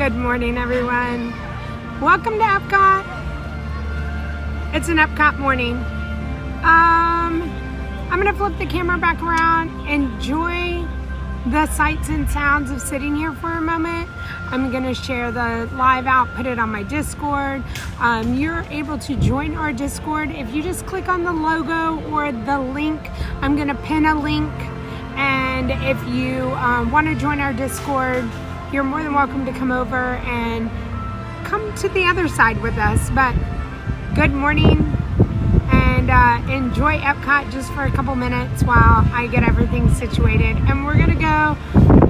Good morning, everyone. Welcome to Epcot. It's an Epcot morning. I'm gonna flip the camera back around, enjoy the sights and sounds of sitting here for a moment. I'm gonna share the live out, put it on my Discord. You're able to join our Discord if you just click on the logo or the link. I'm gonna pin a link, and if you want to join our Discord, you're more than welcome to come over and come to the other side with us. But good morning, and enjoy Epcot just for a couple minutes while I get everything situated. And we're gonna go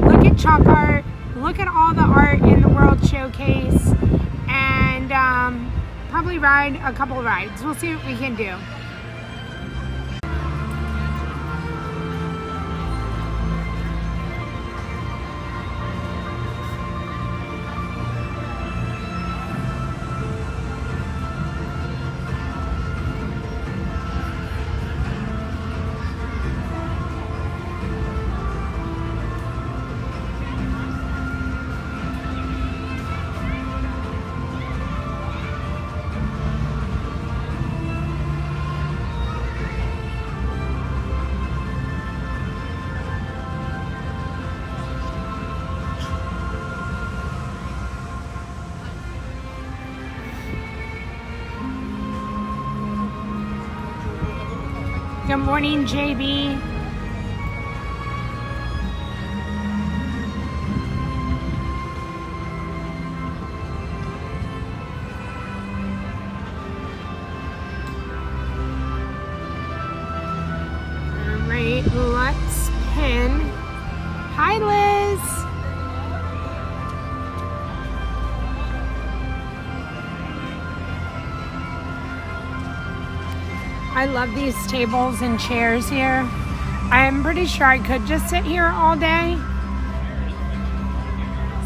look at chalk art, look at all the art in the World Showcase, and probably ride a couple of rides. We'll see what we can do. Good morning, JB. All right, let's pin. Hi, Liz. I love these tables and chairs here. I'm pretty sure I could just sit here all day.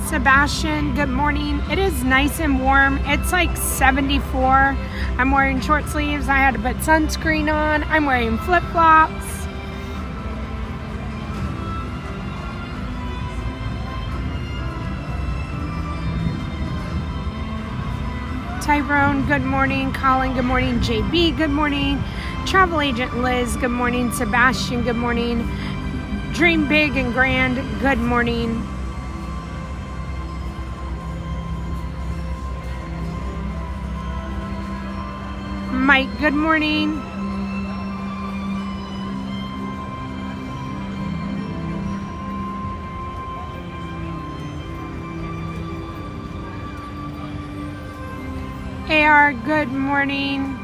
Sebastian, good morning. It is nice and warm. It's like 74. I'm wearing short sleeves. I had to put sunscreen on. I'm wearing flip-flops. Tyrone, good morning. Colin, good morning. JB, good morning. Travel Agent Liz, good morning. Sebastian, good morning. Dream Big and Grand, good morning. Mike, good morning. AR, good morning.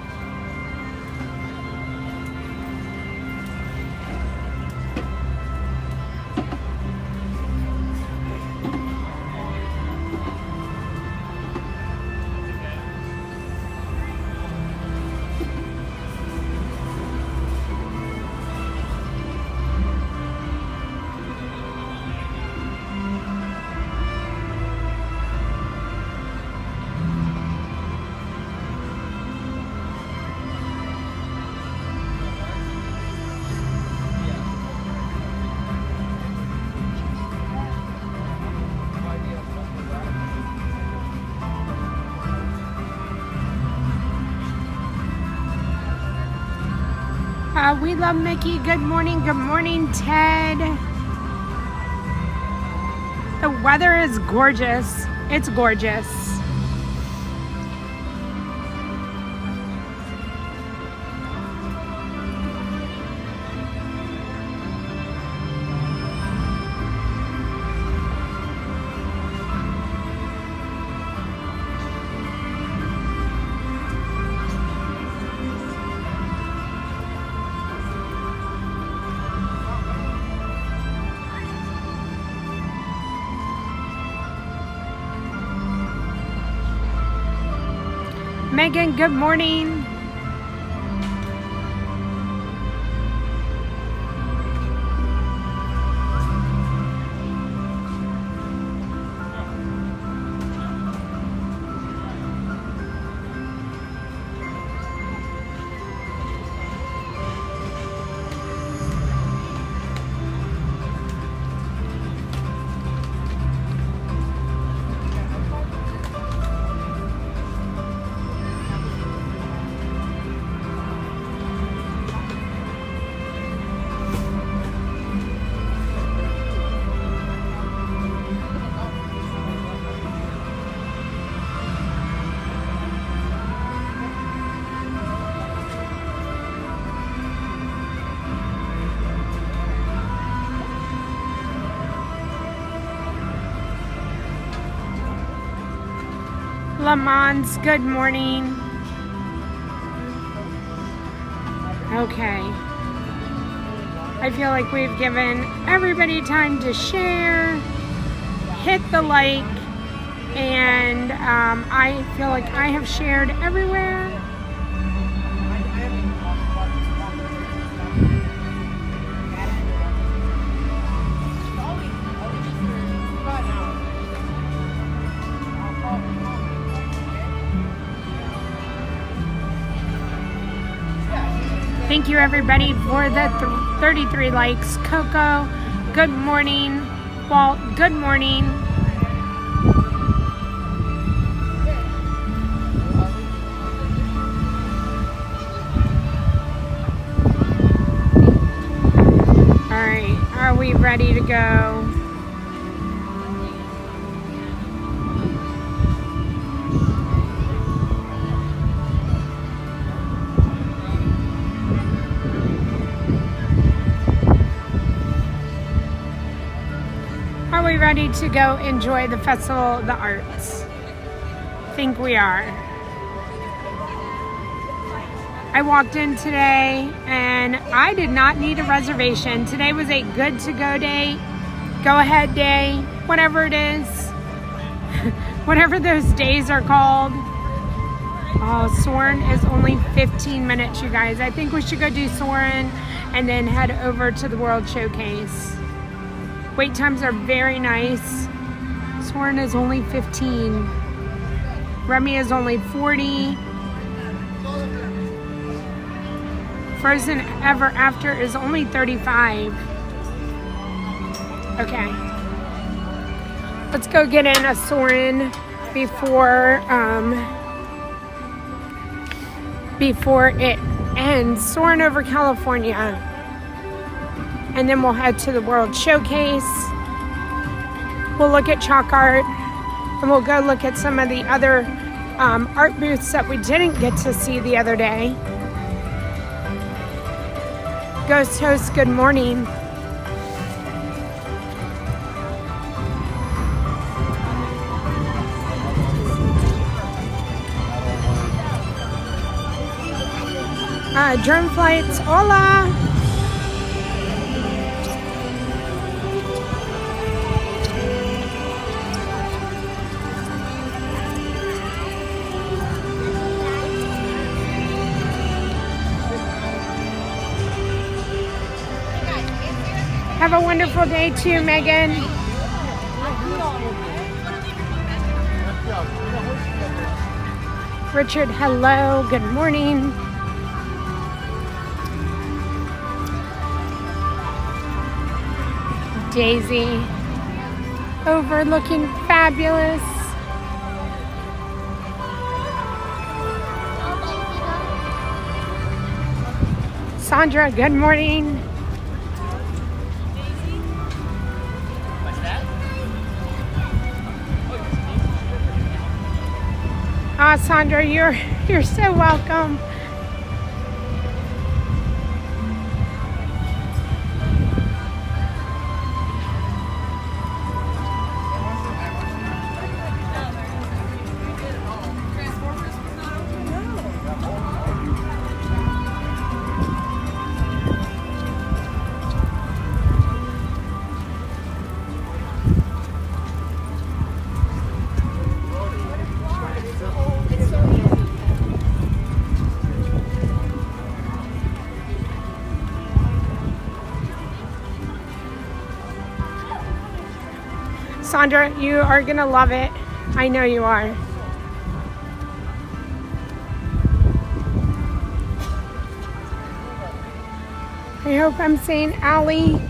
We love Mickey. Good morning. Good morning, Ted. The weather is gorgeous. It's gorgeous. Megan, good morning. Lamont, good morning. Okay. I feel like we've given everybody time to share, hit the like, and I feel like I have shared everywhere. Thank you everybody for the 33 likes. Coco, good morning. Walt, good morning. All right, are we ready to go? Are we ready to go enjoy the Festival of the Arts? I think we are. I walked in today and I did not need a reservation. Today was a good to go day, go ahead day, whatever it is. Whatever those days are called. Oh, Soarin is only 15 minutes, you guys. I think we should go do Soarin and then head over to the World Showcase. Wait times are very nice. Soarin is only 15. Remy is only 40. Frozen Ever After is only 35. Okay. Let's go get in a Soarin before it ends. Soarin over California. And then we'll head to the World Showcase. We'll look at chalk art. And we'll go look at some of the other art booths that we didn't get to see the other day. Ghost Host, good morning. Drone flights, hola. Have a wonderful day too, Megan. Richard, hello, good morning. Daisy, overlooking fabulous. Sandra, good morning. Sandra, you're so welcome. Sandra, you are gonna love it. I know you are. I hope I'm saying Ali,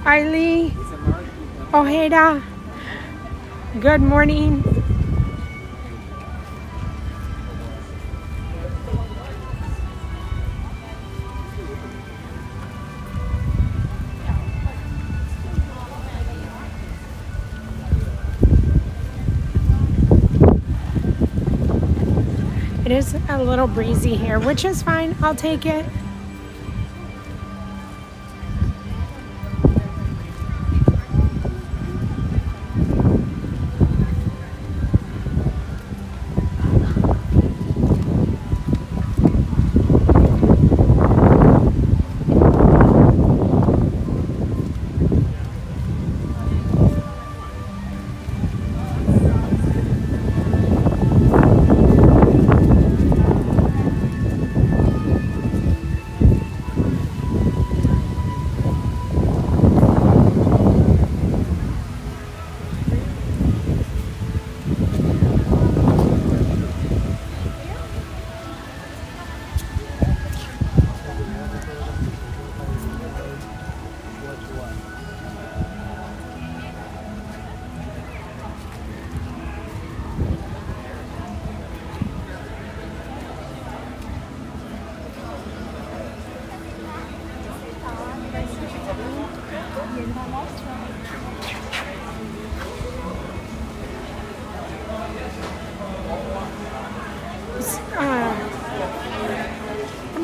Ailey, Ojeda, good morning. It is a little breezy here, which is fine. I'll take it.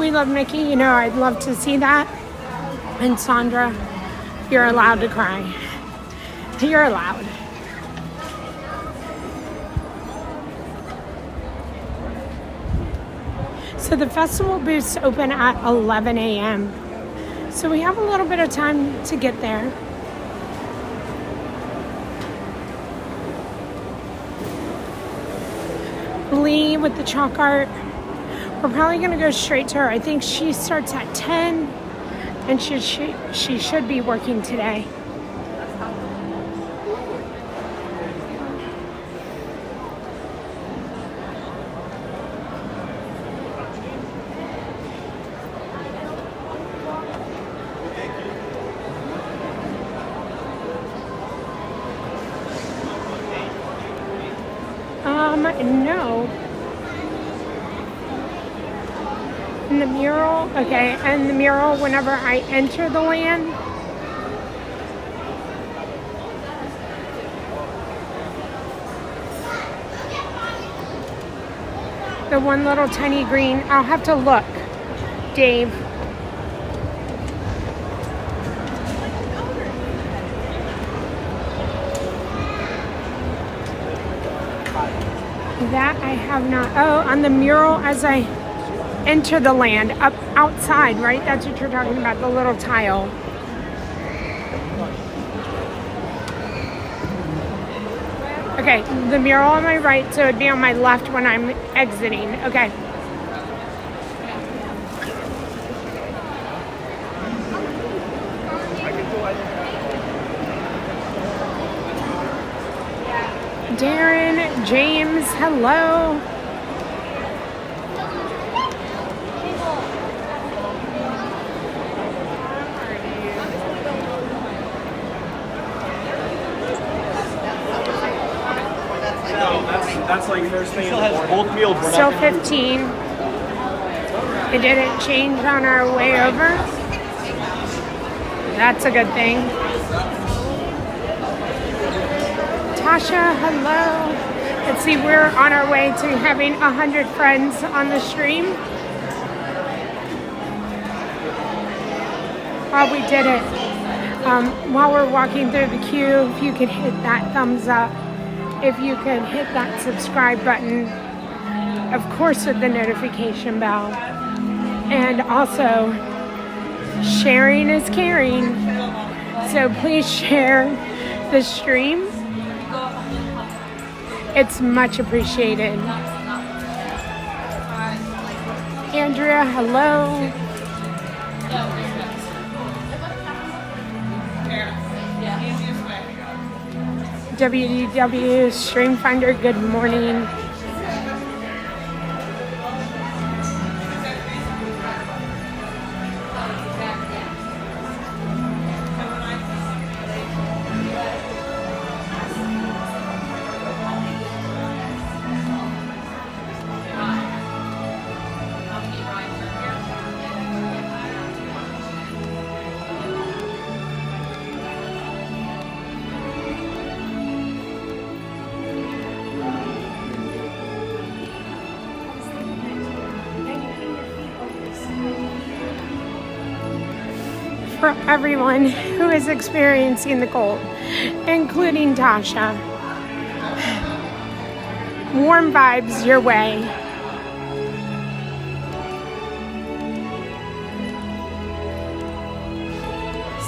We Love Mickey, you know, I'd love to see that. And Sandra, you're allowed to cry. You're allowed. So the festival booths open at 11 a.m. So we have a little bit of time to get there. Lee with the chalk art. We're probably going to go straight to her. I think she starts at 10 and she should be working today. No. And the mural, okay, and the mural whenever I enter the land. The one little tiny green, I'll have to look, Dave. That I have not. Oh, on the mural as I enter the land, up outside, right? That's what you're talking about, the little tile. Okay, the mural on my right, so it'd be on my left when I'm exiting. Okay. Darren, James, hello. That's like first thing in the morning. Both meals were Still 15. It didn't change on our way over. That's a good thing. Tasha, hello. Let's see, we're on our way to having 100 friends on the stream. Oh, we did it. While we're walking through the queue, if you could hit that thumbs up. If you could hit that subscribe button, of course with the notification bell. And also, sharing is caring. So please share the stream. It's much appreciated. Andrea, hello. WDW Stream Finder, good morning. For everyone who is experiencing the cold, including Tasha. Warm vibes your way.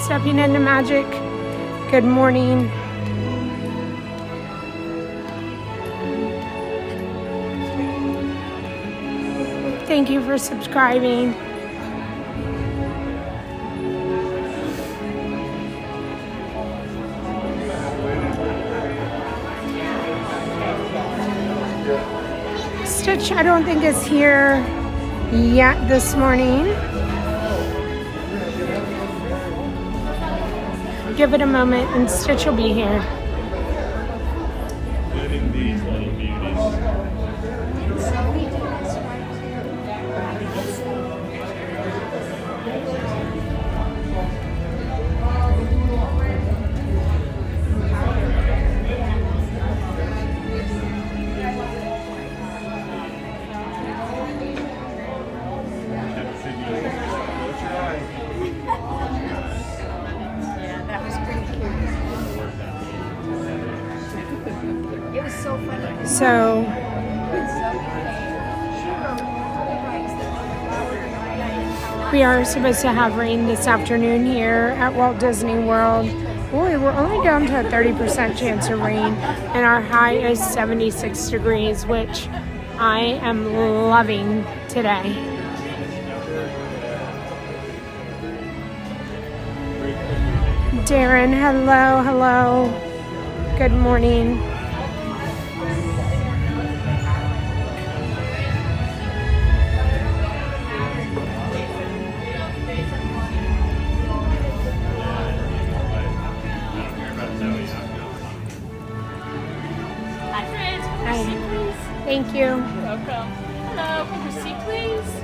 Stepping into magic, good morning. Thank you for subscribing. Stitch, I don't think is here yet this morning. Give it a moment and Stitch will be here. Including these little beauties. So we are supposed to have rain this afternoon here at Walt Disney World. Boy, we're only down to a 30% chance of rain, and our high is 76 degrees, which I am loving today. Darren, hello, hello. Good morning. Thank you. Welcome. Hello, can you see, please?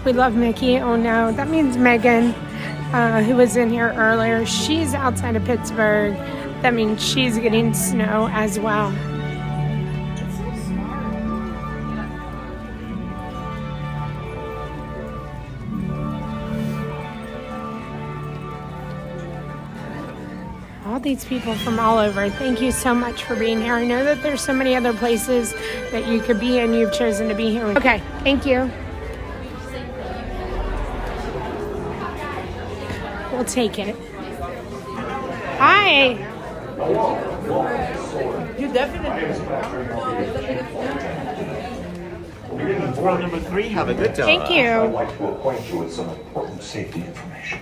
We love Mickey. Oh no, that means Megan, who was in here earlier. She's outside of Pittsburgh. That means she's getting snow as well. All these people from all over. Thank you so much for being here. I know that there's so many other places that you could be in. You've chosen to be here. Okay, thank you. We'll take it. Hi. You definitely. Floor number 3, have a good time. Thank I'd you. like to acquaint you with some important safety information.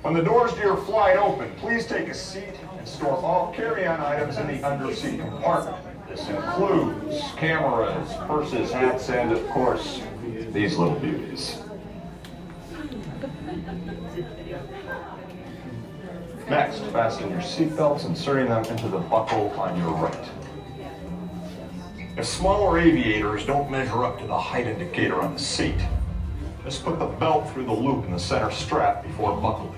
When the doors to your flight open, please take a seat and store all carry-on items in the underseat compartment. This includes cameras, purses, hats, and of course, these little beauties. Next, fasten your seatbelts, inserting them into the buckle on your right. If smaller aviators don't measure up to the height indicator on the seat, just put the belt through the loop in the center strap before buckling.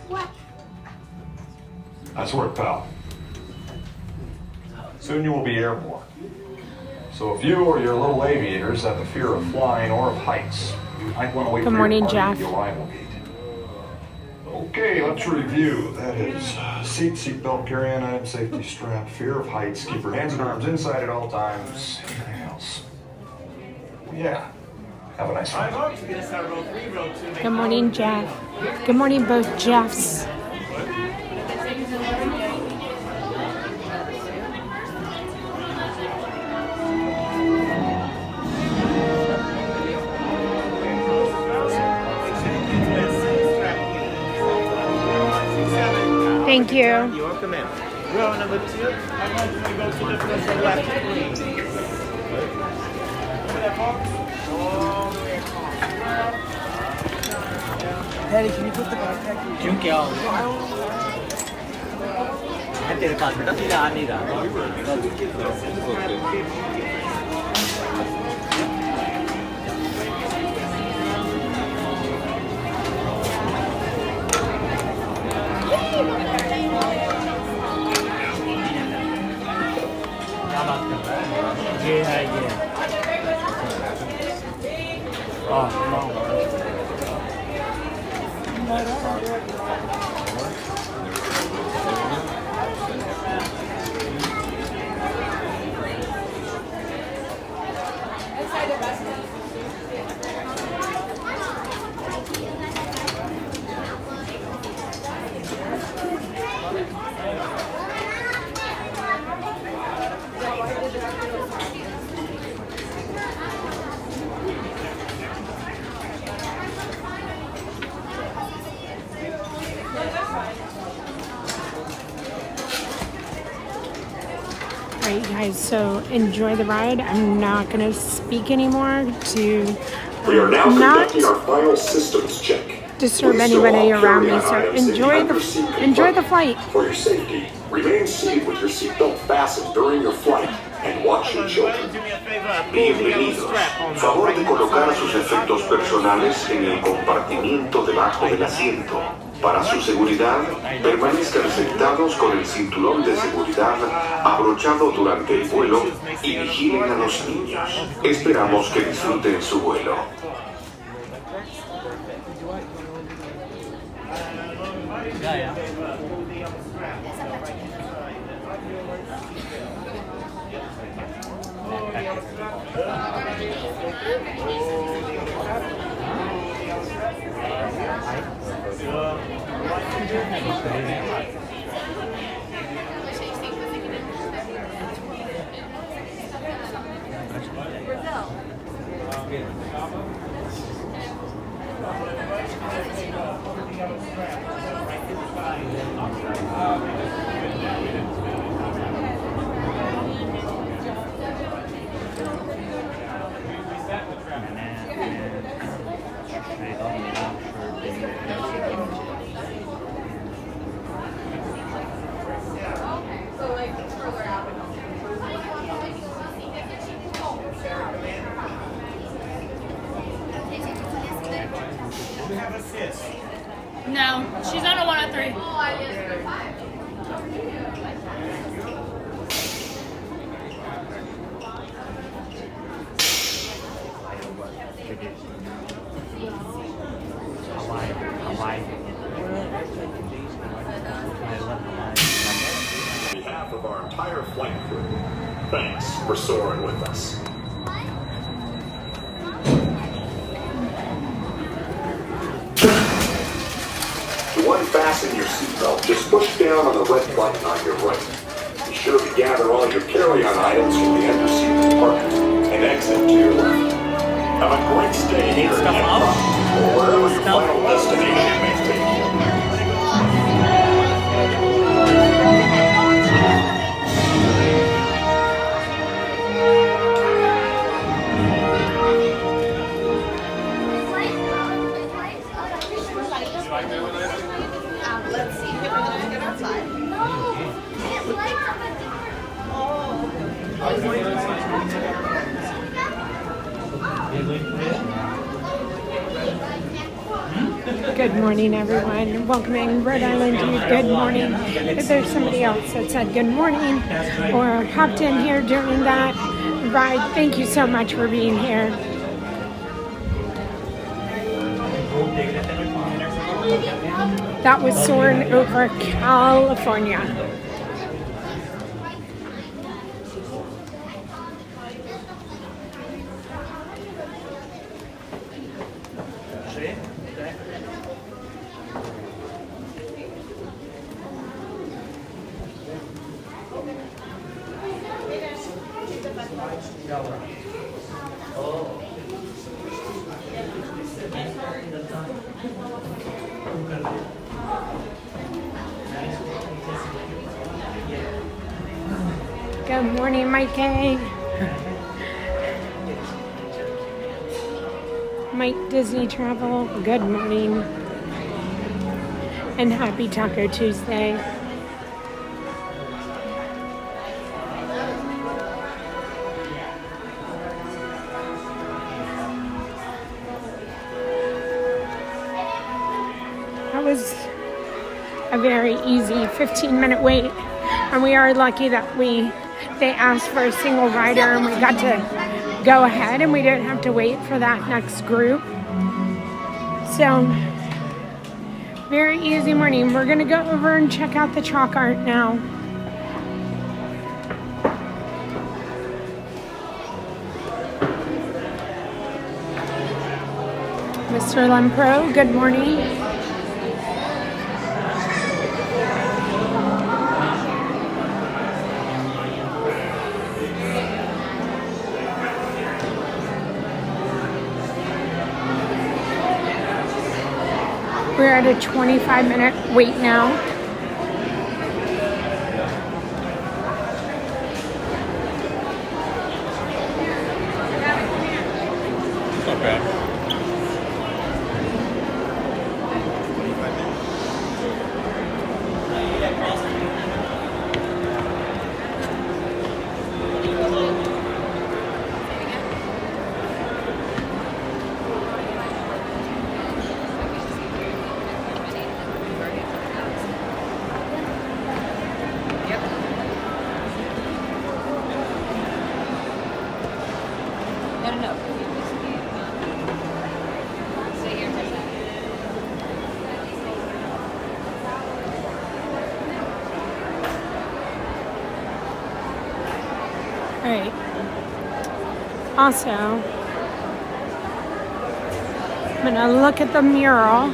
What? Nice work, pal. Soon you will be airborne. So if you or your little aviators have a fear of flying or of heights, you might want to wait Good for morning, your party at Jeff. the arrival gate. Okay, let's review. That is seatbelt, carry-on item, safety strap, fear of heights, keep your hands and arms inside at all times. Anything else? Yeah. Have a nice one. Good morning, Jeff. Good morning, both Jeffs. Thank you. You're welcome, ma'am. Row number 2, I want you to go to the first and left, please. Daddy, can you put the backpack? क्यों क्या हो गया? तेरे पास बेटा सीधा आ नहीं रहा. ये है ये. No. Alright guys, so enjoy the ride. I'm not going to speak anymore to We are now not conducting our final systems check. disturb Please store anybody all around me. carry-on So items in enjoy under seat the compartment. flight. For your safety, remain seated with your seatbelt fastened during your flight and watch your children. Do me a favor, pull the yellow Bienvenidos. strap on the Favor de right colocar side sus of the efectos cockpit. personales en el compartimiento debajo del asiento. Para su seguridad, permanezcan sentados con el cinturón de seguridad abrochado durante el vuelo y vigilen a los niños. Esperamos que disfruten su vuelo. No, she's on a 103. On behalf of our entire flight crew, thanks for soaring with us. To unfasten your seatbelt, just push down on the red button on your right. Be sure to gather all your carry-on items from the under-seat compartment and exit to your left. Have a great stay here at Epcot or wherever your final destination may take you. Let's see if we're gonna get outside. Good morning, everyone. Welcoming Rhode Island to you. Good morning. If there's somebody else that said good morning or hopped in here during that ride, thank you so much for being here. That was Soarin over California. Good morning, Mikey. Mike Disney Travel, good morning. And happy Taco Tuesday. That was a very easy 15-minute wait. And we are lucky that they asked for a single rider and we got to go ahead and we didn't have to wait for that next group. So, very easy morning. We're gonna go over and check out the chalk art now. Mr. Lempro, good morning. We're at a 25-minute wait now. Okay. right. Also, I'm gonna look at the mural.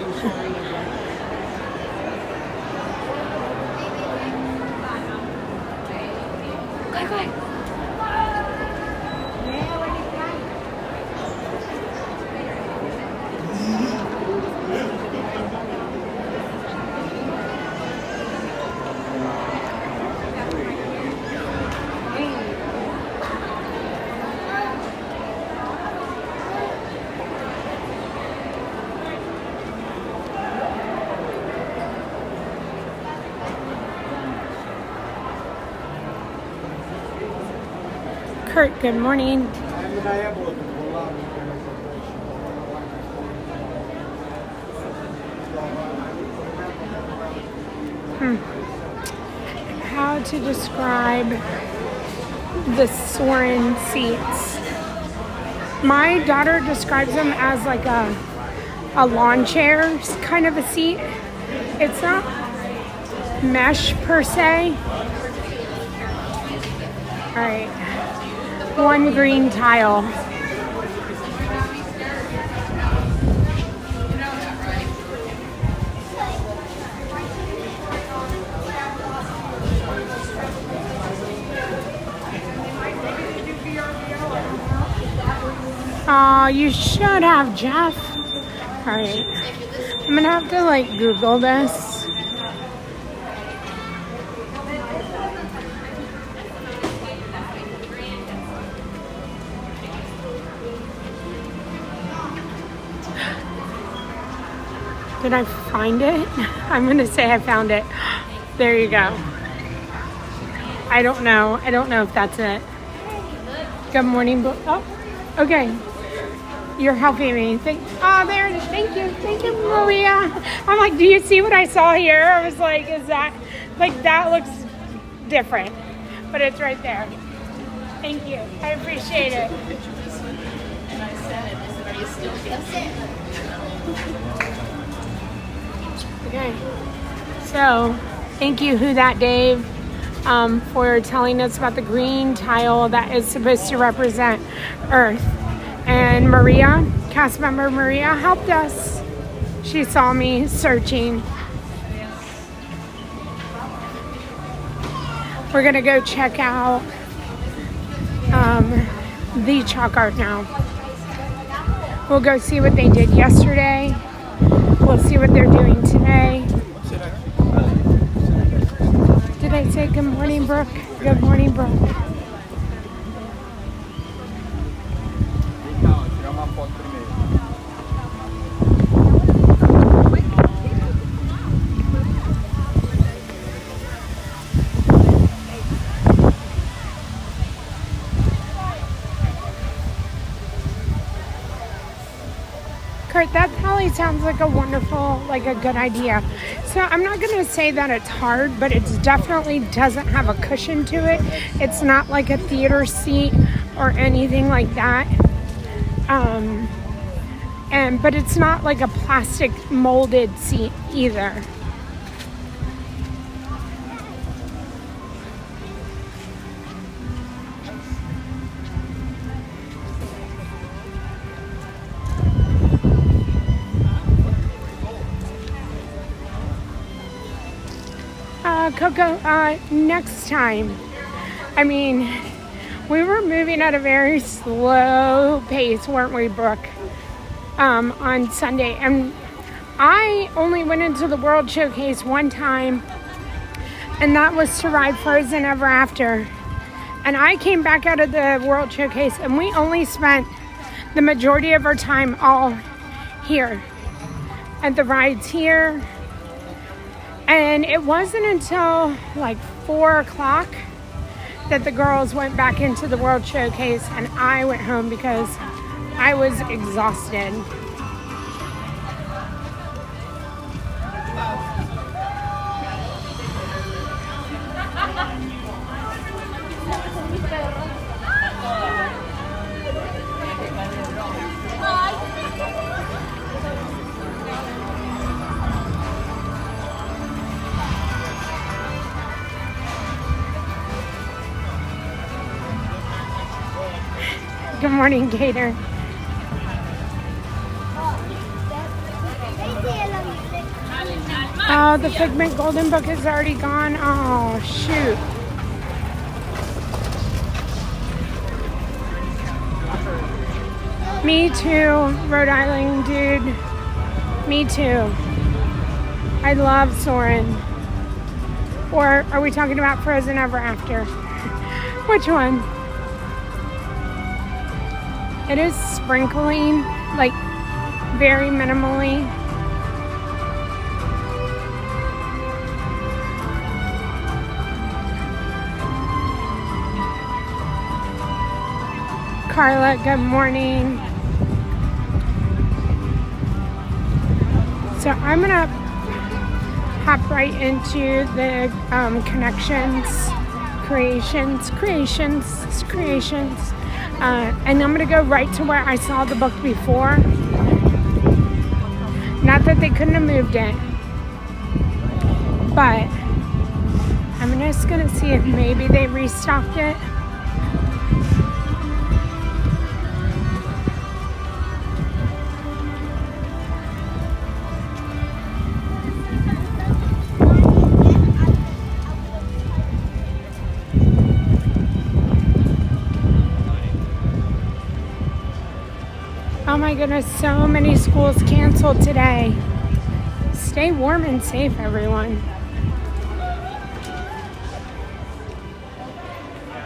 Kurt, good morning. How to describe the Soarin seats? My daughter describes them as like a lawn chair kind of a seat. It's not mesh per se. All right. One green tile. You should have, Jeff. All right. I'm gonna have to like Google this. Did I find it? I'm gonna say I found it. There you go. I don't know. I don't know if that's it. Good morning. Oh, okay. You're helping me. There it is. Thank you. Thank you, Maria. I'm like, do you see what I saw here? I was like, is that, like, that looks different. But it's right there. Thank you. I appreciate it. And I said, are you still guessing? Okay. So, thank you, Who That Dave, for telling us about the green tile that is supposed to represent Earth. And Maria, cast member Maria, helped us. She saw me searching. We're gonna go check out the chalk art now. We'll go see what they did yesterday. We'll see what they're doing today. Did I say good morning, Brooke? Good morning, Brooke. Kurt, that probably sounds like a wonderful, like a good idea. So I'm not going to say that it's hard, but it definitely doesn't have a cushion to it. It's not like a theater seat or anything like that. But it's not like a plastic molded seat either. Coco, next time. I mean, we were moving at a very slow pace, weren't we, Brooke? On Sunday. And I only went into the World Showcase one time, and that was to ride Frozen Ever After. And I came back out of the World Showcase, and we only spent the majority of our time all here at the rides here. And it wasn't until like 4 o'clock that the girls went back into the World Showcase and I went home because I was exhausted. Good morning, Gator. Oh, the Figment Golden Book is already gone. Oh, shoot. Me too, Rhode Island dude. Me too. I love Soarin. Or are we talking about Frozen Ever After? Which one? It is sprinkling, like very minimally. Carla, good morning. So I'm gonna hop right into the creations, and I'm gonna go right to where I saw the book before. Not that they couldn't have moved it, but I'm just gonna see if maybe they restocked it. Oh my goodness, so many schools canceled today. Stay warm and safe, everyone.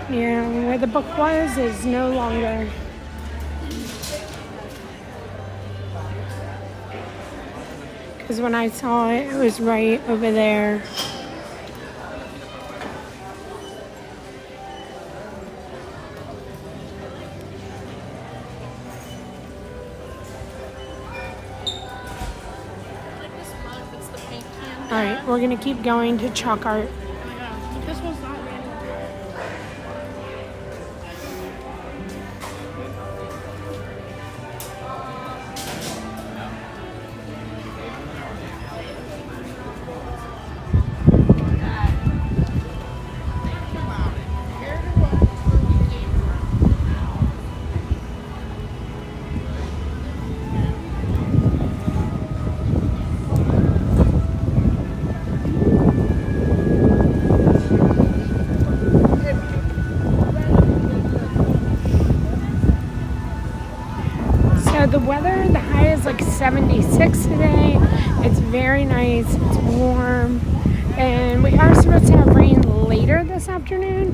Yeah, where the book was is no longer. Because when I saw it, it was right over there. Alright, we're gonna keep going to chalk art. This one's not random. The weather, the high is like 76 today. It's very nice, it's warm, and we are supposed to have rain later this afternoon.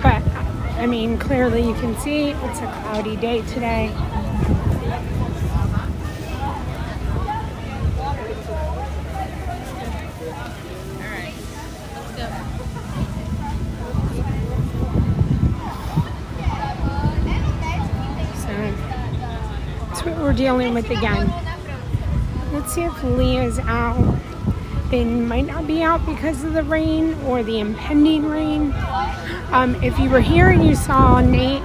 But, I mean, clearly you can see it's a cloudy day today. What we're dealing with again. Let's see if Leah's out. They might not be out because of the rain or the impending rain. If you were here and you saw Nate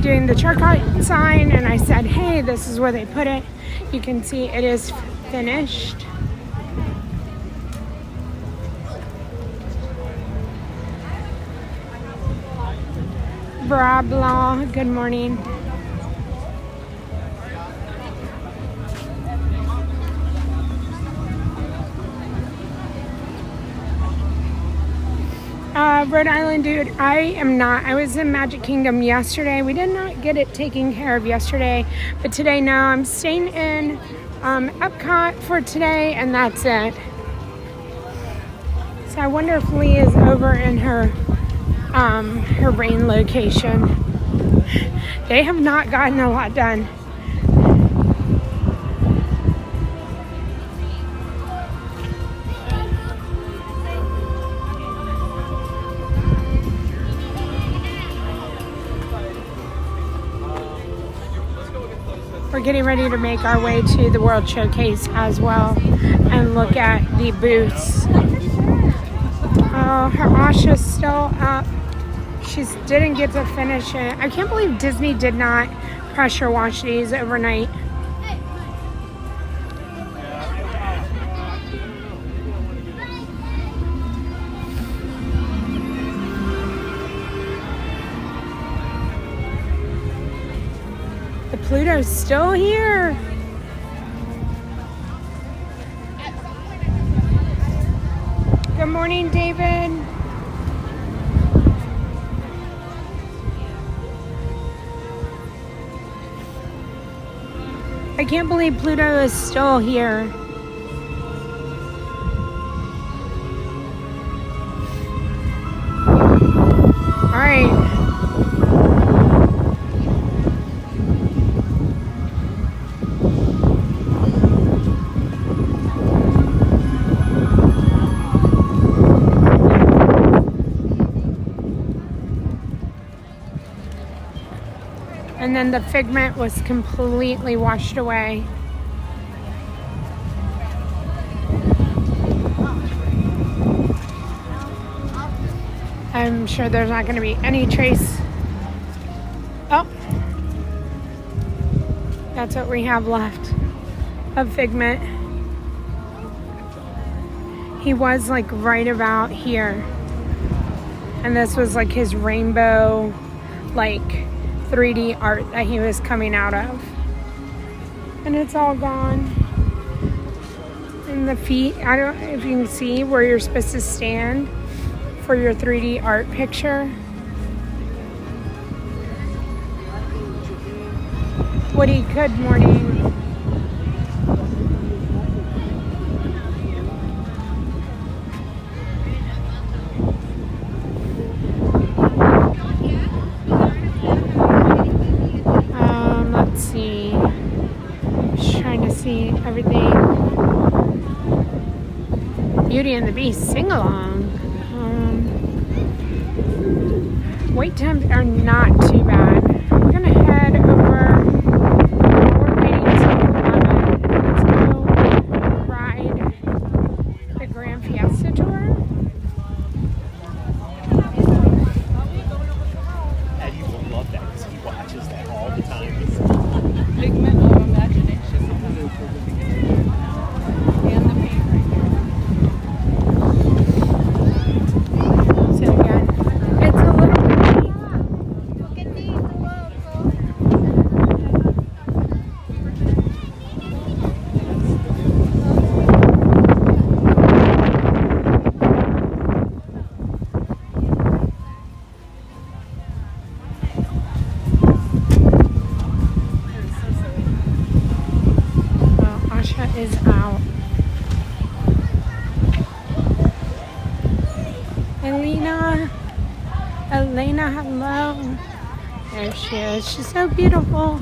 doing the truck art sign and I said, hey, this is where they put it, you can see it is finished. Blah blah, good morning. Rhode Island dude, I am not. I was in Magic Kingdom yesterday. We did not get it taken care of yesterday, but today, no, I'm staying in Epcot for today, and that's it. So I wonder if Lee is over in her rain location. They have not gotten a lot done. We're getting ready to make our way to the World Showcase as well and look at the booths. Oh, her Asha's still up. She didn't get to finish it. I can't believe Disney did not pressure wash these overnight. Pluto's still here. Good morning, David. I can't believe Pluto is still here. All right. And then the figment was completely washed away. I'm sure there's not going to be any trace. Oh, that's what we have left of figment. He was like right about here. And this was like his rainbow, like 3D art that he was coming out of. And it's all gone. And the feet, I don't know if you can see where you're supposed to stand for your 3D art picture. Woody, good morning. Let's see. Just trying to see everything. Beauty and the Beast sing along. Wait times are not too bad. We're gonna head over. We're waiting till 11. Let's go ride the Grand Fiesta Tour. Eddie will love that because he watches that all the time. Figment of imagination. And the paint right here. So again, it's a little windy. Well, Asha is out. Elena, hello. There she is. She's so beautiful.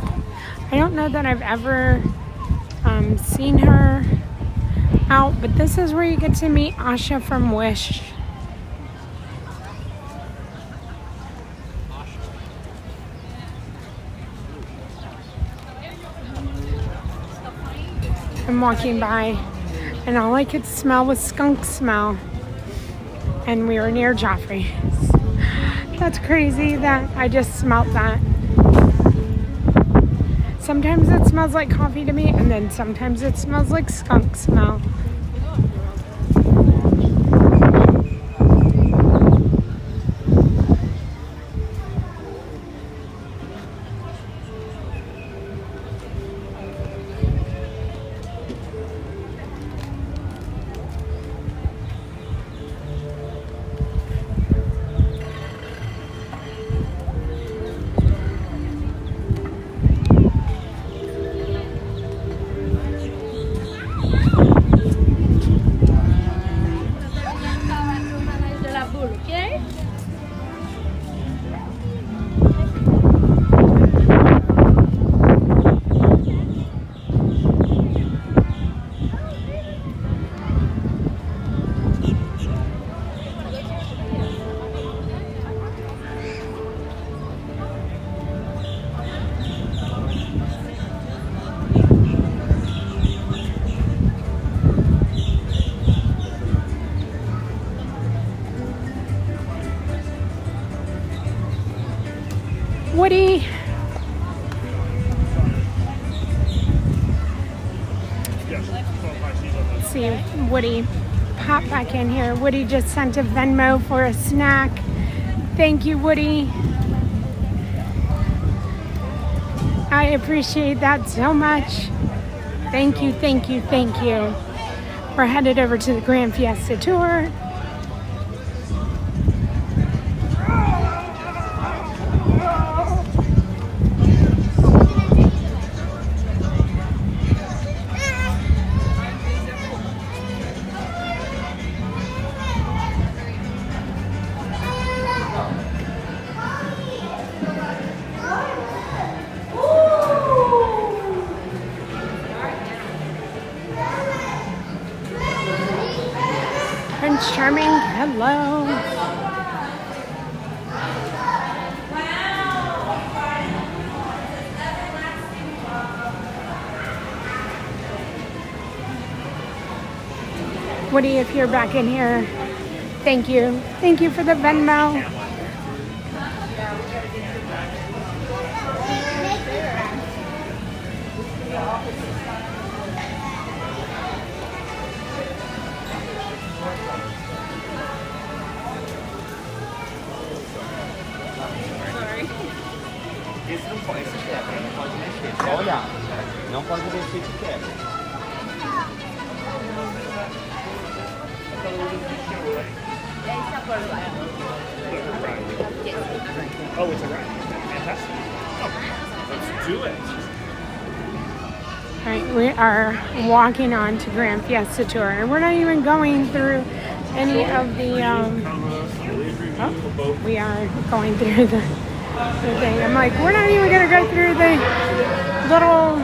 I don't know that I've ever seen her out, but this is where you get to meet Asha from Wish. I'm walking by, and all I could smell was skunk smell. And we were near Joffrey's. That's crazy that I just smelled that. Sometimes it smells like coffee to me, and then sometimes it smells like skunk smell. Woody. Let's see, Woody, pop back in here. Woody just sent a Venmo for a snack. Thank you, Woody. I appreciate that so much. Thank you, thank you, thank you. We're headed over to the Grand Fiesta Tour. Prince Charming, hello. Woody, if you're back in here, thank you. Thank you for the Venmo. Esse não pode, esse quebra, não pode mexer. Só olhar. Não pode mexer que quebra. Oh, it's a ride. Fantastic. Oh, let's do it. All right, we are walking on to Grand Fiesta Tour, and we're not even going through any of the, we are going through the thing. I'm like, we're not even going to go through the little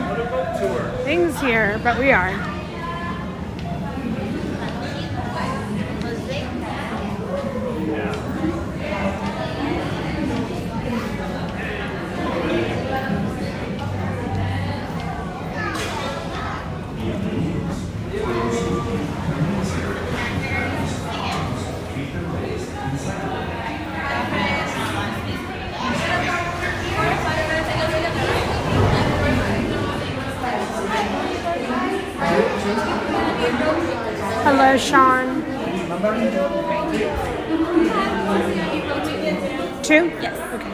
things here, but we are. Hello, Sean. Two? Yes. Okay.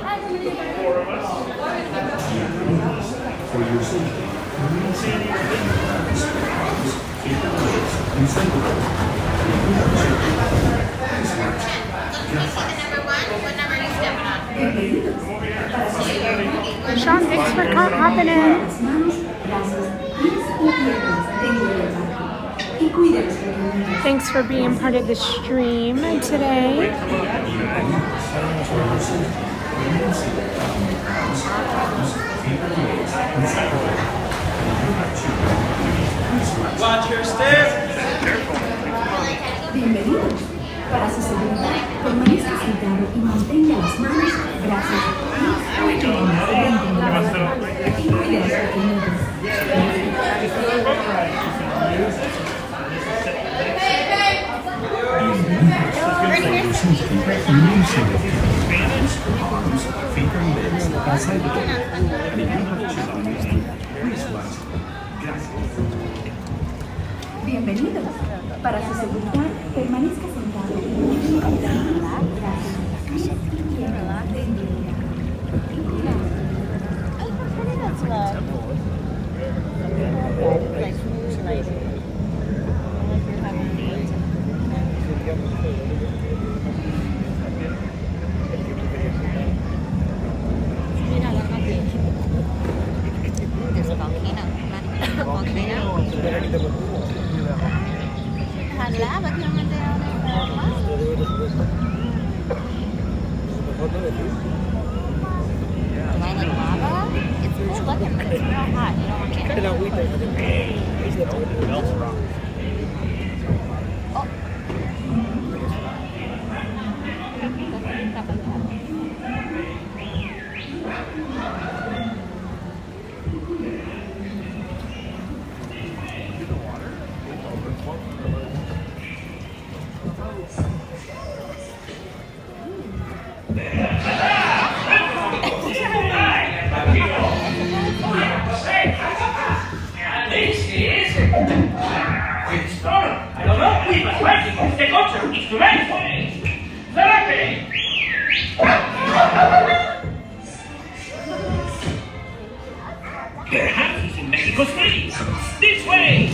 Sean, thanks for hopping in. Thanks for being part of the stream today. Watch your step. Bienvenidos. Para su seguridad, permanezca sentado y mantenga las manos, brazos y piernas dentro de la barra. Y cuide a los pequeñitos. Bienvenidos. Para su seguridad, permanezca sentado y mantenga las manos, brazos y piernas dentro de la Vehicles, please! This way!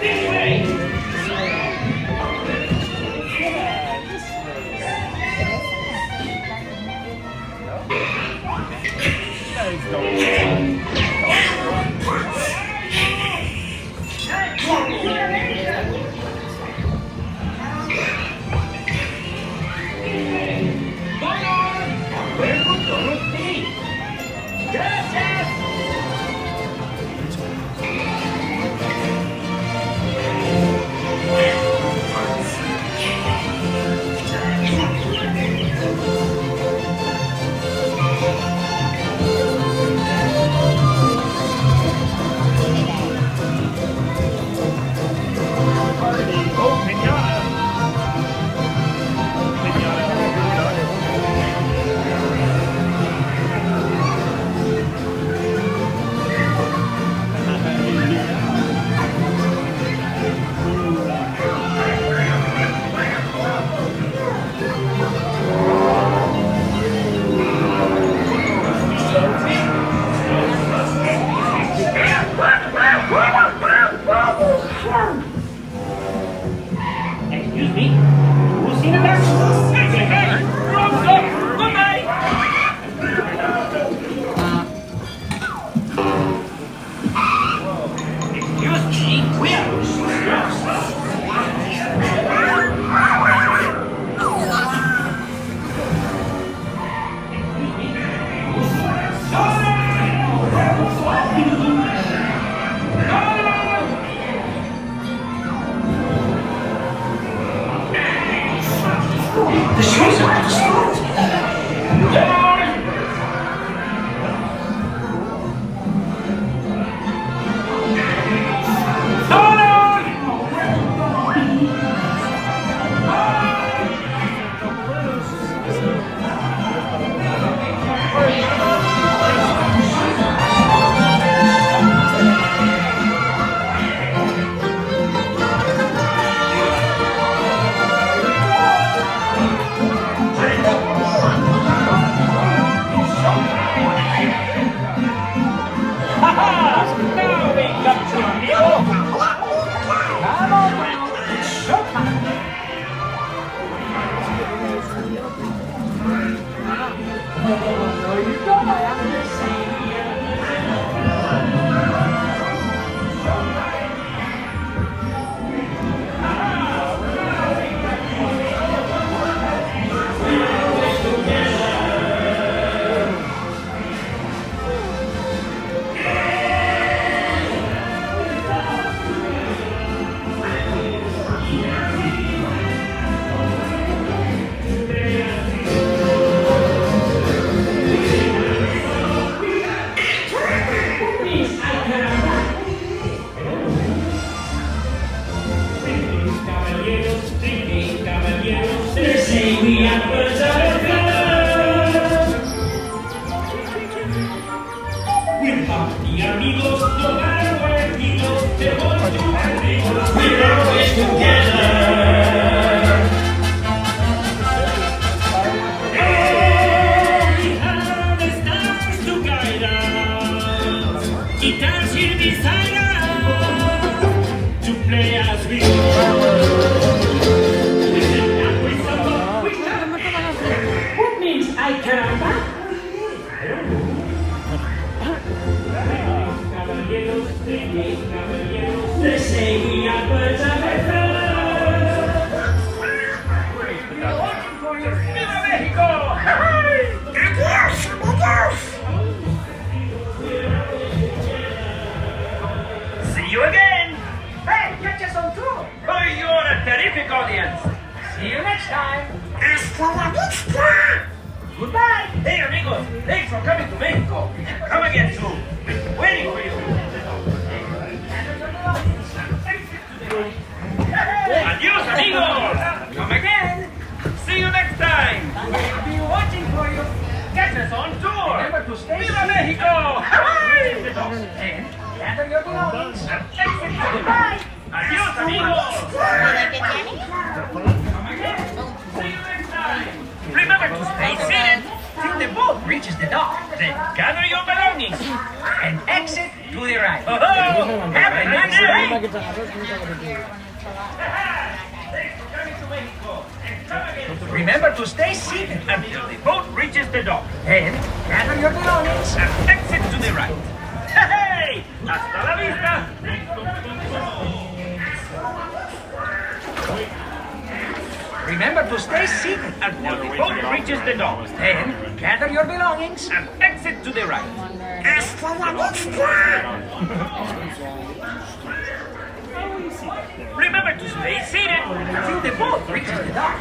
This way! Excuse me? Who's in there? Hey! Room's up! Good night! Excuse me? Where? The shows are about to start. Now we got you, amigo. Come on now, it's showtime. No, you don't. See you again! Hey, catch us on tour! Oh, you're a terrific audience! See you next time! Hasta la vista! Goodbye! Hey, amigos! Thanks for coming to Mexico! Come again soon! Waiting for you! Adios, amigos! Come again! See you next time! We'll be watching for you! Catch us on tour! Remember to stay Viva Mexico! And gather your belongings! Goodbye! Adios, amigos! You like it, Jenny? Come again! the dock. Then gather your belongings and exit to the right. Oh, have a nice day. Remember to stay seated until the boat reaches the dock. Then gather your belongings and exit to the right. Hey! Hasta la vista! Remember to stay seated until the boat reaches the dock. Then gather your belongings and exit to the right. Hasta la vista! Remember to stay seated until the boat reaches the dock.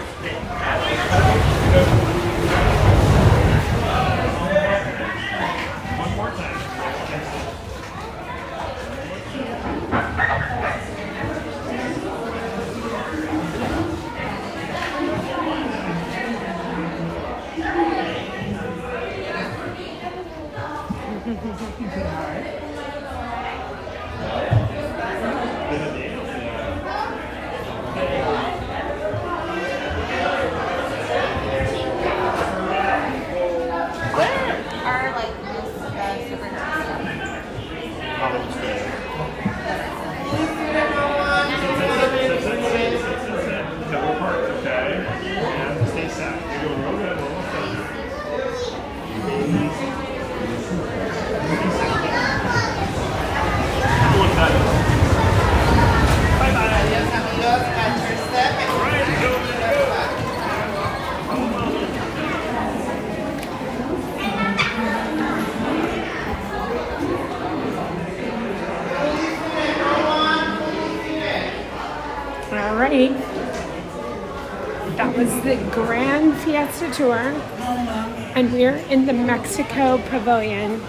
One more time. Alright, that was the Grand Fiesta Tour, and we're in the Mexico Pavilion.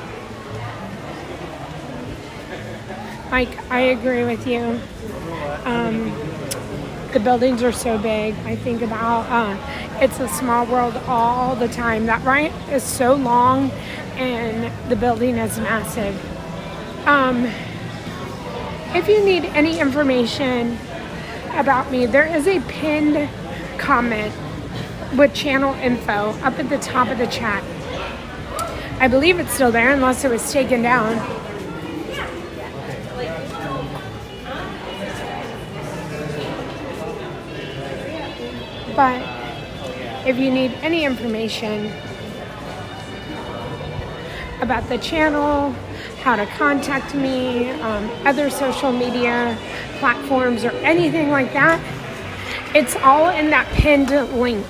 Mike, I agree with you. The buildings are so big. I think about It's a Small World all the time. That ride is so long, and the building is massive. If you need any information about me, there is a pinned comment with channel info up at the top of the chat. I believe it's still there unless it was taken down. But if you need any information about the channel, how to contact me, other social media platforms or anything like that, it's all in that pinned link.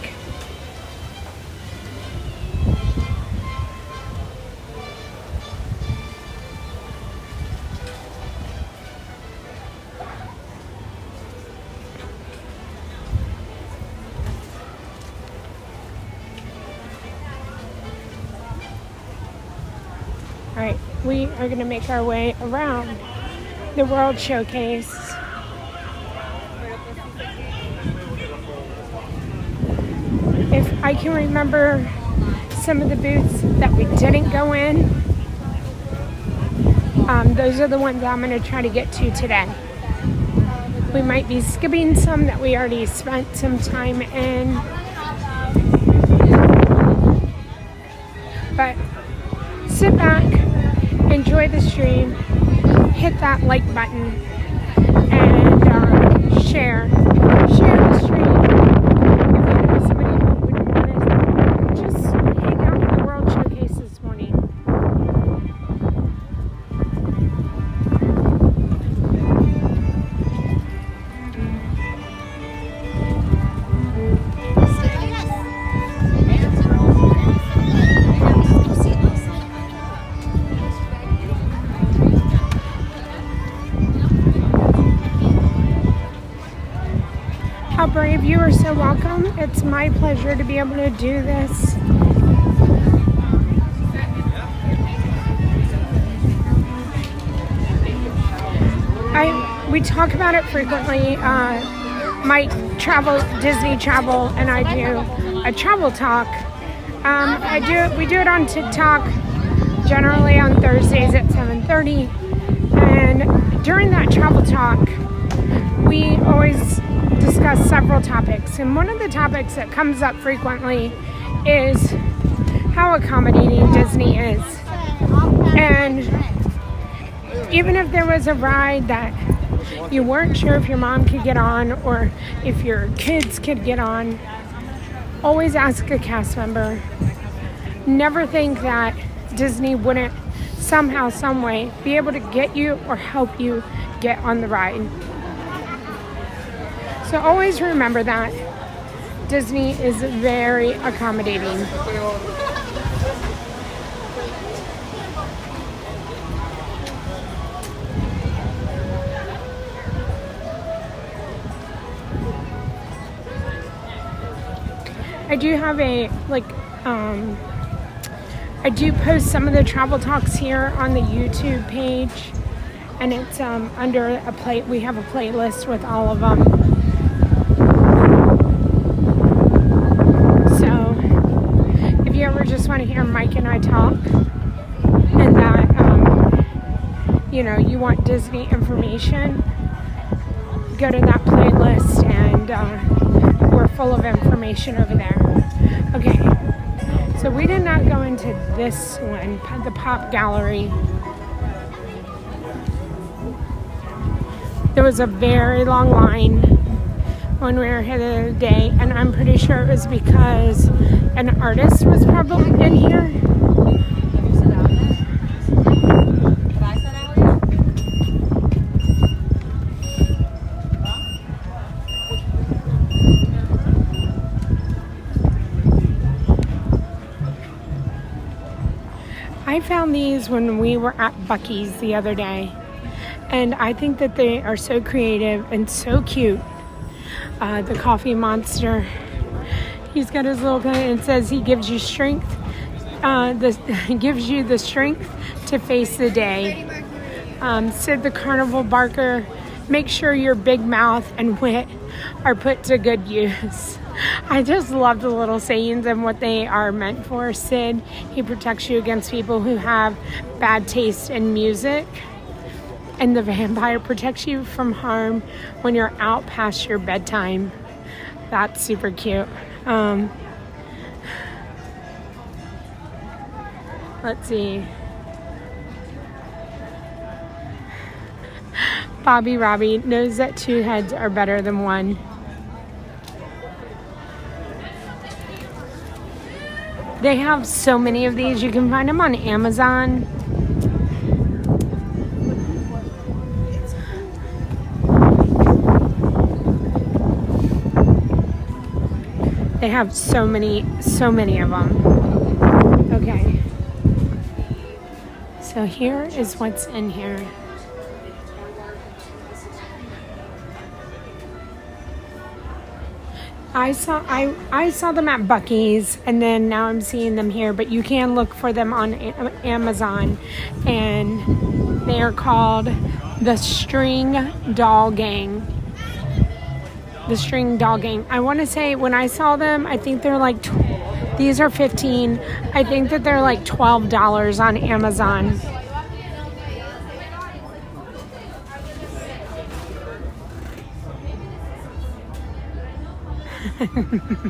All right, we are going to make our way around the World Showcase. If I can remember some of the booths that we didn't go in, those are the ones I'm going to try to get to today. We might be skipping some that we already spent some time in. But sit back, enjoy the stream, hit that like button, and share the stream. If you know somebody who would want to just hang out in the World Showcase this morning. How brave, you are so welcome. It's my pleasure to be able to do this. We talk about it frequently. My Disney travel, and I do a travel talk. We do it on TikTok, generally on Thursdays at 7:30. And during that travel talk, we always discuss several topics. And one of the topics that comes up frequently is how accommodating Disney is. And even if there was a ride that you weren't sure if your mom could get on or if your kids could get on, always ask a cast member. Never think that Disney wouldn't somehow, some way be able to get you or help you get on the ride. So always remember that Disney is very accommodating. I do have I do post some of the travel talks here on the YouTube page, and it's under a plate. We have a playlist with all of them. So if you ever just want to hear Mike and I talk, and that you want Disney information, go to that playlist, and we're full of information over there. Okay, so we did not go into this one, the Pop Gallery. There was a very long line when we were here the other day, and I'm pretty sure it was because an artist was probably in here. I found these when we were at Buc-ee's the other day, and I think that they are so creative and so cute. The coffee monster, he's got his little thing, and it says he gives you strength, gives you the strength to face the day. Sid the Carnival Barker, make sure your big mouth and wit are put to good use. I just love the little sayings and what they are meant for. Sid, he protects you against people who have bad taste in music. And the vampire protects you from harm when you're out past your bedtime. That's super cute. Let's see. Bobby Robbie knows that two heads are better than one. They have so many of these. You can find them on Amazon. They have so many of them. Okay. So here is what's in here. I saw them at Buc-ee's, and then now I'm seeing them here, but you can look for them on Amazon, and they are called the String Doll Gang. The String Doll Gang. I want to say when I saw them, I think they're like, these are $15. I think that they're like $12 on Amazon.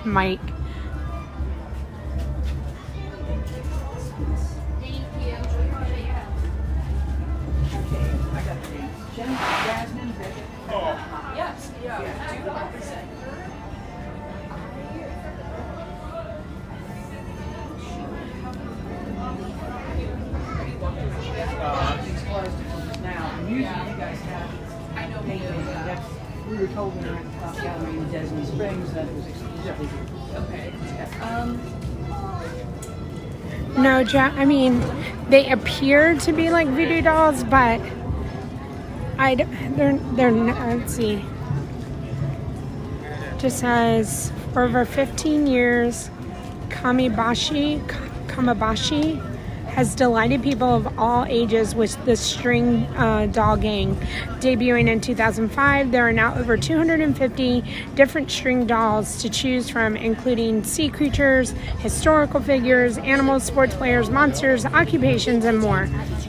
Mike. Yes, yeah. We were told we were at the Pop Gallery in Disney Springs that it was exclusively. Okay. No, I mean, they appear to be like voodoo dolls, but they're not. Let's see. Just says for over 15 years, Kamabashi has delighted people of all ages with the String Doll Gang. Debuting in 2005, there are now over 250 different string dolls to choose from, including sea creatures, historical figures, animals, sports players, monsters, occupations, and more.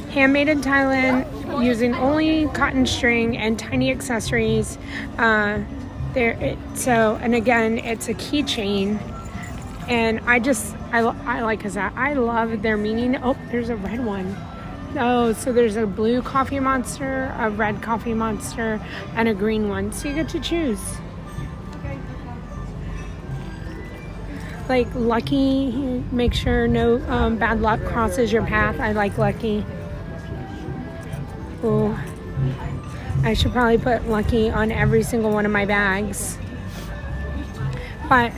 Handmade in Thailand using only cotton string and tiny accessories. And again, it's a keychain. And I I like his hat. I love their meaning. Oh, there's a red one. Oh, so there's a blue coffee monster, a red coffee monster, and a green one. So you get to choose. Like Lucky, make sure no bad luck crosses your path. I like Lucky. Oh, I should probably put Lucky on every single one of my bags. But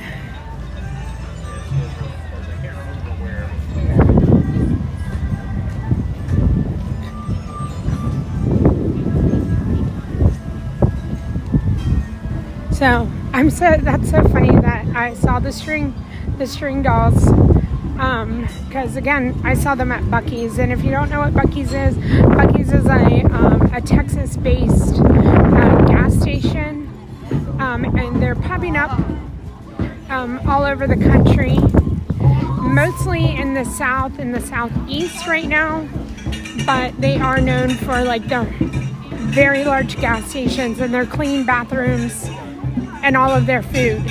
so that's so funny that I saw the string dolls, because again I saw them at Buc-ee's, and if you don't know what Buc-ee's is a Texas-based gas station, and they're popping up all over the country, mostly in the south and the southeast right now, but they are known for like the very large gas stations and their clean bathrooms and all of their food.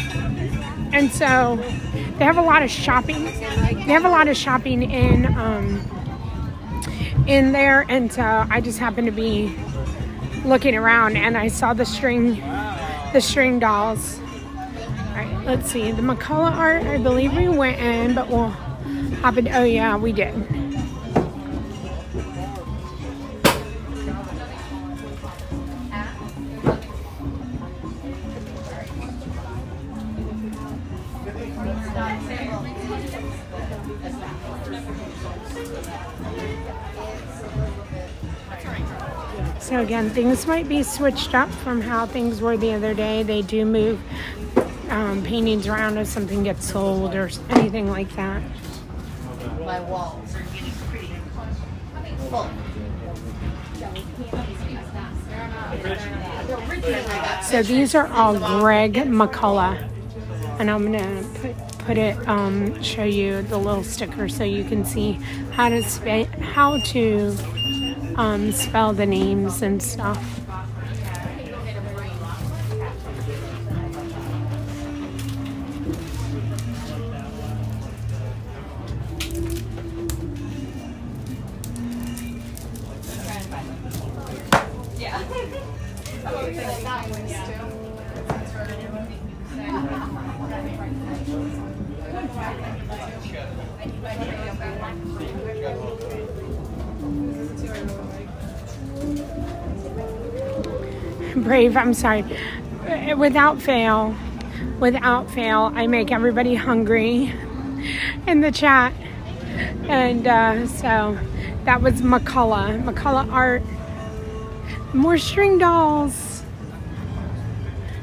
And so they have a lot of shopping. They have a lot of shopping in there, and so I just happened to be looking around and I saw the string dolls. All right, let's see. The McCullough art, I believe we went in, but we'll hop in. Oh yeah, we did. So again, things might be switched up from how things were the other day. They do move paintings around if something gets sold or anything like that. By Walt. So these are all Greg McCullough, and I'm gonna put it show you the little sticker so you can see how to spell the names and stuff. Brave, I'm sorry. Without fail, I make everybody hungry in the chat. And so that was McCullough art. More string dolls.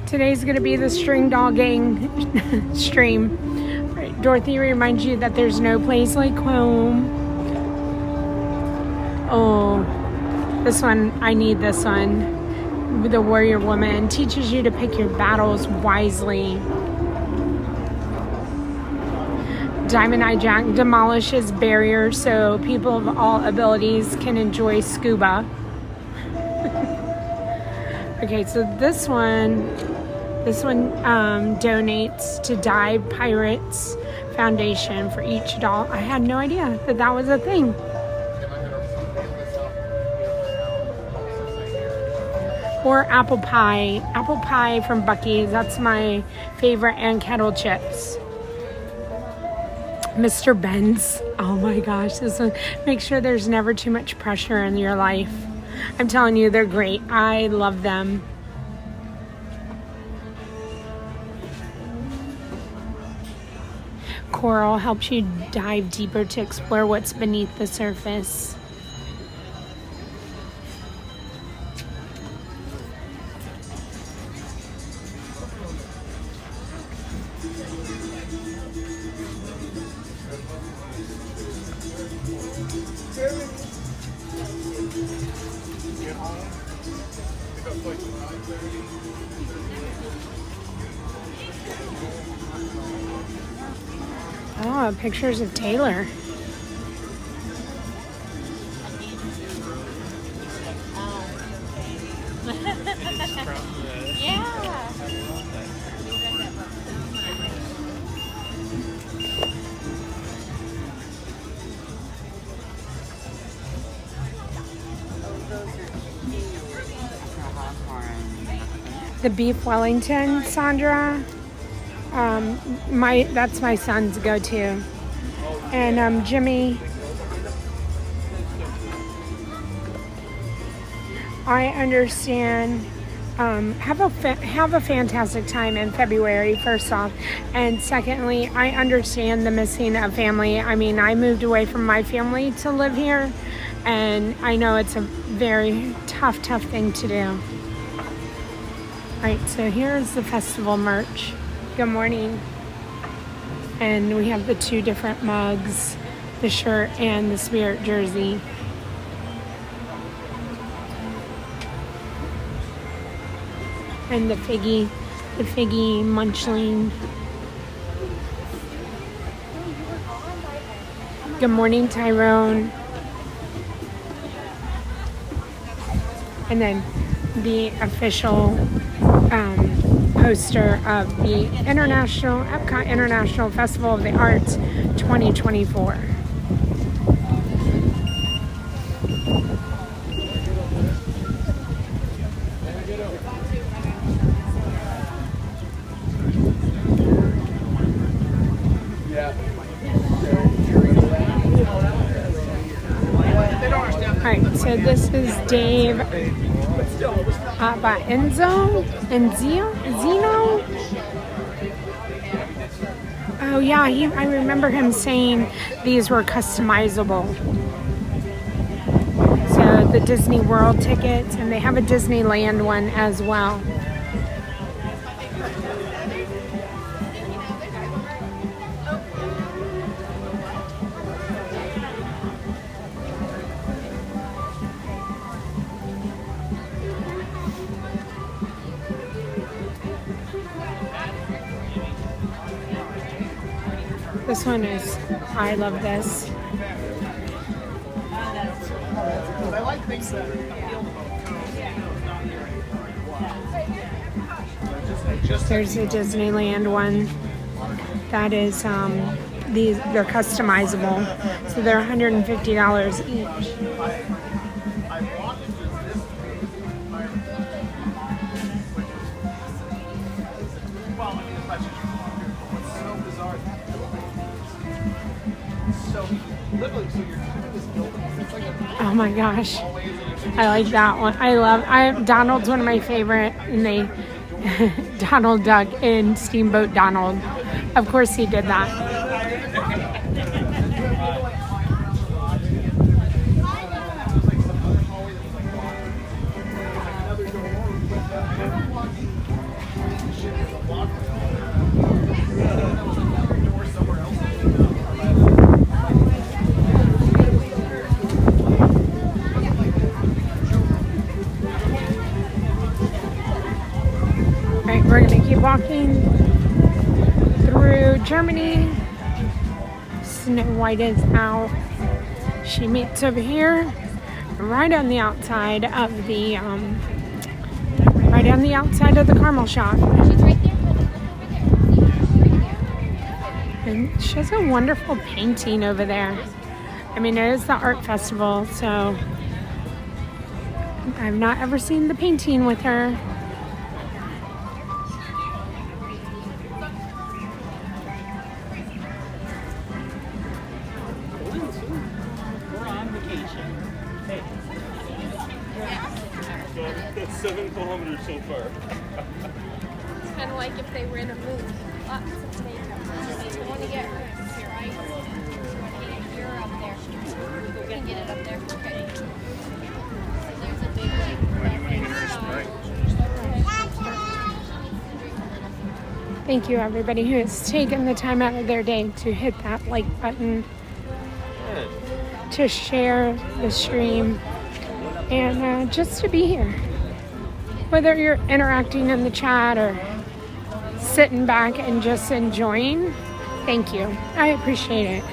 Today's going to be the string doll gang stream. Right, Dorothy reminds you that there's no place like home. Oh, this one, I need this one. The Warrior Woman teaches you to pick your battles wisely. Diamond Eye Jack demolishes barriers so people of all abilities can enjoy scuba. Okay, so this one donates to Dive Pirates Foundation for each doll. I had no idea that was a thing. Or apple pie from Buc-ee's. That's my favorite, and kettle chips. Mr. Benz. Oh my gosh, this one. Make sure there's never too much pressure in your life. I'm telling you, they're great. I love them. Coral helps you dive deeper to explore what's beneath the surface. Oh, pictures of Taylor. Yeah. the beef Wellington, Sandra. That's my son's go-to. And Jimmy, I understand. Have a fantastic time in February, first off, and secondly, I understand the missing of family. I mean, I moved away from my family to live here, and I know it's a very tough thing to do. Alright, so here's the festival merch. Good morning. And we have the two different mugs, the shirt and the Spirit jersey. And the figgy munchling. Good morning, Tyrone. And then the official poster of the Epcot International Festival of the Arts 2024. Alright, so this is Dave Enzo and Zeno. Oh yeah, I remember him saying these were customizable. So the Disney World tickets, and they have a Disneyland one as well. This one is, I love this. There's a Disneyland one. That is, they're customizable. So they're $150 each. Oh my gosh, I like that one. Donald's one of my favorite, and Donald Duck and Steamboat Donald. Of course he did that. We're going to keep walking through Germany. Snow White is out. She meets over here, right on the outside of the caramel shop. And she has a wonderful painting over there. I mean, it is the art festival, so I've not ever seen the painting with her. That's 7 kilometers so far. It's kind of like if they were in a movie. Lots of makeup. You want to get her here, right? You want to get your up there. You can get it up there. Okay. So there's a big Thank you, everybody who has taken the time out of their day to hit that like button, to share the stream, and just to be here. Whether you're interacting in the chat or sitting back and just enjoying, thank you. I appreciate it.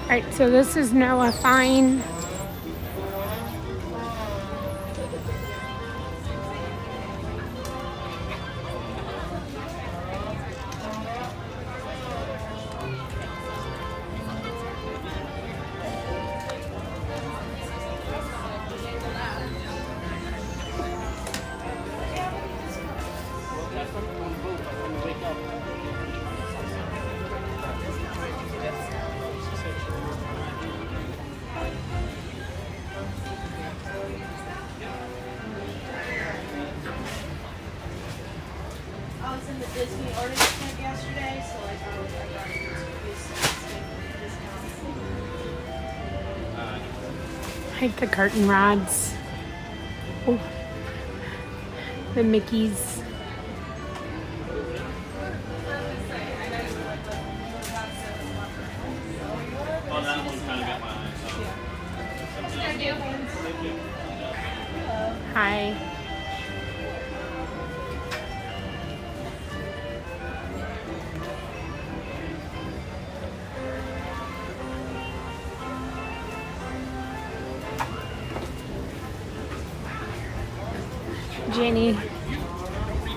All right, so this is Noah Fine. was in the Disney artist camp yesterday, so I got discounts. Like the curtain rods. Ooh. The Mickeys. Well, that one kind of got my eyes on. Hi. Jenny,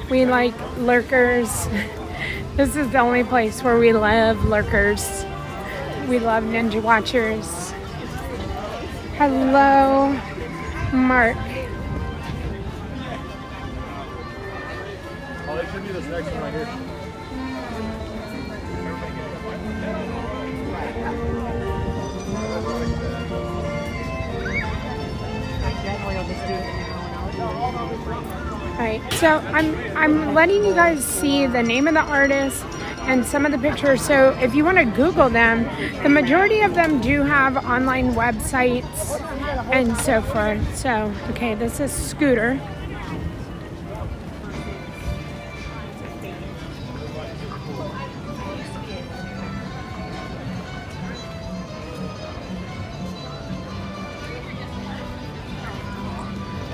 we like lurkers. This is the only place where we love lurkers. We love ninja watchers. Hello, Mark. Oh, they should be this next one right here. Generally, I'll just do it now. Alright, so I'm letting you guys see the name of the artist and some of the pictures. So if you want to Google them, the majority of them do have online websites and so forth. So, okay, this is Scooter.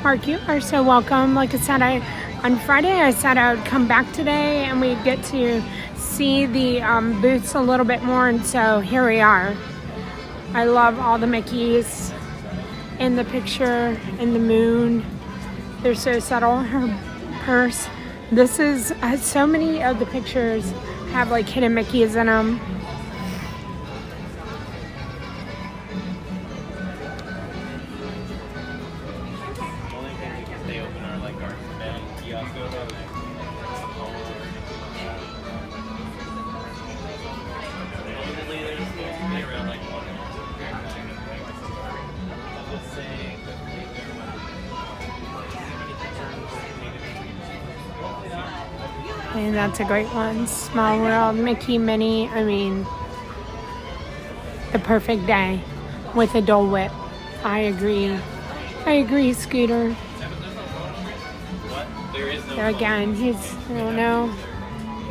Mark, you are so welcome. Like I said, on Friday I said I would come back today and we'd get to see the booths a little bit more, and so here we are. I love all the Mickeys in the picture, in the moon. They're so subtle. Her purse. This is, so many of the pictures have like hidden Mickeys in them. And that's a great one. Small World, Mickey, Minnie. I mean, the perfect day with a Dole Whip. I agree. I agree, Scooter. So again, he's, I don't know,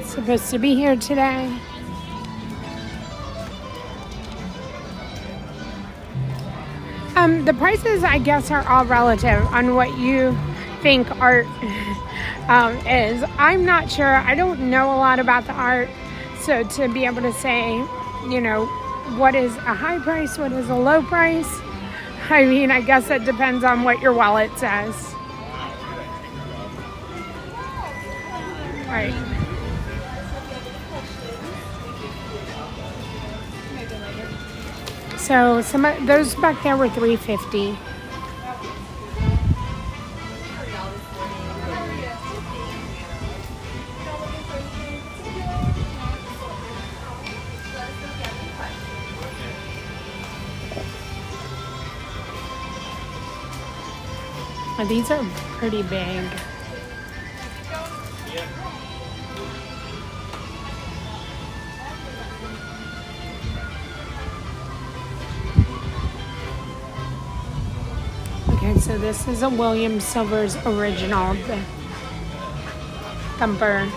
supposed to be here today. The prices, I guess, are all relative on what you think art is. I'm not sure. I don't know a lot about the art, so to be able to say, you know, what is a high price, what is a low price, I mean, I guess it depends on what your wallet says. All right. So some of those back there were $3.50. Oh, these are pretty big. Okay, so this is a William Silver's original, the Thumper.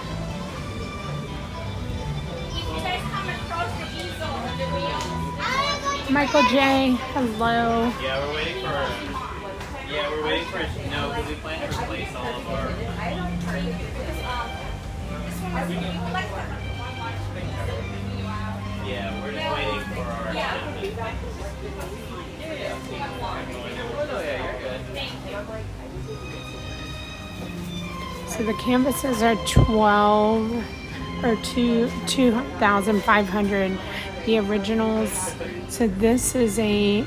Michael J, hello. Yeah, we're waiting for no, because we plan to replace all of our. Yeah, we're just waiting for our. Oh yeah, you're good. Thank you. So the canvases are 12 or 2,500. The originals. So this is a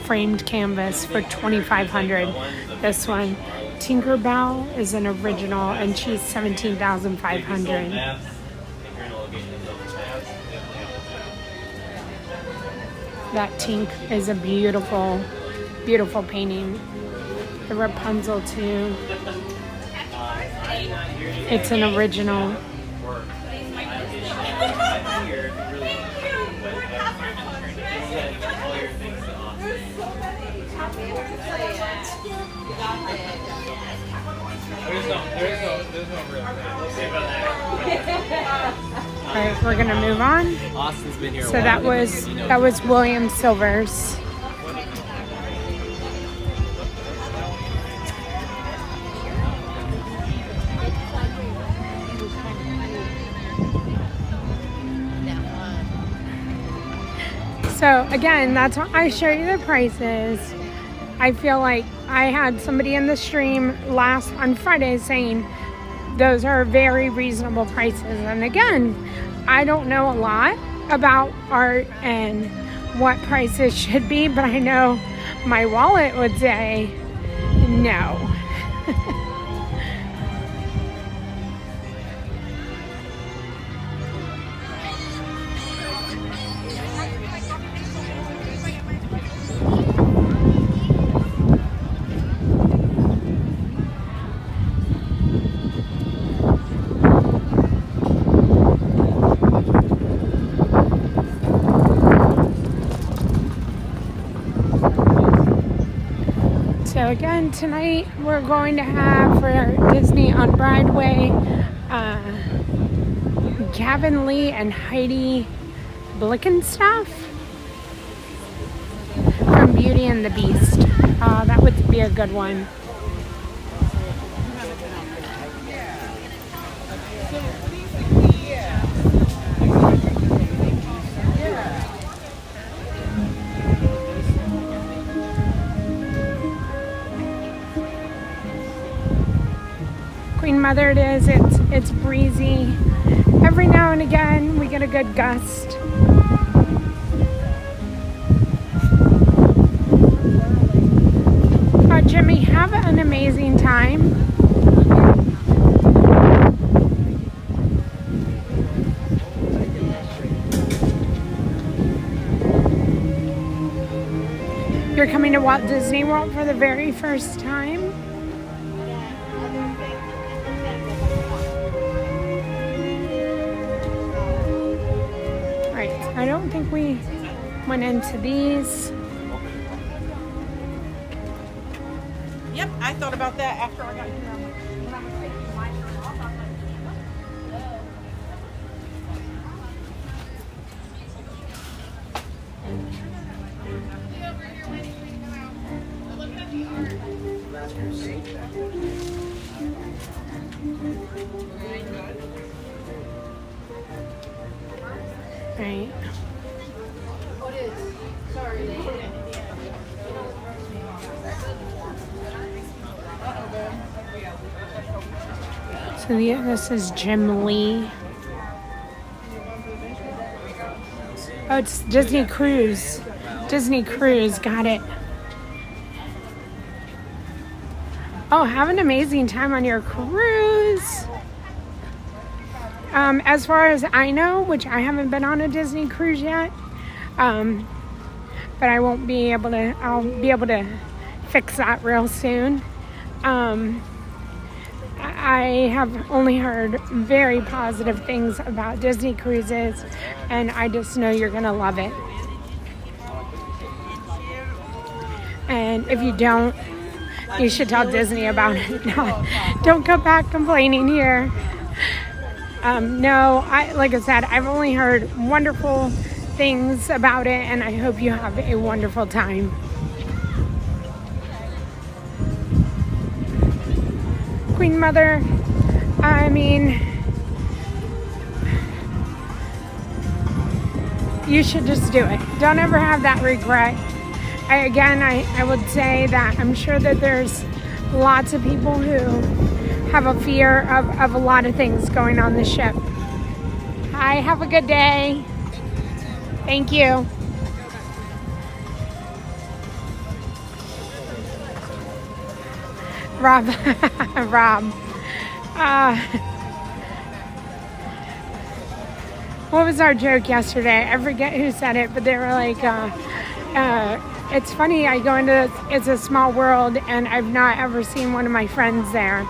framed canvas for 2,500. This one, Tinkerbell, is an original, and she's 17,500. That Tink is a beautiful, beautiful painting. The Rapunzel too. It's an original. There's no real thing. We'll see about that. All right, we're gonna move on. Austin's been here. So that was William Silver's. So again, that's why I show you the prices. I feel like I had somebody in the stream on Friday saying those are very reasonable prices. And again, I don't know a lot about art and what prices should be, but I know my wallet would say no. So again, tonight we're going to have for Disney on Broadway, Gavin Lee and Heidi Blickenstaff from Beauty and the Beast. That would be a good one. Queen Mother it is. It's breezy. Every now and again we get a good gust. Jimmy, have an amazing time. You're coming to Walt Disney World for the very first time? I don't think we went into these. Yep, I thought about that after I got here. When I was taking my shirt off, I was like, right. What is? Sorry. So this is Jim Lee. Oh, it's Disney Cruise. Disney Cruise, got it. Oh, have an amazing time on your cruise. As far as I know, which I haven't been on a Disney cruise yet, but I won't be able to, I'll be able to fix that real soon. I have only heard very positive things about Disney cruises, and I just know you're gonna love it. And if you don't, you should tell Disney about it. No, don't come back complaining here. No, like I said, I've only heard wonderful things about it, and I hope you have a wonderful time. Queen Mother, I mean, you should just do it. Don't ever have that regret. I would say that I'm sure that there's lots of people who have a fear of a lot of things going on the ship. Hi, have a good day. Thank you. Rob, what was our joke yesterday? I forget who said it, but they were like, it's funny, I go into It's a Small World and I've not ever seen one of my friends there.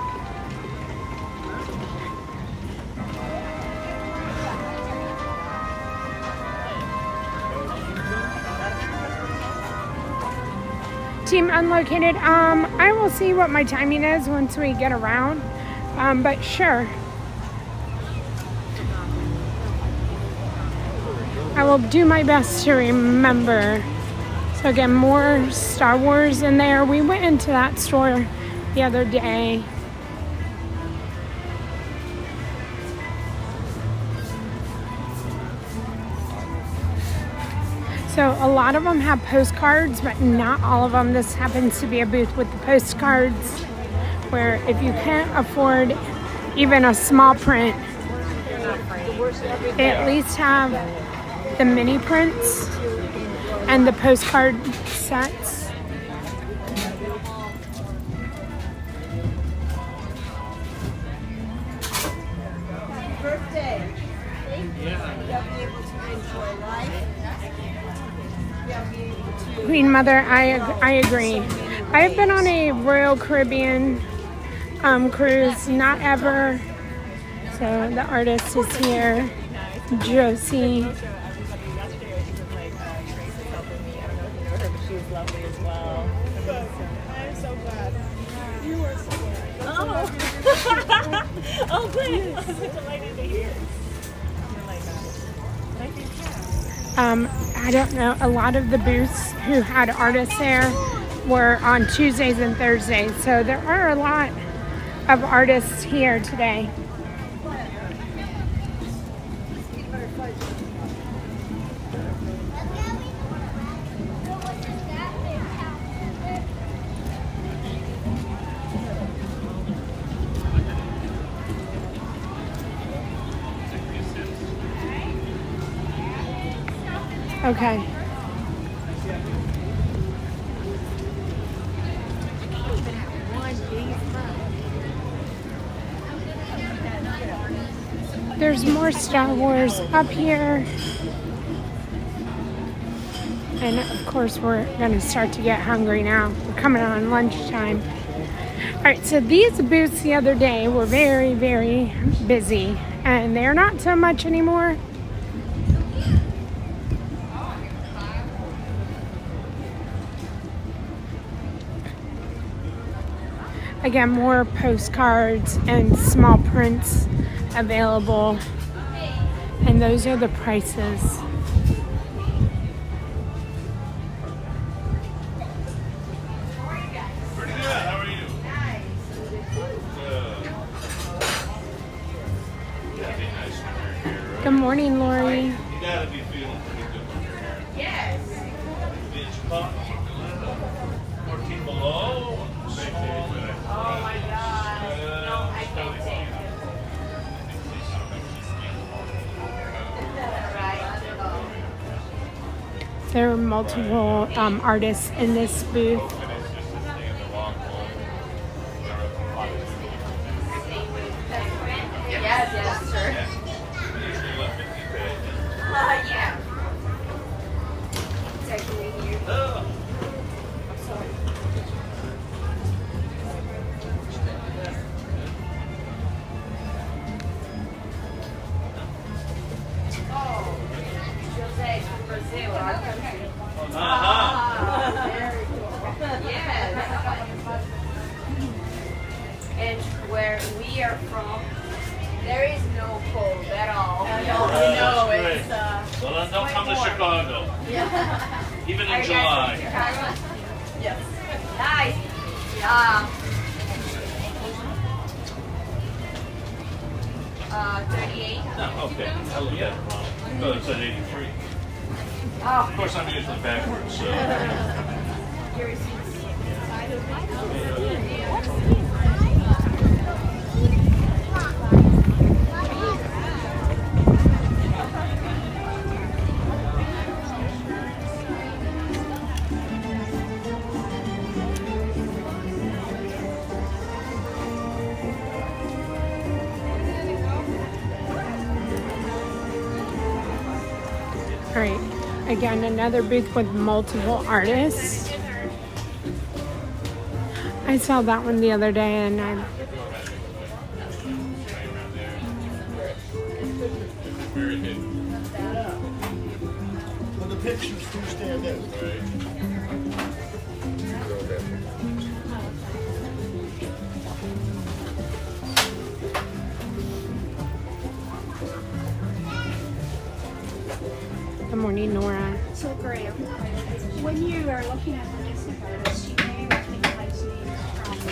team unlocated. I will see what my timing is once we get around. But sure. I will do my best to remember. So again, more Star Wars in there. We went into that store the other day. So a lot of them have postcards, but not all of them. This happens to be a booth with the postcards, where if you can't afford even a small print, they at least have the mini prints and the postcard sets. Birthday. You'll be able to enjoy life. You'll be able to. Queen Mother, I agree. I have been on a Royal Caribbean cruise, not ever. So the artist is here, Josie. She was lovely as well. I'm so glad. You were so glad. Oh, oh, good. I'm so delighted to hear. I don't know, a lot of the booths who had artists there were on Tuesdays and Thursdays. So there are a lot of artists here today. Okay. There's more Star Wars up here. And of course we're gonna start to get hungry now. We're coming on lunchtime. All right, so these booths the other day were very, very busy, and they're not so much anymore. Again, more postcards and small prints available, and those are the prices. Pretty good. How are you? Yeah, be nice when you're here, right? Good morning, Lori. You gotta be feeling pretty good when you're here. Yes. Beach pop, 14 below. Oh my God. No, I can't take it. There are multiple artists in this booth. Yes, sir. Yeah. It's actually here. Brazil, our country. Very cool. Yes. And where we are from, there is no cold at all. No, it's well, then don't come to Chicago. Yeah. Even in Are you July. guys from Chicago? Yes. Nice. Yeah. 38. Oh, okay. I looked at it wrong. I thought it said 83. Oh. Of course, I'm usually backwards, so. Your receipts. All right, again, another booth with multiple artists. I saw that one the other day, and I When the pictures do stand out. Andy, Nora. So Graham, when you are looking at the different artists, you may recognize names from the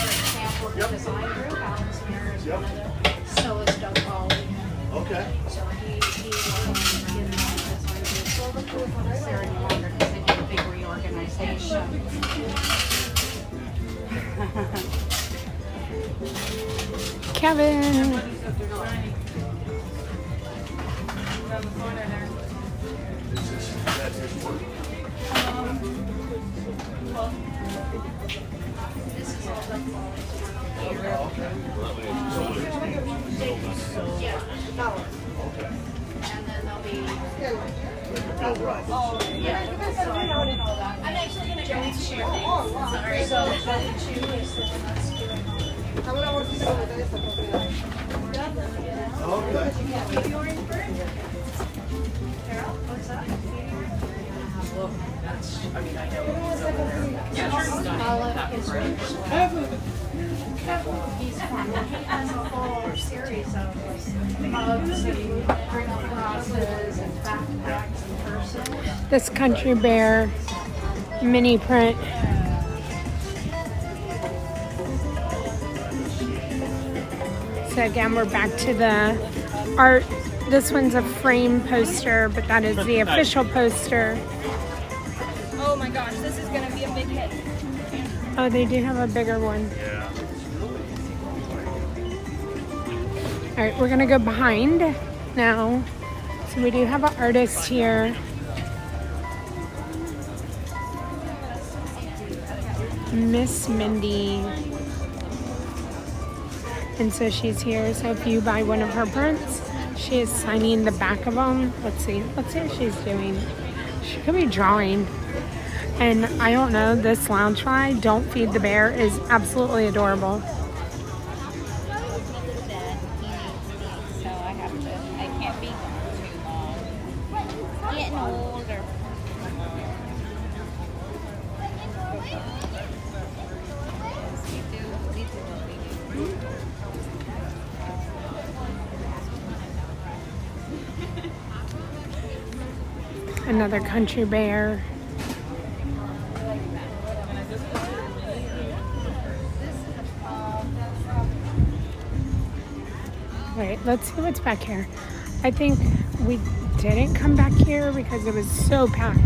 example, the design group, Alan's Mirror is one of them. So is Doug Ball. Okay. So he was in the design group. So the group was there no longer because they did a big reorganization. Kevin. And then there'll be I'm actually going to go and share things. Sorry. So Betty Chu is the one that's doing Carol, what's up? He's fun. He has a whole series of mugs and bring up crosses and backpacks in person. This Country Bear mini print. So again, we're back to the art. This one's a frame poster, but that is the official poster. Oh my gosh, this is gonna be a big hit. Oh, they do have a bigger one. Yeah. All right, we're gonna go behind now. So we do have an artist here. Miss Mindy. And so she's here. So if you buy one of her prints, she is signing the back of them. Let's see what she's doing. She could be drawing. And I don't know, this Loungefly, Don't Feed the Bear, is absolutely adorable. So I can't be gone too long. Getting older. Another Country Bear. Wait, let's see what's back here. I think we didn't come back here because it was so packed.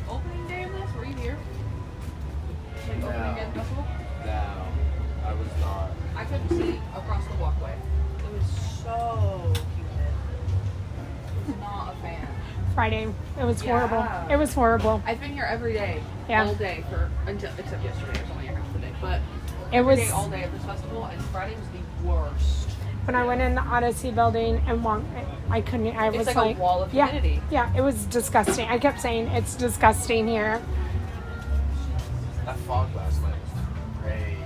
Opening day of this? Were you here? Like opening day of the festival? No, I was not. I couldn't see across the walkway. It was so humid. I was not a fan. Friday, it was Yeah. horrible. It was horrible. I've been here every day, Yeah. all day except yesterday. It was only half the day, but It every was day, all day of this festival, and Friday was the worst. when I went in the Odyssey building and walked. I couldn't. I was It's like a wall of yeah, humidity. yeah. It was disgusting. I kept saying it's disgusting here. That fog last night was great.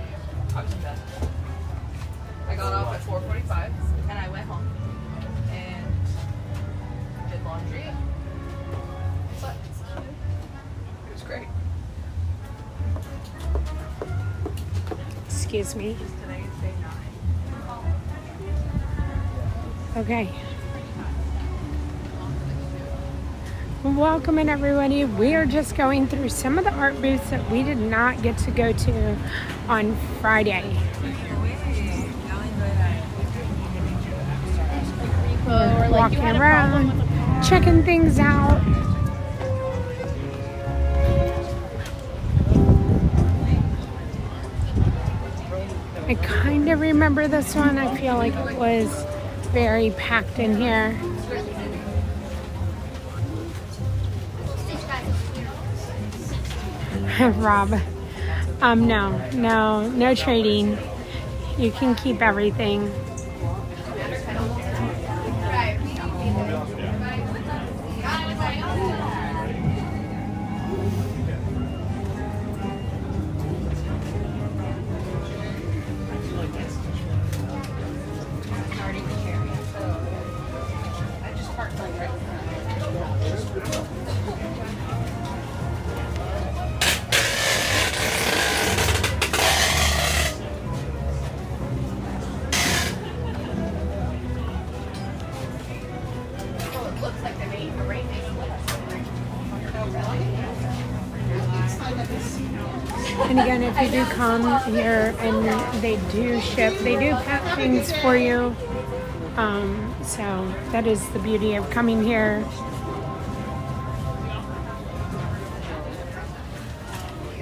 I was dead. I got up at 4:45 and I went home and did laundry. Slept. It was great. Excuse me. Today is day 9. Okay. Welcome in, everybody. We are just going through some of the art booths that we did not get to go to on Friday. We're walking around, checking things out. I kind of remember this one. I feel like it was very packed in here. Rob, No trading. You can keep everything. And again, if you do come here and they do ship, they do pack things for you. So that is the beauty of coming here.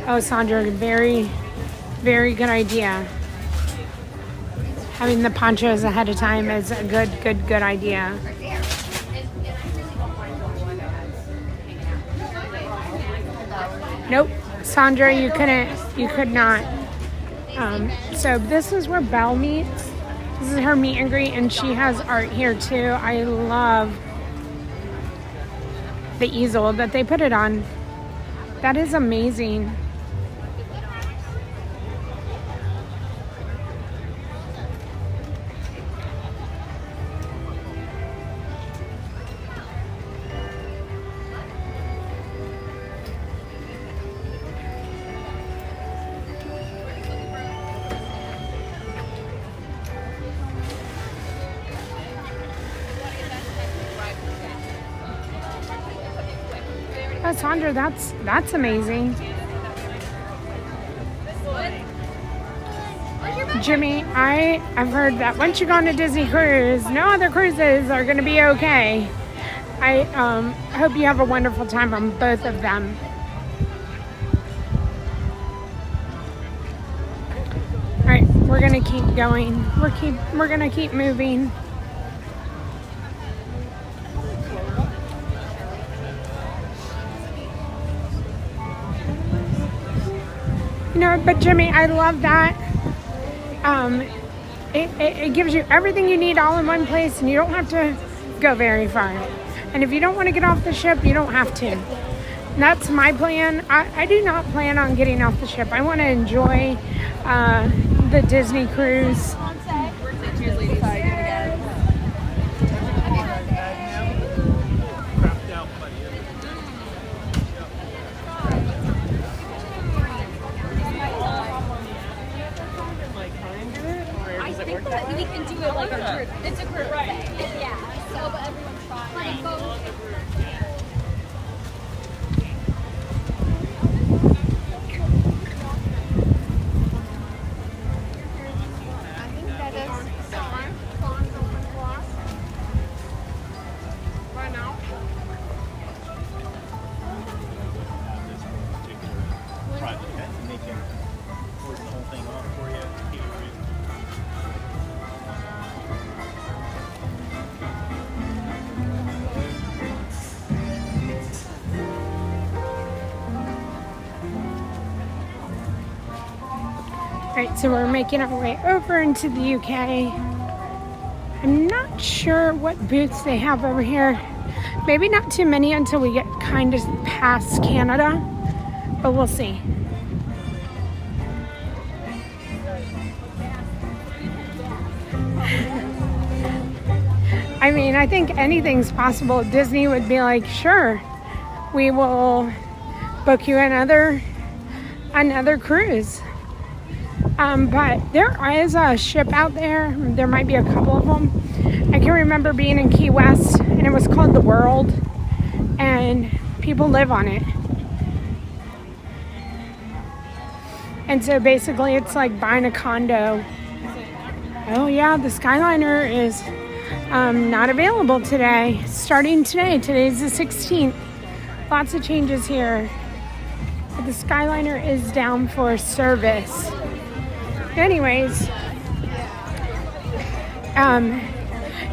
Oh, Sandra, very, very good idea. Having the ponchos ahead of time is a good idea. Nope, Sandra, you could not. So this is where Belle meets. This is her meet and greet, and she has art here too. I love the easel that they put it on. That is amazing. Oh, Sandra, that's amazing. Jimmy, I've heard that once you go on a Disney cruise, no other cruises are going to be okay. I hope you have a wonderful time on both of them. All right, we're going to keep going. We're going to keep moving. You know, but Jimmy, I love that. It gives you everything you need all in one place, and you don't have to go very far. And if you don't want to get off the ship, you don't have to. And that's my plan. I do not plan on getting off the ship. I want to enjoy the Disney cruise. We can do it like a group. It's a group thing. Yeah. So, but everyone's fine. I think that is Soarin. Soarin's open to us. Right now. Private event, and they can forward the whole thing on for you. Right, so we're making our way over into the UK. I'm not sure what booths they have over here. Maybe not too many until we get kind of past Canada, but we'll see. I mean, I think anything's possible. Disney would be like, sure, we will book you another cruise. But there is a ship out there. There might be a couple of them. I can remember being in Key West, and it was called The World, and people live on it. And so basically it's like buying a condo. Oh yeah, the Skyliner is not available today. Starting today. Today's the 16th. Lots of changes here. But the Skyliner is down for service. Anyways,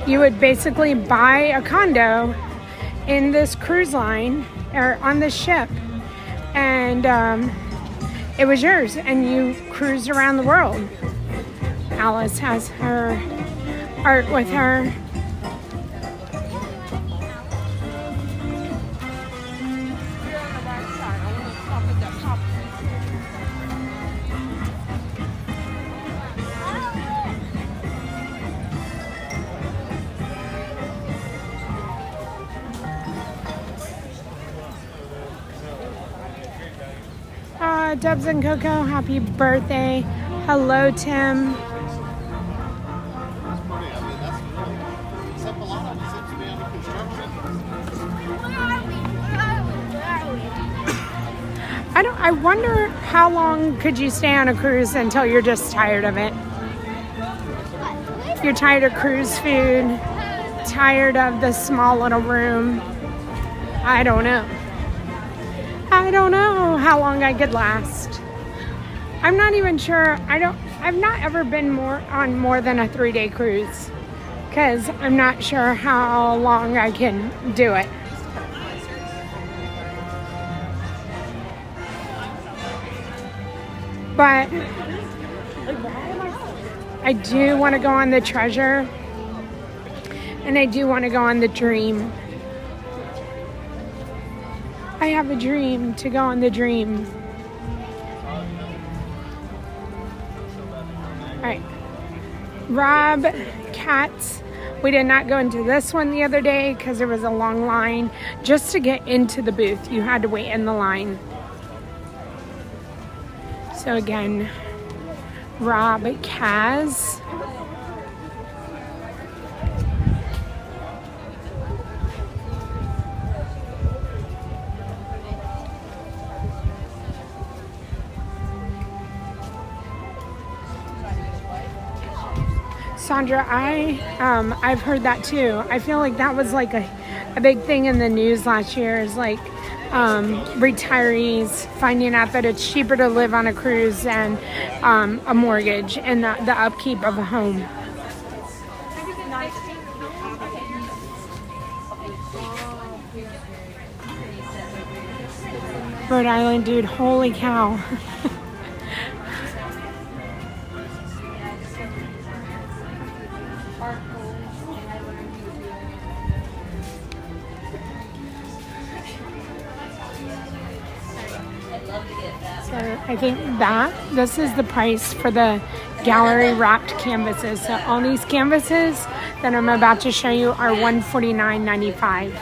you would basically buy a condo in this cruise line or on this ship, and it was yours and you cruised around the world. Alice has her art with her. Dubs and Coco, happy birthday. Hello, Tim. I wonder how long could you stay on a cruise until you're just tired of it? You're tired of cruise food, tired of the small little room. I don't know. I don't know how long I could last. I'm not even sure. I've not ever been on more than a 3-day cruise because I'm not sure how long I can do it. But I do want to go on the Treasure and I do want to go on the Dream. I have a dream to go on the Dream. All right. Rob, Katz. We did not go into this one the other day because there was a long line. Just to get into the booth, you had to wait in the line. So again, Rob, Kaz. Sandra, I've heard that too. I feel like that was like a big thing in the news last year, is like retirees finding out that it's cheaper to live on a cruise than a mortgage and the upkeep of a home. Rhode Island, dude, holy cow. I think this is the price for the gallery wrapped canvases. So all these canvases that I'm about to show you are $149.95.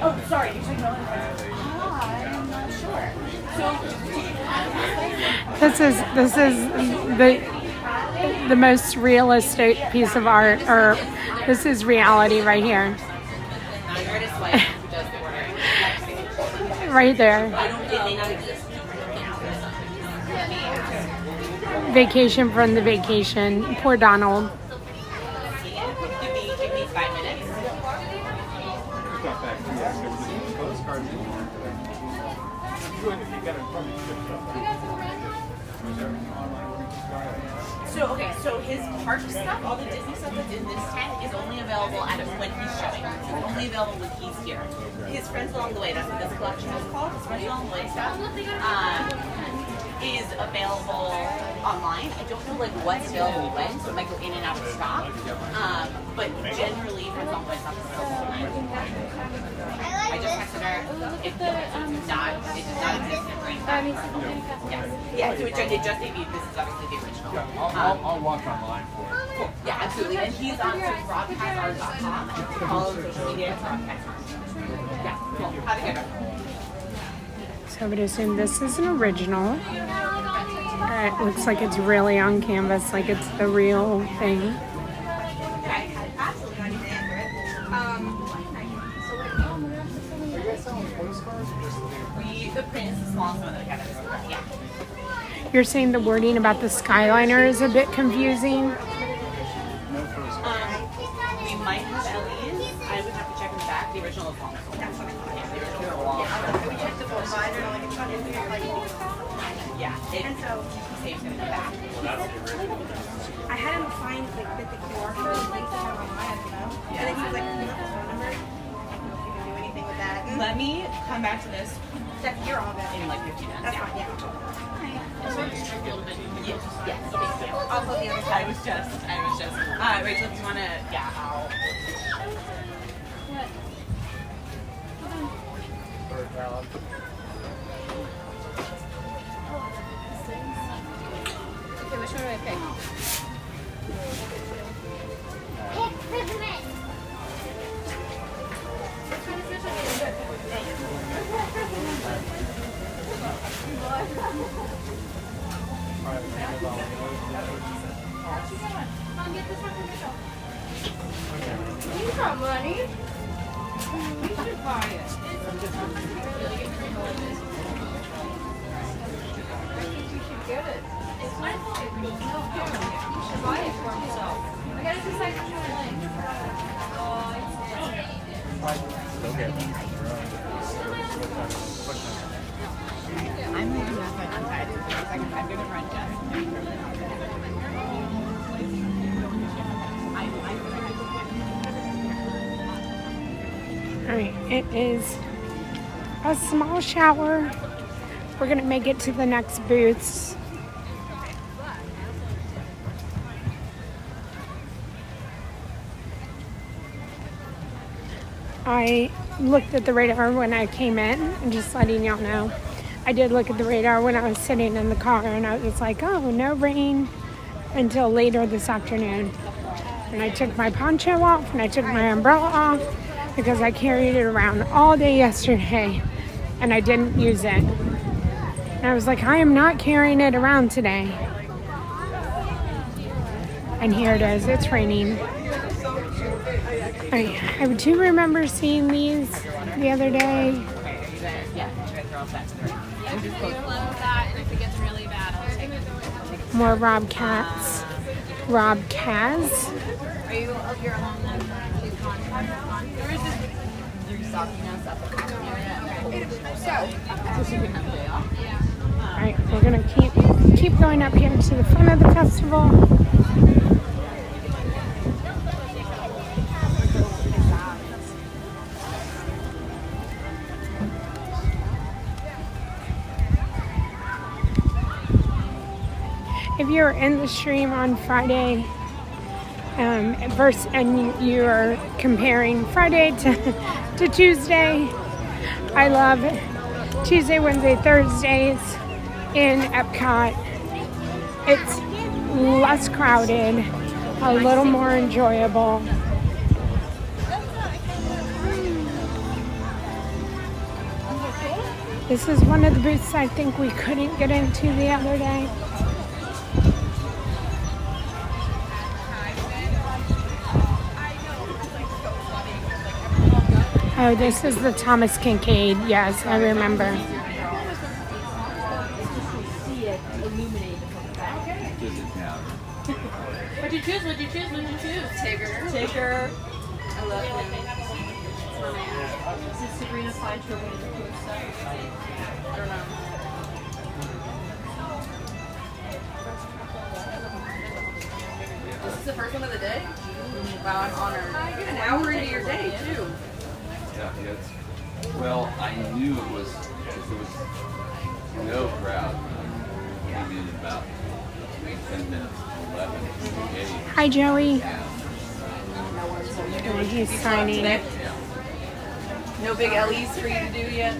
Oh, sorry, you're talking about I'm not sure. This is the most realistic piece of art, or this is reality right here. Right there. Vacation from the Vacation. Poor Donald. So his park stuff, all the Disney stuff that's in this tent, is only available when he's showing. It's only available when he's here. His Friends Along the Way, that's what this collection is called. His Friends Along the Way stuff is available online. I don't know what's available when, so it might go in and out of stock. But generally, Friends Along the Way stuff is available online. I just texted her. It does not exist in green. Yeah, so it just debuted. This is obviously the original. I'll watch online for it. Cool. Yeah, absolutely. And he's on broadcastart.com. Follow social media at broadcastart. Yeah, cool. How'd it go? So I would assume this is an original. It looks like it's really on canvas, like it's the real thing. Okay, absolutely. I need to answer it. Are you guys selling postcards or just The print is the smallest one that we have. Yeah. You're saying the wording about the Skyliner is a bit confusing? no postcards? We might have LEs. I would have to check in the back. The original is long. That's what I thought. Yeah, the original is long. Yeah, we checked the full side. Yeah. Yeah, And so save's gonna be back. I had him find like the QR code and link to him online. I don't know. And then he was like, "Can you have his phone number?" I don't know if you can do anything with that. Let me come back to this You're all good. in like 15 minutes. That's fine. Yeah. Yes, yes, thank you. I'll put the other side. I was just, Rachel, if you wanna, yeah, I'll. Okay, which one do I pick? You got money. You should buy it. I think you should get it. It's my fault. No, you should buy it for yourself. I got it just like I'm leaving that much inside. I'm gonna run just. Alright, it is a small shower. We're gonna make it to the next booths. I looked at the radar when I came in, and just letting y'all know. I did look at the radar when I was sitting in the car, and I was like, oh, no rain until later this afternoon. And I took my poncho off, and I took my umbrella off, because I carried it around all day yesterday, and I didn't use it. And I was like, I am not carrying it around today. And here it is, it's raining. I do remember seeing these the other day. More Rob Cats. Rob Kaz. Are you of your own contract? There is this restocking us up at the Alright, we're gonna keep going up here to the front of the festival. If you're in the stream on Friday, and you are comparing Friday to Tuesday, I love Tuesday, Wednesday, Thursdays in Epcot. It's less crowded, a little more enjoyable. This is one of the booths I think we couldn't get into the other day. Oh, this is the Thomas Kincaid. Yes, I remember. What'd you choose? What'd you choose? What'd you choose? Tigger. I love him. This is Sabrina Fletcher. I don't know. This is the first one of the day? Wow, I'm honored. An hour into your day, too. Yeah, well, I knew it was, because there was no crowd. Came in about 10 minutes, 11, 8. Hi, Joey. Yeah. Oh, he's signing. No big LEs for you to do yet?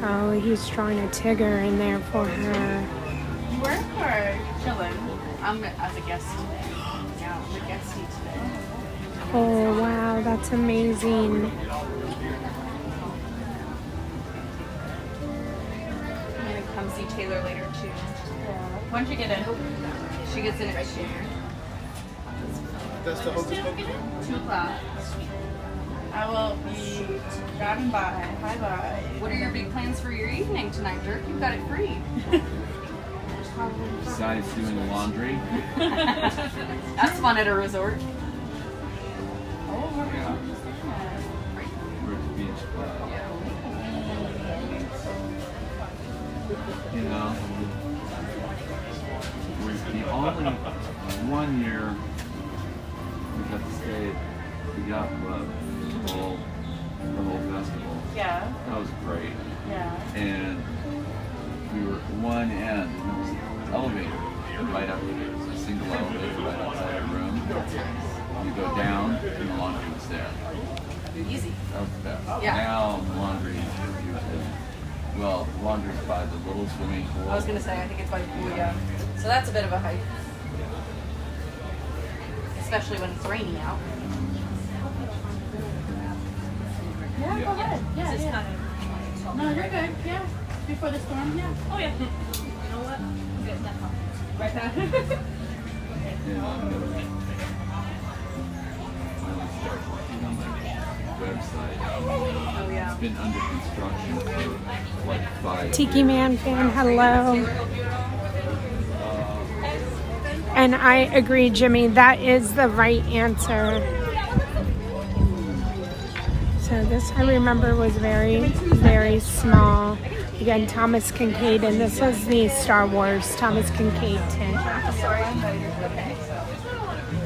Oh, he's drawing a Tigger in there for her. Where are chilling? I'm as a guest today. Yeah, I'm a guestie today. Oh, wow, that's amazing. I'm gonna come see Taylor later too. When'd you get in? She gets in right here. That's the hocus pocus? 2 o'clock. I will be driving by. Bye-bye. What are your big plans for your evening tonight, Dirk? You've got it free. Besides doing the laundry. That's fun at a resort. Oh, We're at the beach club. only one year we got to stay at the yacht club the whole festival. Yeah. That was great. Yeah. And we were at one end, and there was an elevator right up there. It was a single elevator right outside our room. You go down, and the laundry was there. Easy. That was the best. Yeah. Now laundry is well, laundry's by the little swimming pool. I was gonna say, I think it's by the pool, yeah. So that's a bit of a hike. Especially when it's rainy out. Yeah, go ahead. Yeah, This is yeah. kind of. No, you're good. Yeah. Before the storm, yeah. Oh yeah. You know what? Good. That helps. Right now. Finally start working on my website. Oh yeah. It's been under construction for like 5 Tiki years. Man fan, hello. And I agree, Jimmy, that is the right answer. So this, I remember, was very, very small. Again, Thomas Kincaid, and this was the Star Wars Thomas Kincaid tent. Okay.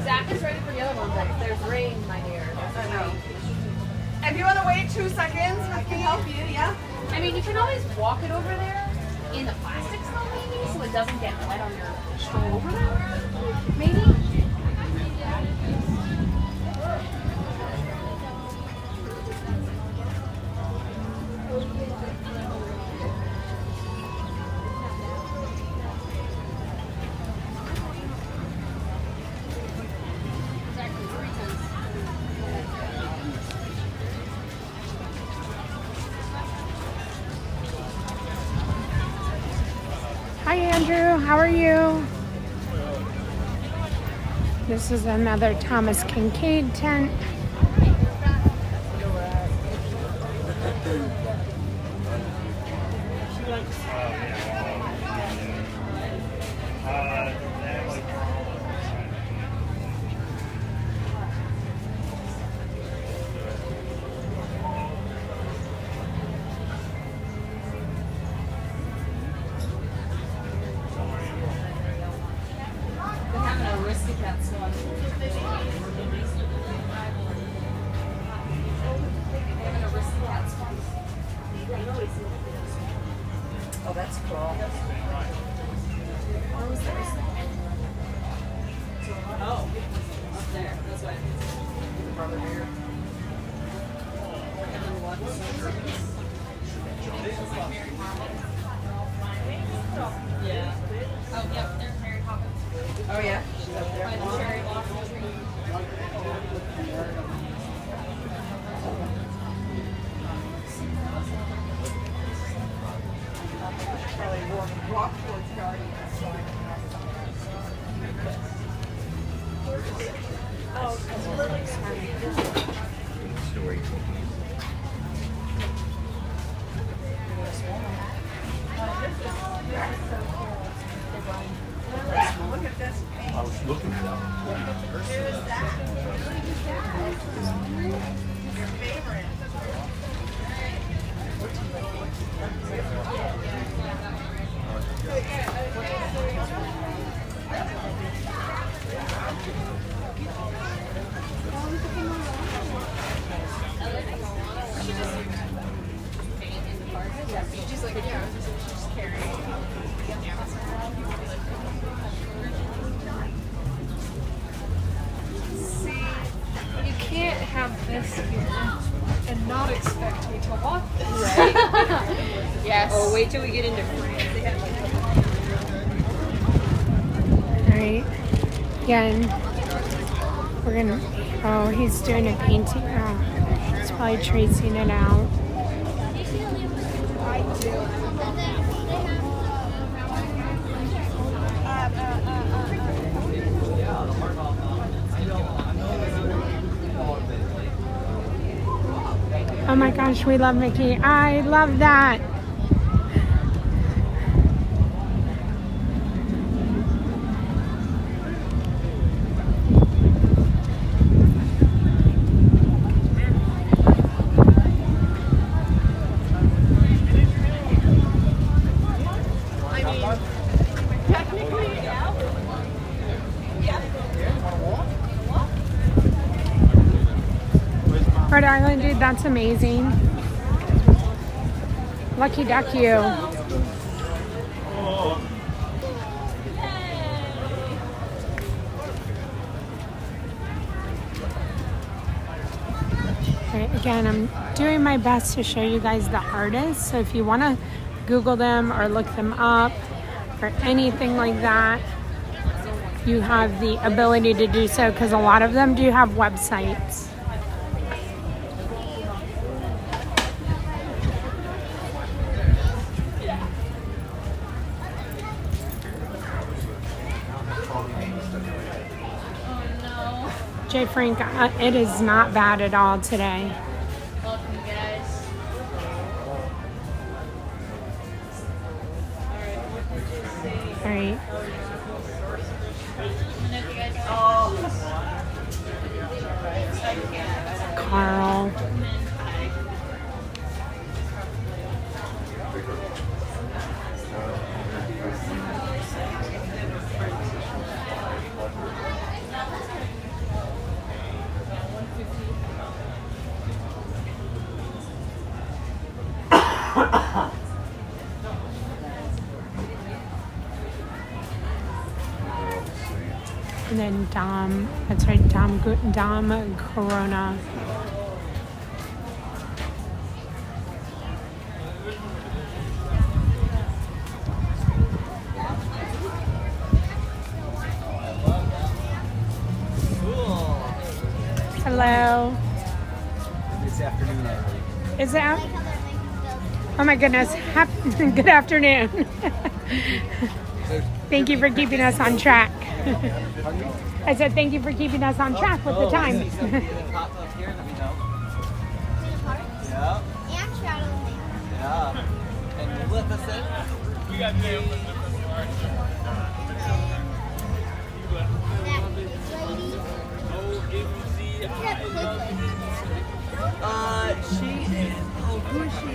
Zach is ready for the other one, but if there's rain, my dear. I know. If you want to wait 2 seconds, I can help you, yeah? I mean, you can always walk it over there in the plastics though, maybe, so it doesn't get wet on your stroll over there. Maybe? Hi, Andrew. How are you? This is another Thomas Kincaid tent. They're having a Aristocats one. Having a Aristocats one. Oh, that's cool. Where was the Aristocats? Oh, up there. That's why it's brother here. And then what? Yeah. Oh, yep, there's Mary Poppins. Oh yeah, she's up there. By the cherry blossom tree. Probably walk towards Guardian. Look at this. I was looking for that. Here's that. Your favorite. She's like, yeah, she's just carrying. You can't have this here and not expect me to walk this. Yes. Oh, wait till we get into France. They have Right. Again, we're gonna, oh, he's doing a painting. Oh, he's probably tracing it out. Oh my gosh, we love Mickey. I love that. Island, dude. That's amazing. Lucky duck you. Right, again, I'm doing my best to show you guys the artists. So if you want to Google them or look them up or anything like that, you have the ability to do so because a lot of them do have websites. Jay Frank, it is not bad at all today. Welcome, guys. All right. Carl. And then Dom, that's right, Dom Corona. Hello. This afternoon already. Is it out? Oh my goodness. Good afternoon. Thank you for keeping us on track. I said thank you for keeping us on track with the time. Yeah. Yeah. And you let us in? We got nailed with she is. Oh, who is she?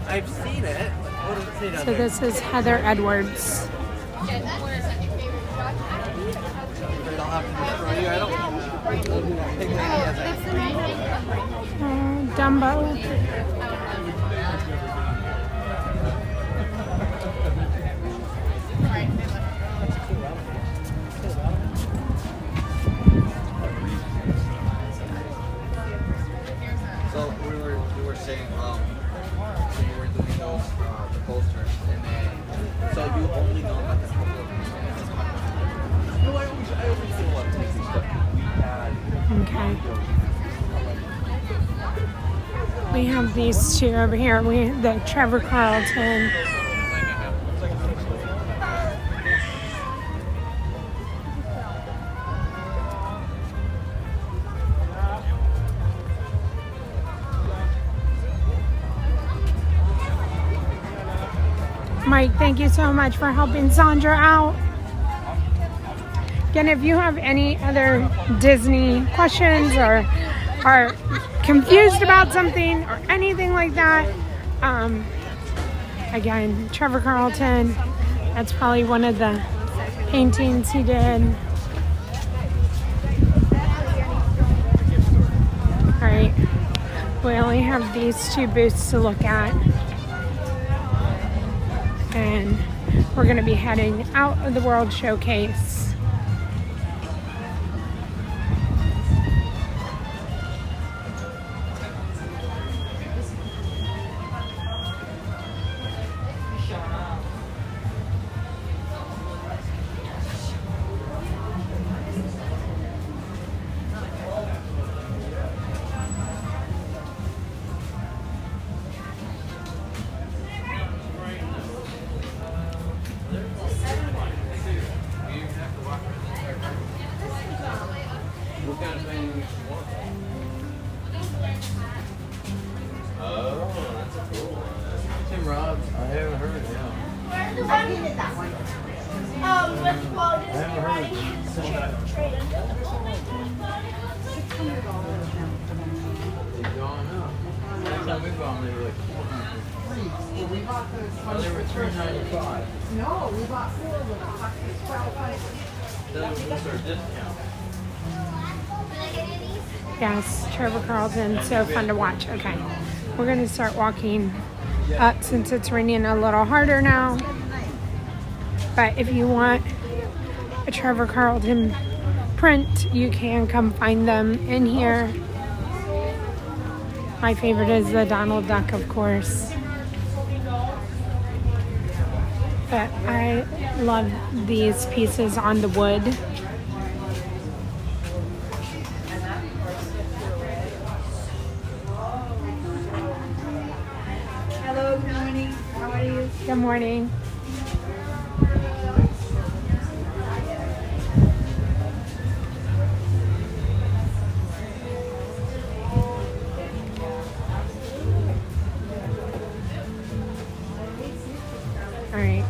I've seen it. What does it say down So there? this is Heather Edwards. I'll have to destroy you. I don't think Oh, Dumbo. So we were saying, so you were doing those the posters, and then so you only know like a couple of minutes. No, I always do a lot of tasting stuff. We had. Okay. We have these two over here. We have the Trevor Carlton. Mike, thank you so much for helping Sandra out. Again, if you have any other Disney questions or are confused about something or anything like that, again, Trevor Carlton, that's probably one of the paintings he did. All right, we only have these two booths to look at. And we're going to be heading out of the World Showcase. Tim Robbs, I haven't heard of him. I needed that one. Well, I haven't heard of him. They've gone up. Last time we bought them, they were like $400. Oh, they were $395. No, we bought 4 of them. It's $1,200. That was our discount. Yes, Trevor Carlton, so fun to watch. Okay, we're gonna start walking up since it's raining a little harder now. But if you want a Trevor Carlton print, you can come find them in here. My favorite is the Donald Duck, of course. But I love these pieces on the wood. Hello, good morning. How are you? Good morning. All right.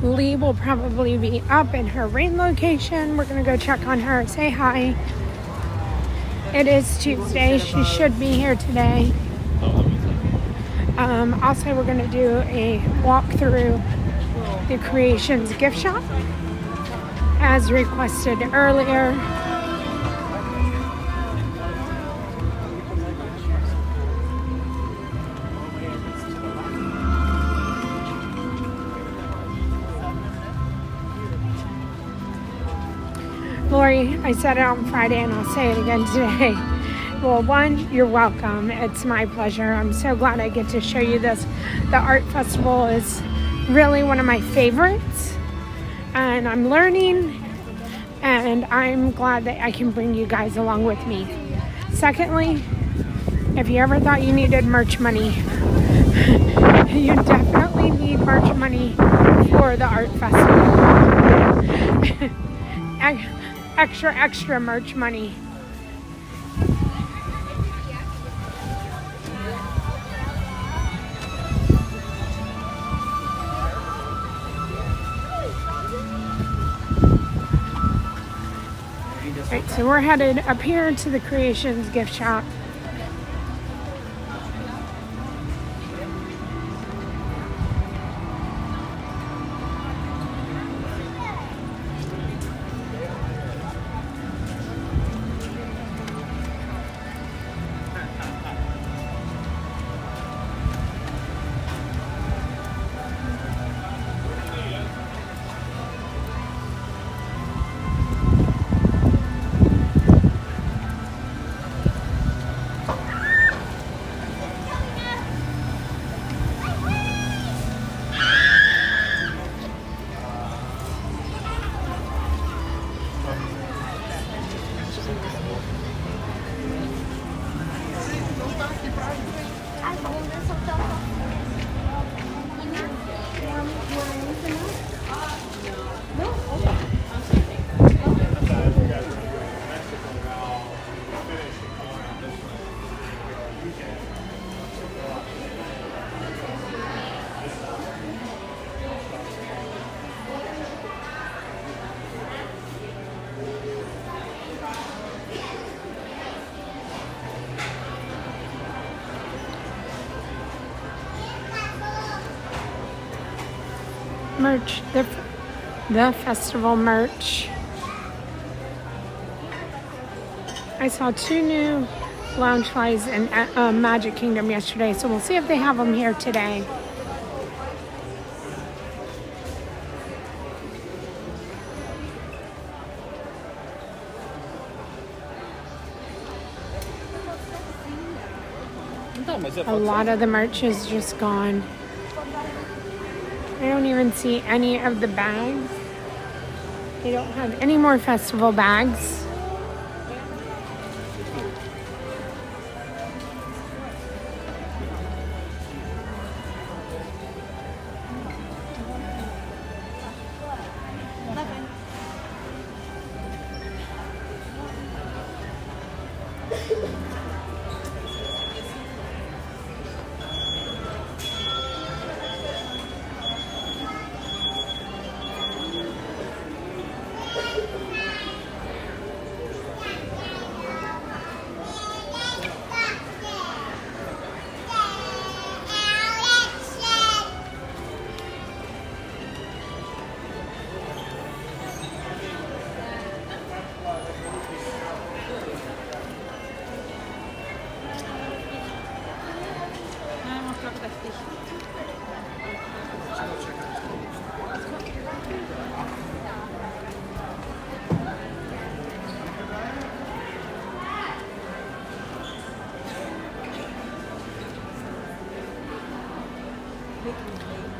Lee will probably be up in her rain location. We're gonna go check on her, say hi. It is Tuesday. She should be here today. Also, we're gonna do a walk through the Creations gift shop as requested earlier. Lori, I said it on Friday and I'll say it again today. Well, one, you're welcome. It's my pleasure. I'm so glad I get to show you this. The art festival is really one of my favorites, and I'm learning, and I'm glad that I can bring you guys along with me. Secondly, if you ever thought you needed merch money, you definitely need merch money for the art festival. Extra merch money. Right, so we're headed up here to the Creations gift shop. Merch, the festival merch. I saw 2 new lounge flies in Magic Kingdom yesterday, so we'll see if they have them here today. A lot of the merch is just gone. I don't even see any of the bags. They don't have any more festival bags.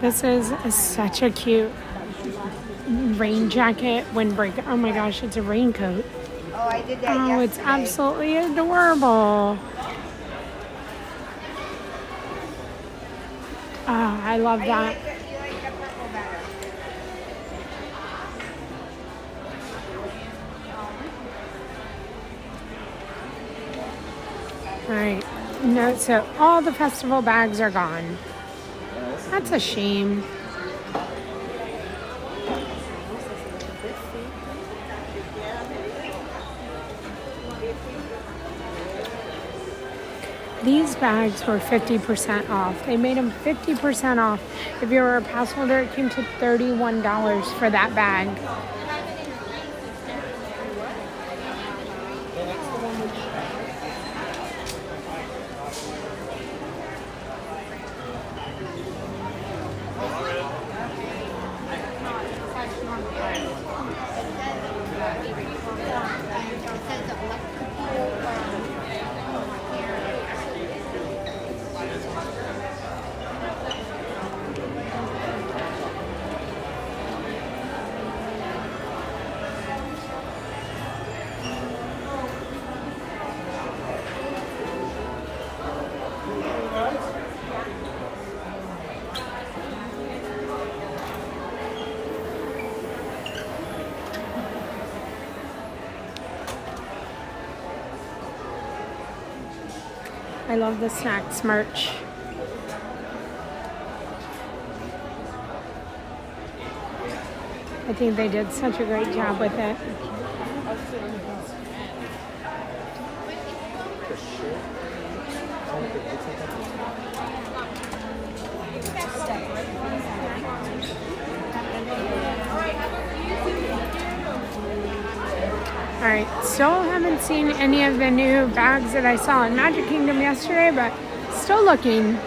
This is such a cute rain jacket, windbreaker. Oh my gosh, it's a raincoat. Oh, I did that Oh, it's yesterday. absolutely adorable. Oh, I love You that. like the purple better. All right. No, so all the festival bags are gone. That's a shame. These bags were 50% off. They made them 50% off. If you were a pass holder, it came to $31 for that bag. I love the snacks merch. I think they did such a great job with it. All right, still haven't seen any of the new bags that I saw in Magic Kingdom yesterday, but still looking.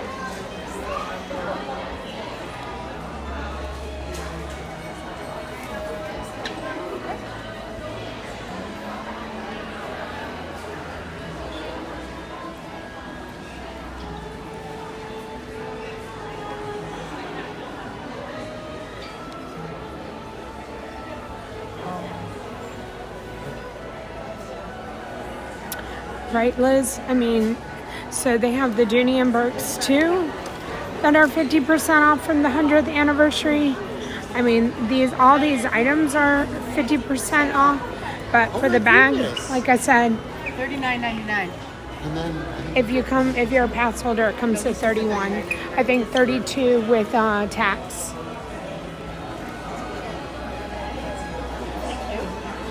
Right, Liz? I mean, so they have the Junie and Burks too that are 50% off from the 100th anniversary. I mean, all these items are 50% off, but for the bag, like I said, $39.99. And then if you're a pass holder, it comes to 31. I think 32 with tax.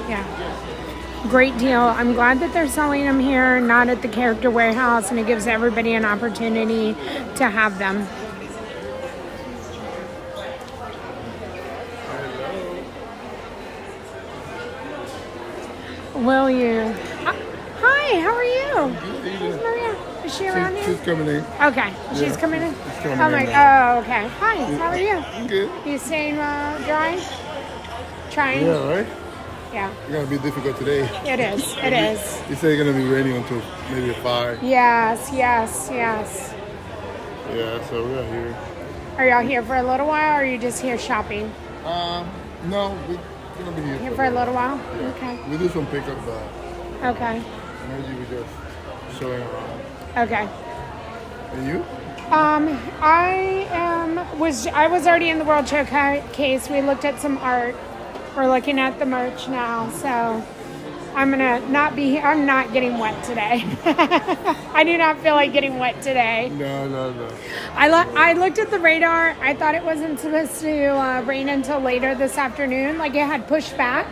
Yeah. Great deal. I'm glad that they're selling them here, not at the Character Warehouse, and it gives everybody an opportunity to have them. Will you? Hi, how are you? Where's Maria? Is she around here? she's coming in. Okay, she's coming in? She's coming oh in my, now. oh, okay. Hi, how are you? I'm good. You staying dry? Trying? Yeah, right? Yeah. It's gonna be difficult today. It is. It is. You say it's gonna be raining until maybe 5. Yes, yes, yes. Yeah, so we're here. Are y'all here for a little while, or are you just here shopping? No, we're gonna be here Here for a little while? Yeah. Okay. We do some pickup, but Okay. maybe we just showing around. Okay. And you? I was already in the World Showcase. We looked at some art. We're looking at the merch now, so I'm not getting wet today. I do not feel like getting wet today. No. I looked at the radar. I thought it wasn't supposed to rain until later this afternoon. Like it had pushed back.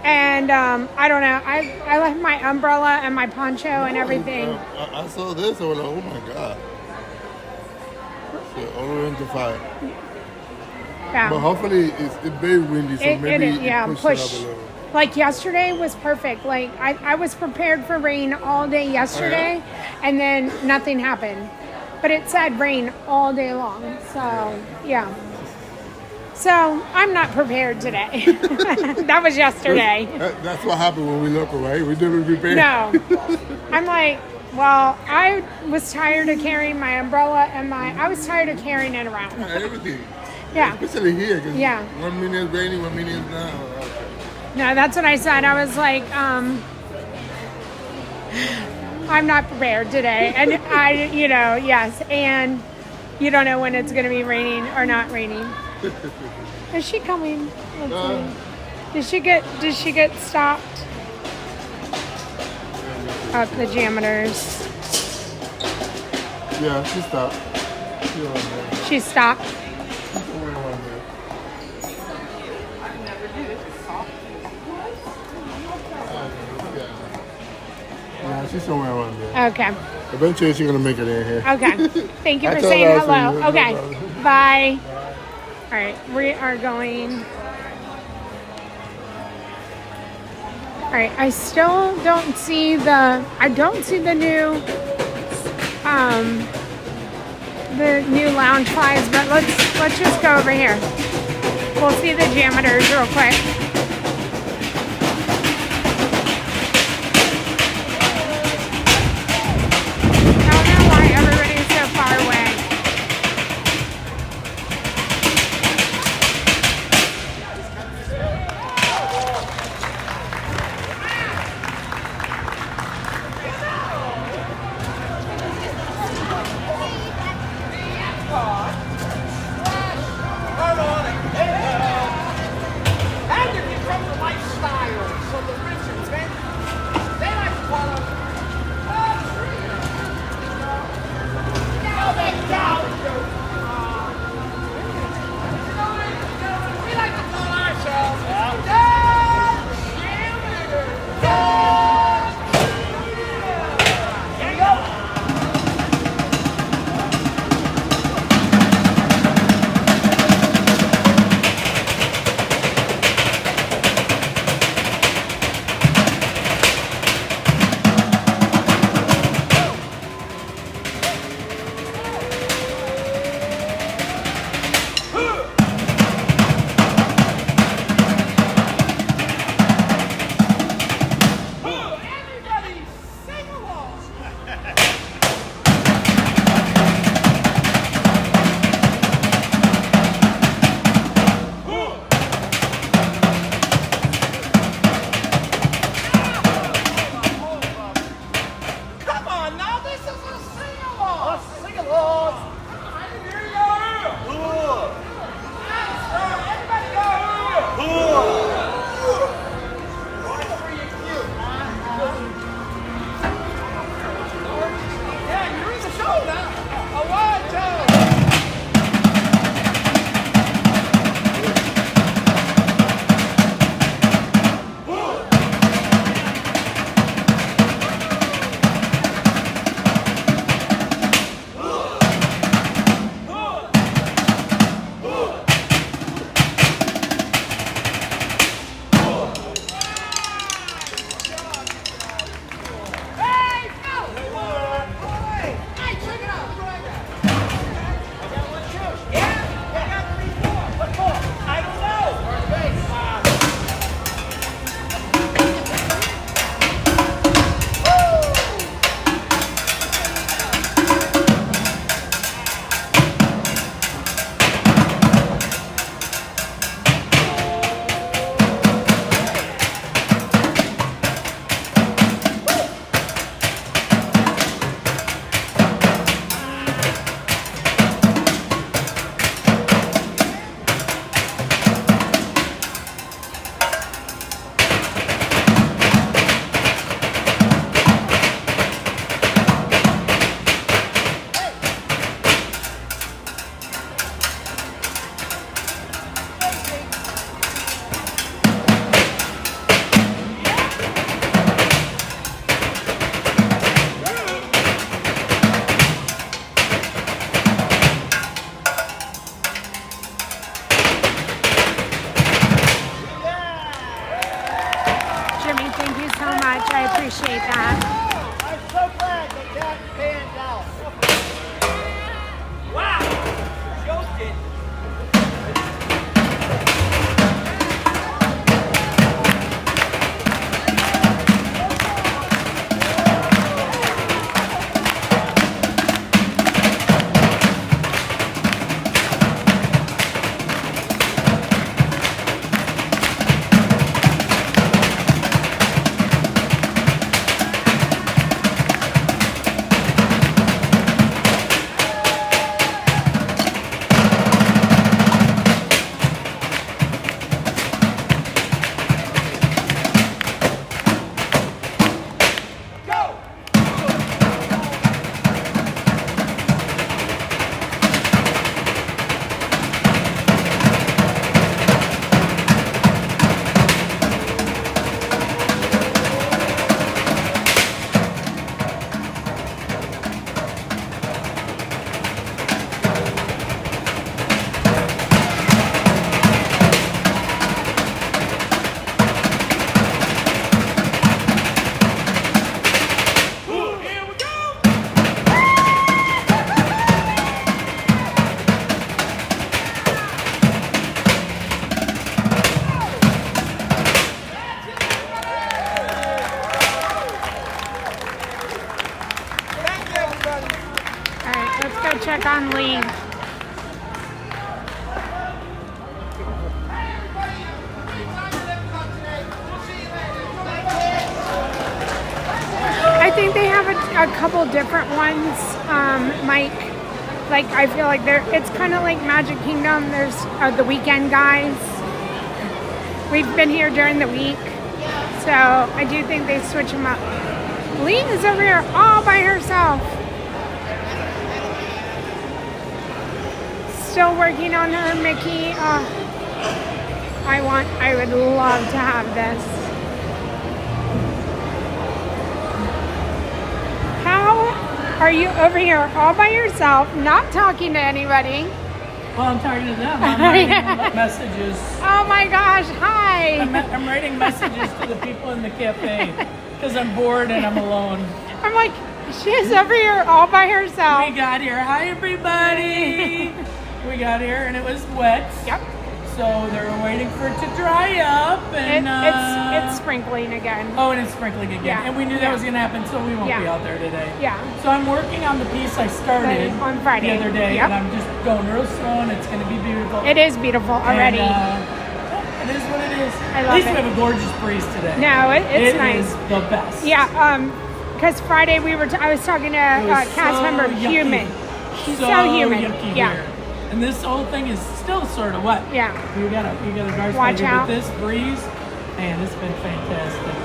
And I don't know. I left my umbrella and my poncho and everything. I saw this. I was like, oh my god. So all the way into 5. Yeah. But hopefully it's very windy, so maybe it push. It up a little. Like yesterday was perfect. Like I was prepared for rain all day yesterday, and then nothing happened. But it said rain all day long. So yeah. So I'm not prepared today. That was yesterday. That's what happened when we look, right? We didn't prepare. No. I'm like, Well, I was tired of carrying my umbrella and I was tired of carrying it around. Yeah, everything. Yeah. Especially here, because Yeah. 1 minute is raining, 1 minute is not. No, that's what I said. I was like, I'm not prepared today. And yes. And you don't know when it's going to be raining or not raining. Is she coming? Let's see. Did she get stopped? Up the Jameters. Yeah, she stopped. She stopped. Yeah, she's somewhere around there. Okay. Eventually she's going to make it in here. Okay. Thank you I for told saying her I hello. said, no Okay. problem. Bye. All right. We are going. All right. I still don't see the new lounge flies, but let's just go over here. We'll see the Jameters real quick. I don't know why everybody's so far away. appreciate that. I'm so glad that that panned out. Wow! Joking. a couple different ones, Mike. Like I feel like it's kind of like Magic Kingdom. There's the weekend guys. We've been here during the week, so I do think they switch them up. Lee is over here all by herself. Still working on her Mickey. I would love to have this. How are you over here all by yourself, not talking to anybody? Well, I'm talking to them. I'm writing messages. Oh my gosh, hi. I'm writing messages to the people in the cafe because I'm bored and I'm alone. I'm like, she's over here all by herself. We got here. Hi, everybody. We got here and it was wet. Yep. So they were waiting for it to dry up, and it's sprinkling again. Oh, and it's sprinkling again, Yeah. and we knew that was going to happen, so we won't be out there today. Yeah. So I'm working on the piece I started on Friday the other day, Yep. and I'm just going real slow, and it's going to be beautiful. It is beautiful already. And, it is what it is. I love At least it. we have a gorgeous breeze today. No, it's nice. It is the best. Yeah. Because Friday I was talking to cast member Human. She's so humid. Yucky Yeah. here. And this whole thing is still sort of wet. Yeah. You gotta guard Watch out. But this breeze, man, it's been fantastic.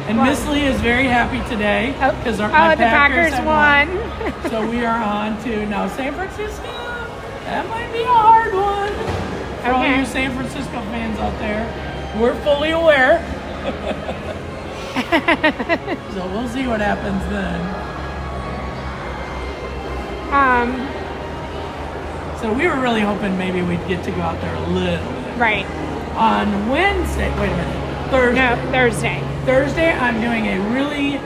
And Miss Lee is very happy today because the my Packers have won. So we are on to now San Francisco. That might be a hard one. For all you San Francisco fans out there, we're fully aware. So we'll see what happens then. So we were really hoping maybe we'd get to go out there a little bit. Right. On Wednesday, wait a minute, Thursday. No, Thursday. Thursday, I'm doing a really,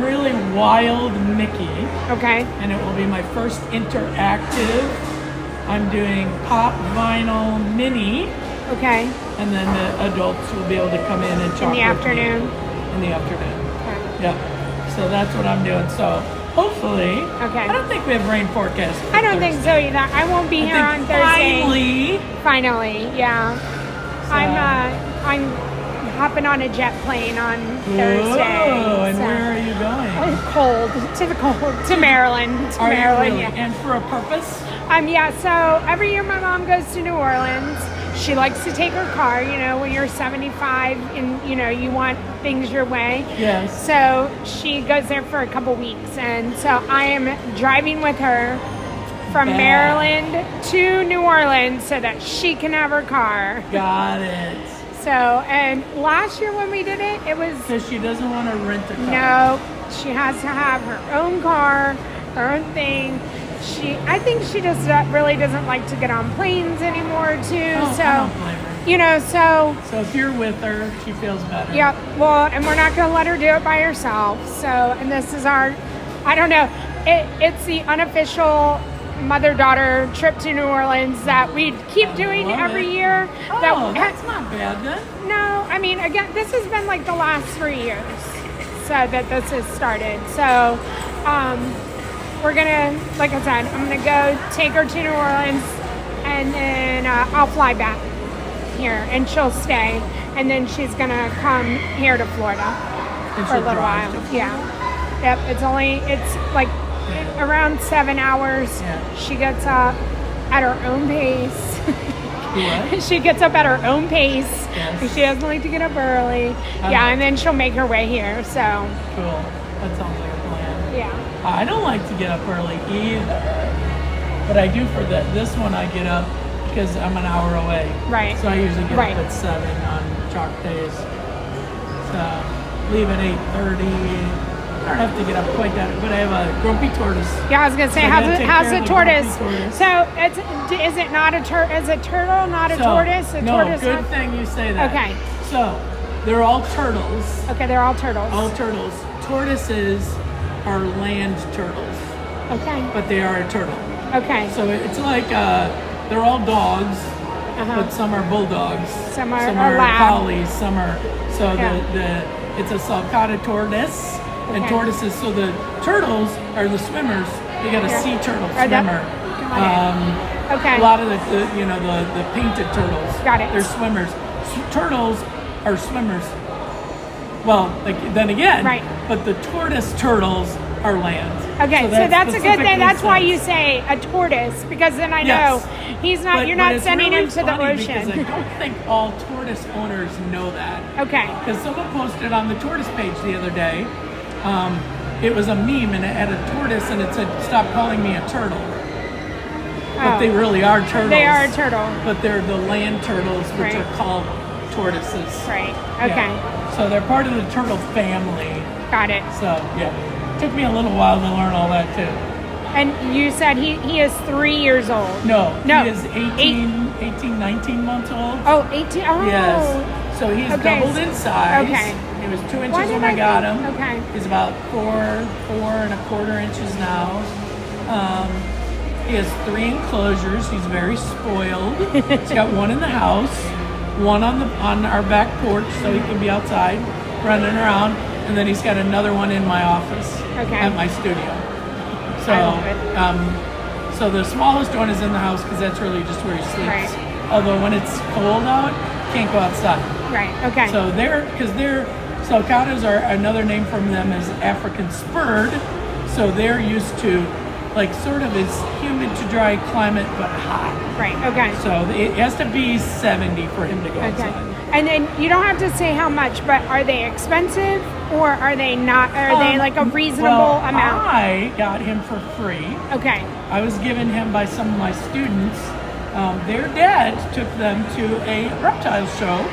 really wild Mickey. Okay. And it will be my first interactive. I'm doing Pop Vinyl Mini. Okay. And then the adults will be able to come in and talk In the afternoon. In the afternoon. Okay. Yep. So that's what I'm doing. So hopefully. Okay. I don't think we have rain forecast. I don't think so either. I won't be here on Thursday. Finally, yeah. So. I'm hopping on a jet plane on Thursday. Oh, and where are you going? Cold to Maryland. To Are Maryland, you really? yeah. And for a purpose? Yeah. So every year my mom goes to New Orleans. She likes to take her car. You know, when you're 75 and you want things your way. Yes. So she goes there for a couple weeks, and so I am driving with her from Maryland to New Orleans so that she can have her car. Got it. So, and last year when we did it, it was... Because she doesn't want to rent a car. No, she has to have her own car, her own thing. I think she just really doesn't like to get on planes anymore, too. Oh, so, I don't blame her. So if you're with her, she feels better. Yep. Well, and we're not going to let her do it by herself. So, and this is our... I don't know. It's the unofficial mother-daughter trip to New Orleans that we keep doing every year. Oh, that's not bad then. No, I mean, again, this has been like the last 3 years so that this has started. So we're gonna, like I said, I'm gonna go take her to New Orleans, and then I'll fly back here, and she'll stay, and then she's gonna come here to Florida for a little while. Yeah. Yep. It's like around 7 hours. Yeah. She gets up at her own pace. What? She gets up at her own pace. Yes. She doesn't like to get up early. Yeah, and then she'll make her way here. So cool. That sounds like a plan. Yeah. I don't like to get up early either, but I do for this one. I get up because I'm an hour away. Right. So I usually get up at 7 on chalk days. So leave at 8:30. I don't have to get up quite that, but I have a grumpy tortoise. Yeah, I was gonna say, So how's the tortoise? tortoise? So is it not a is a turtle not a tortoise? A no, tortoise. good thing you say that. Okay. So they're all turtles. Okay, they're all turtles. All turtles. Tortoises are land turtles. Okay. But they are a turtle. Okay. So it's like they're all dogs, but some are bulldogs. Some are lab. Collies. Some are it's a sulcata tortoise. And Okay. tortoises, so the turtles are the swimmers. You got a sea turtle swimmer. Okay. A lot of the painted turtles. Got it. They're swimmers. Turtles are swimmers. Well, then again, right. But the tortoise turtles our land. Okay, so that's a good specifically thing. That's why says- you say a tortoise, because then I Yes. know he's not. You're But not it's sending really him to the funny because I ocean. don't think all tortoise owners know that. Okay. Because someone posted on the tortoise page the other day, it was a meme and it had a tortoise and it said, "Stop calling me a turtle." But Oh. they really are turtles. They are a turtle. But they're the land turtles, which Right. are called tortoises. Right. Yeah. Okay. So they're part of the turtle family. Got it. So yeah, took me a little while to learn all that too. And you said he is 3 years old. No, No. he is 18, 19 months old. Oh, 18. Oh. Yes. So he's Okay. doubled in size. Okay. He was 2 Why inches did when I got think- him. Okay. He's about four and a quarter inches now. He has 3 enclosures. He's very spoiled. He's got one in the house, one on our back porch, so he can be outside running around, and then he's got another one in my office at my studio. So, I love it. So the smallest one is in the house because that's really just where he sleeps. Right. Although when it's cold out, can't go outside. Right. Okay. So sulcatas are another name from them is African spurred. So they're used to like sort of this humid to dry climate but hot. Right. Okay. So it has to be 70 for him to go Okay. outside. And then you don't have to say how much, but are they expensive or are they not? Are they like a reasonable amount? I got him for free. Okay. I was given him by some of my students. Their dad took them to a reptile show,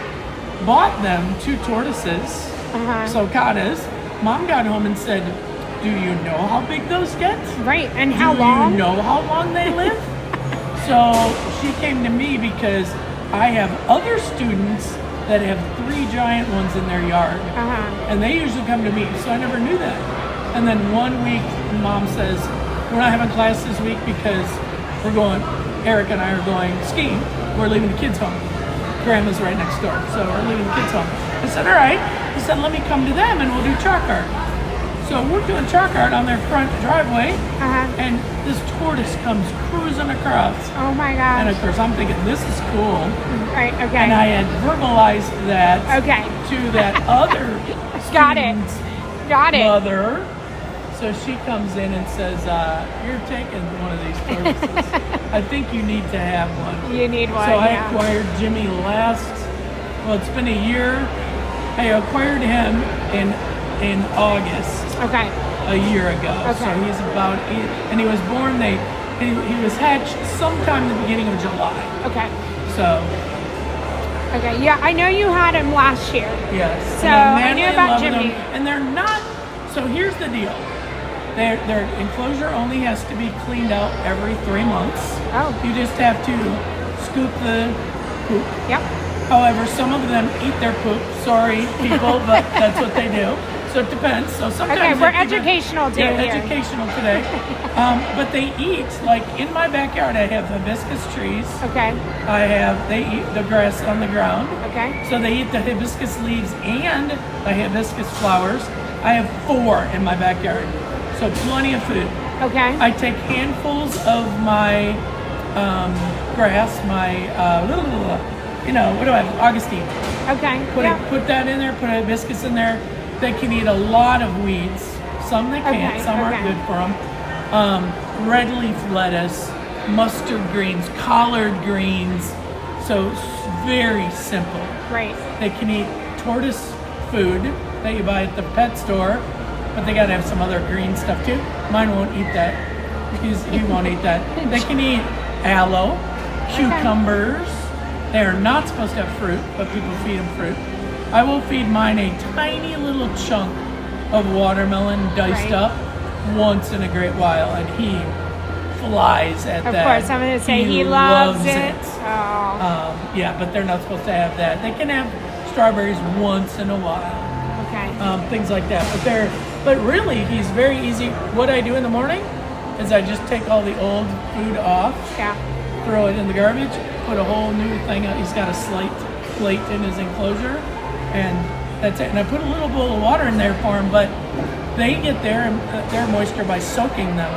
bought them 2 tortoises, sulcatas. Mom got home and said, "Do you know how big those get? Right, and how Do long? you know how long they live?" So she came to me because I have other students that have 3 giant ones in their yard, and they usually come to me, so I never knew that. And then one week, Mom says, "We're not having class this week because Eric and I are going skiing. We're leaving the kids home. Grandma's right next door, so we're leaving the kids home." I said, "All right." He said, "Let me come to them and we'll do chalk art." So we're doing chalk art on their front driveway, and this tortoise comes cruising across. Oh my gosh. And of course, I'm thinking, this is cool. Right, okay. And I had verbalized that to that other Got it. student's Got it. mother. So she comes in and says, "You're taking one of these tortoises. I think you need to have one." You need one, So I yeah. acquired Jimmy it's been a year. I acquired him in August. Okay. A year ago. Okay. So he's about 8, and he was born, he was hatched sometime in the beginning of July. Okay. So, Okay. Yeah, I know you had him last year. yes. So And I'm I knew madly in about love with Jimmy. them, and they're not, so here's the deal. Their enclosure only has to be cleaned out every 3 months. Oh. You just have to scoop the poop. Yep. However, some of them eat their poop. Sorry, people, but that's what they do. So it depends. So sometimes Okay, we're they keep it- educational too Yeah, here. educational today. But they eat, like in my backyard, I have hibiscus trees. Okay. They eat the grass on the ground. Okay. So they eat the hibiscus leaves and the hibiscus flowers. I have 4 in my backyard. So plenty of food. Okay. I take handfuls of my grass, what do I have? Augustine. Okay. Put that in there, put a hibiscus in there. They can eat a lot of weeds. Some they can't, Okay, some aren't okay. good for them. Red leaf lettuce, mustard greens, collard greens. So it's very simple. Right. They can eat tortoise food that you buy at the pet store, but they gotta have some other green stuff too. Mine won't eat that. He won't eat that. They can eat aloe, cucumbers. They're not supposed to have fruit, but people feed them fruit. I will feed mine a tiny little chunk of watermelon diced up once in a great while, and he flies at Of that. course, I'm going to say he loves it. it. Oh. Yeah, but they're not supposed to have that. They can have strawberries once in a while. Okay. Things like that. But really, he's very easy. What I do in the morning is I just take all the old food off, throw it in the garbage, put a whole new thing out. He's got a plate in his enclosure, and that's it. And I put a little bowl of water in there for him, but they get their moisture by soaking them.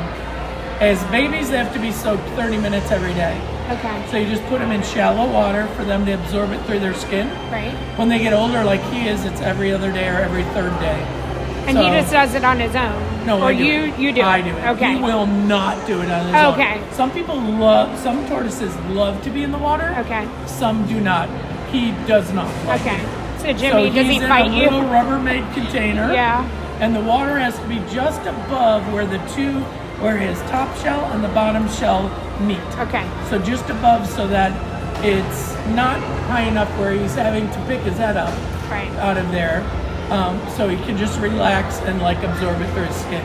As babies, they have to be soaked 30 minutes every day. Okay. So you just put them in shallow water for them to absorb it through their skin. Right. When they get older, like he is, it's every other day or every 3rd day. And he just does it on his own? No, or I do you do it? I do it. Okay. He will not do it on his own. Okay. Some tortoises love to be in the water. Okay. Some do not. He does not. Okay. So Jimmy, does he he's fight in a you? little Rubbermaid container. Yeah. And the water has to be just above where his top shell and the bottom shell meet. Okay. So just above, so that it's not high enough where he's having to pick his head up out of there. So he can just relax and like absorb it through his skin.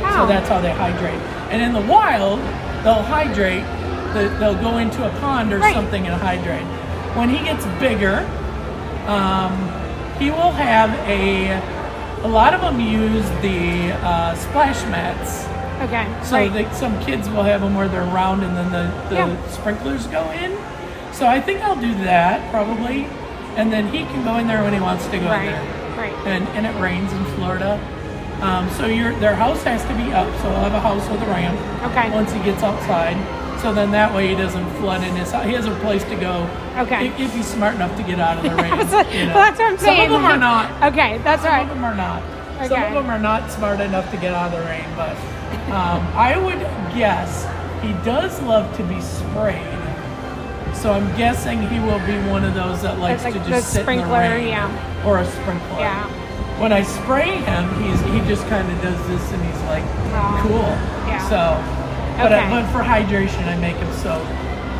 Oh. So that's how they hydrate. And in the wild, they'll hydrate. They'll go into a pond or something and hydrate. When he gets bigger, he will have a lot of them use the splash mats. Okay. So some kids will have them where they're round and then the sprinklers go in. So I think I'll do that probably. And then he can go in there when he wants to go in there. Right. And it rains in Florida. So their house has to be up. So we'll have a house with a ramp once he gets outside. So then that way he doesn't flood in his house. He has a place to go if he's smart enough to get out of the rain. Well, that's what I'm saying. Some of them are not. Okay, that's right. Some of them are not. Okay. Some of them are not smart enough to get out of the rain. But I would guess he does love to be sprayed. So I'm guessing he will be one of those that likes to just sit in the rain. Or a sprinkler. Yeah. When I spray him, he just kind of does this and he's like, cool. Yeah. So, but for hydration, I make him soak.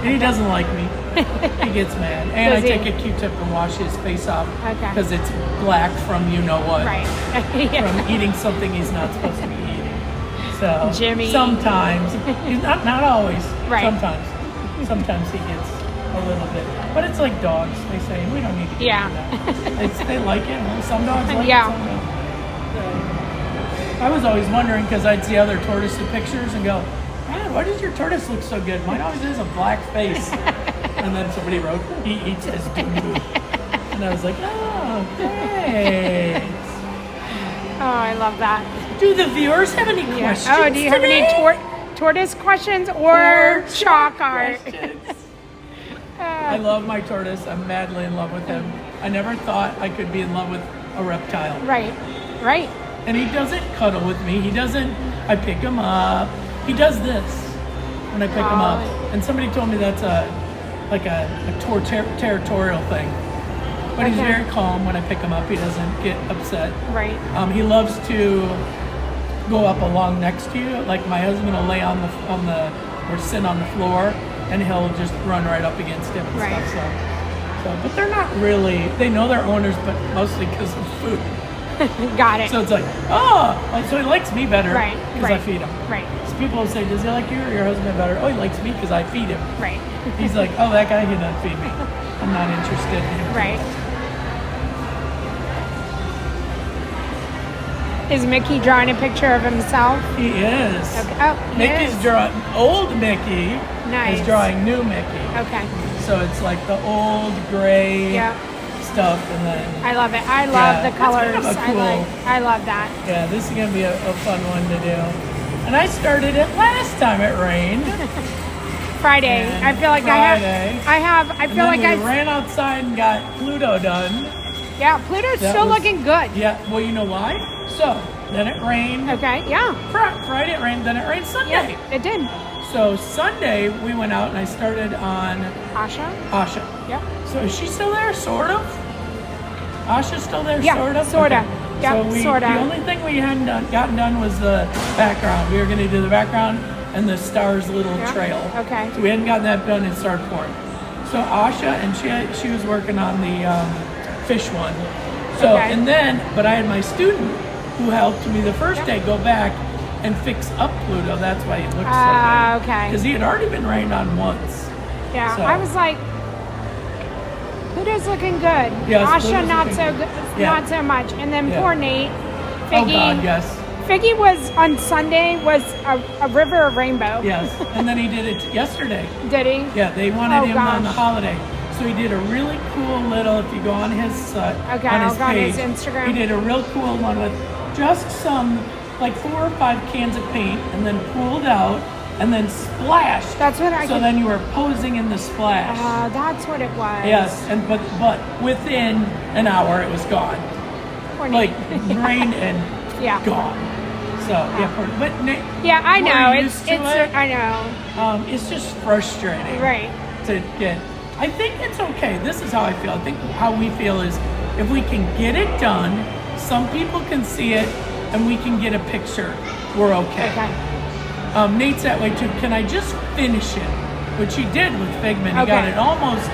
And he doesn't like me. He gets mad. And I take a Q-tip and wash his face off because it's black from you know what. Right. From eating something he's not supposed to be eating. So Jimmy. Sometimes. He's not always. Right. Sometimes he gets a little bit. But it's like dogs. They say, we don't need to do that. They like it. Some dogs like it, some don't. So, I was always wondering because I'd see other tortoise pictures and go, man, why does your tortoise look so good? Mine always has a black face. And then somebody wrote, he eats his doo-doo. And I was like, oh, thanks. Oh, I love that. Do the viewers have any questions? Oh, do you have any tortoise questions or chalk art? I love my tortoise. I'm madly in love with him. I never thought I could be in love with a reptile. Right. And he doesn't cuddle with me. He doesn't, I pick him up. He does this when I pick him up. And somebody told me that's a territorial thing. But he's very calm when I pick him up. He doesn't get upset. Right. He loves to go up along next to you. Like my husband will lay on the or sit on the floor, and he'll just run right up against him and stuff. So, but they're not really. They know their owners, but mostly because of food. Got it. So it's like, so he likes me better because I feed him. Right. So people will say, does he like you or your husband better? Oh, he likes me because I feed him. Right. He's like, oh, that guy, he doesn't feed me. I'm not interested in him. Right. Is Mickey drawing a picture of himself? He is. Okay. Oh, Mickey's drawing, old Mickey is drawing new Mickey. Okay. So it's like the old gray stuff, and then I love it. I love the colors. Kind of a cool, I love that. Yeah, this is gonna be a fun one to do. And I started it last time it rained. Friday. And I feel like Friday. I feel like I ran outside and got Pluto done. Yeah, Pluto's still looking good. Yeah, well, you know why? So, then it rained. Okay, yeah. Friday it rained, then it rained Sunday. Yeah, it did. So, Sunday we went out and I started on Asha. Yeah. So, is she still there? Sort of? Asha's still there? Yeah, sort of? Sorta. Okay. Yeah, So, sorta. the only thing we hadn't gotten done was the background. We were going to do the background and the stars little trail. Okay. So, we hadn't gotten that done and it started pouring. So, Asha, and she was working on the fish one. So, and then, but I had my student who helped me the first day go back and fix up Pluto. That's why it looked so good. Okay. Because he had already been rained on once. Yeah, So- I was like, Pluto's looking good. Yes, Asha, Pluto's not looking so good. good, Yeah. not so much. And then Yeah. poor Nate, Oh Figgy. God, yes. Figgy was on Sunday was a river of rainbow. Yes. And then he did it yesterday. Did he? Yeah, they wanted him on the gosh. holiday. So he did a really cool little, if you go on his Okay, on I'll his go on page, his Instagram. he did a real cool one with just some, like 4 or 5 cans of paint, and then pulled out, and then splashed. That's what So then you were posing in the splash. That's what it was. Yes, and but within an hour it was gone. Poor Like Nate. rained and Yeah. gone. So but yeah, I know. we're It's used to it. I know. It's just frustrating. Right. To get. I think it's okay. This is how I feel. I think how we feel is if we can get it done, some people can see it, and we can get a picture, we're okay. Nate's that way too. Can I just finish it? Which he did with Figment. He got it almost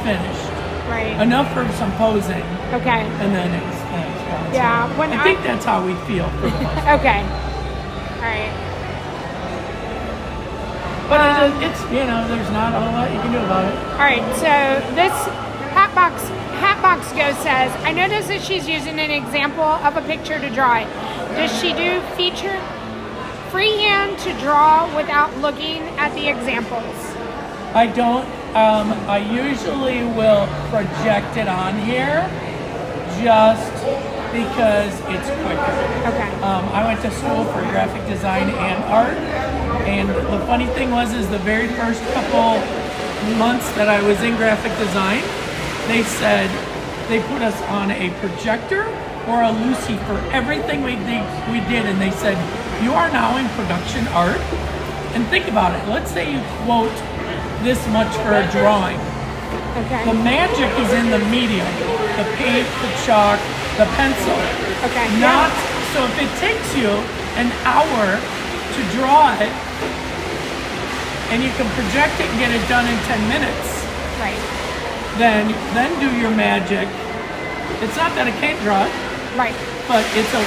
finished. Right. Enough for some posing. Okay. And then it's gone. Yeah. So I think that's how we feel for the most part. Okay. All right. But it's there's not a lot you can do about it. All right, so this Hatbox Go says, I noticed that she's using an example of a picture to draw it. Does she do feature freehand to draw without looking at the examples? I don't. I usually will project it on here just because it's quicker. Okay. I went to school for graphic design and art, and the funny thing was the very first couple months that I was in graphic design, they said they put us on a projector or a Lucy for everything we did, and they said, you are now in production art. And think about it. Let's say you quote this much for a drawing. Okay. The magic is in the medium, the paint, the chalk, the pencil. Okay. So if it takes you an hour to draw it, and you can project it and get it done in 10 minutes, right? Then do your magic. It's not that I can't draw it, right? But it's a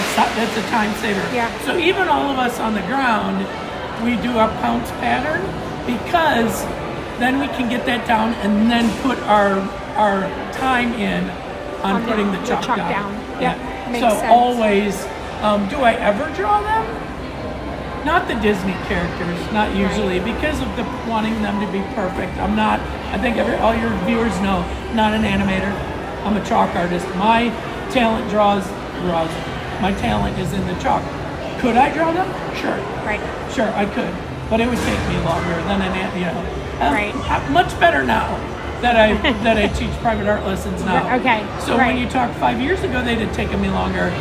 time saver. Yeah. So even all of us on the ground, we do our pounce pattern because then we can get that down and then put our time in on putting the chalk down. Yeah. Makes So sense. always, do I ever draw them? Not the Disney characters, not usually, because of the wanting them to be perfect. I'm not. I think all your viewers know, not an animator. I'm a chalk artist. My talent draws. My talent is in the chalk. Could I draw them? Sure. Right. Sure, I could, but it would take me longer than Right. Much better now that I teach private art lessons now. Okay. So when you talk 5 years ago, they'd have taken me longer.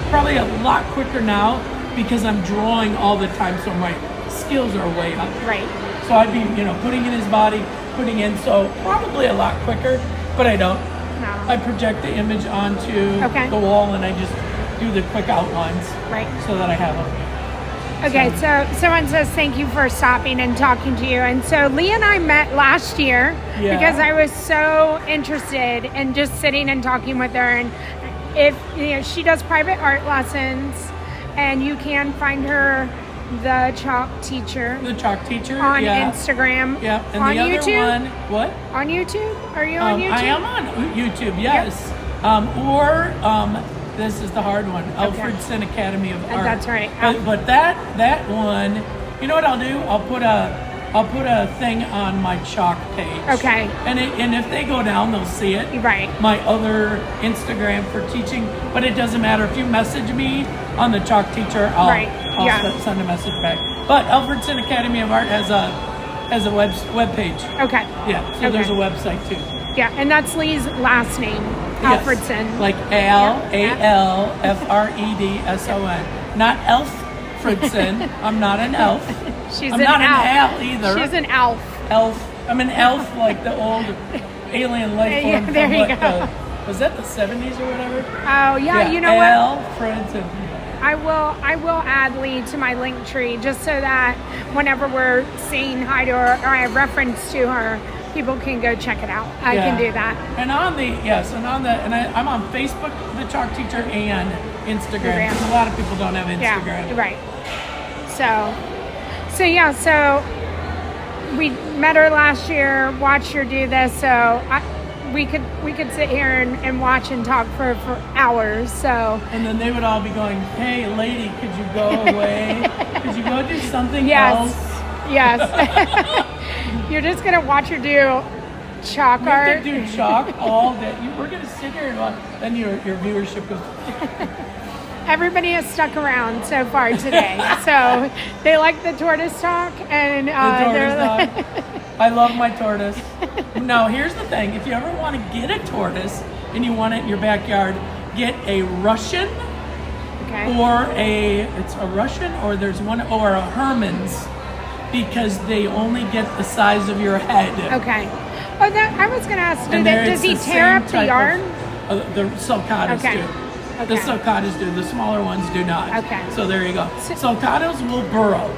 Probably a lot quicker now because I'm drawing all the time, so my skills are way up. Right. So I'd be putting in his body, putting in, so probably a lot quicker, but I don't. No. I project the image onto the wall and I just do the quick outlines. Right. So that I have them. Okay, so someone says thank you for stopping and talking to you. And so Lee and I met last year because I was so interested in just sitting and talking with her. And if she does private art lessons, and you can find her the chalk teacher. The chalk teacher on Instagram. Yeah, and on the other YouTube? one, what? On YouTube? Are you on YouTube? I am on YouTube, yes. This is the hard one, Alfredson Academy of Art. That's right. But that one, you know what I'll do? I'll put a thing on my chalk page. Okay. And if they go down, they'll see it. Right. My other Instagram for teaching, but it doesn't matter if you message me on the chalk teacher. I'll send a message back. But Alfredson Academy of Art has a web page. Okay. Yeah. So there's a website too. Yeah, and that's Lee's last name, Alfredson. Like Alfredson, not Elfredson. I'm not an elf. She's I'm an not elf. an owl either. She's an elf. I'm an elf, like the old alien life form. Yeah, there you go. Was that the 70s or whatever? Oh yeah, you know what? Alfredson. I will add Lee to my link tree just so that whenever we're saying hi to her or I have reference to her, people can go check it out. I can do that. And I'm on Facebook, the Chalk Teacher, and Instagram. Because a lot of people don't have Instagram. Yeah, right. So we met her last year, watched her do this. So we could sit here and watch and talk for hours. So and then they would all be going, "Hey, lady, could you go away? Could you go do something else?" Yes. You're just gonna watch her do chalk art. You have to do chalk all day. We're gonna sit here and watch. Then your viewership goes. Everybody has stuck around so far today, so they like the tortoise talk and I love my tortoise. Now here's the thing: if you ever want to get a tortoise and you want it in your backyard, get a Russian Okay. Or it's a Russian, or there's one, or a Herman's, because they only get the size of your head. Okay. Oh, I was going to ask, does he the tear same up the type yarn? The sulcatas Okay. do. Okay. The sulcatas do. The smaller ones do not. Okay. So there you go. Sulcatas will burrow.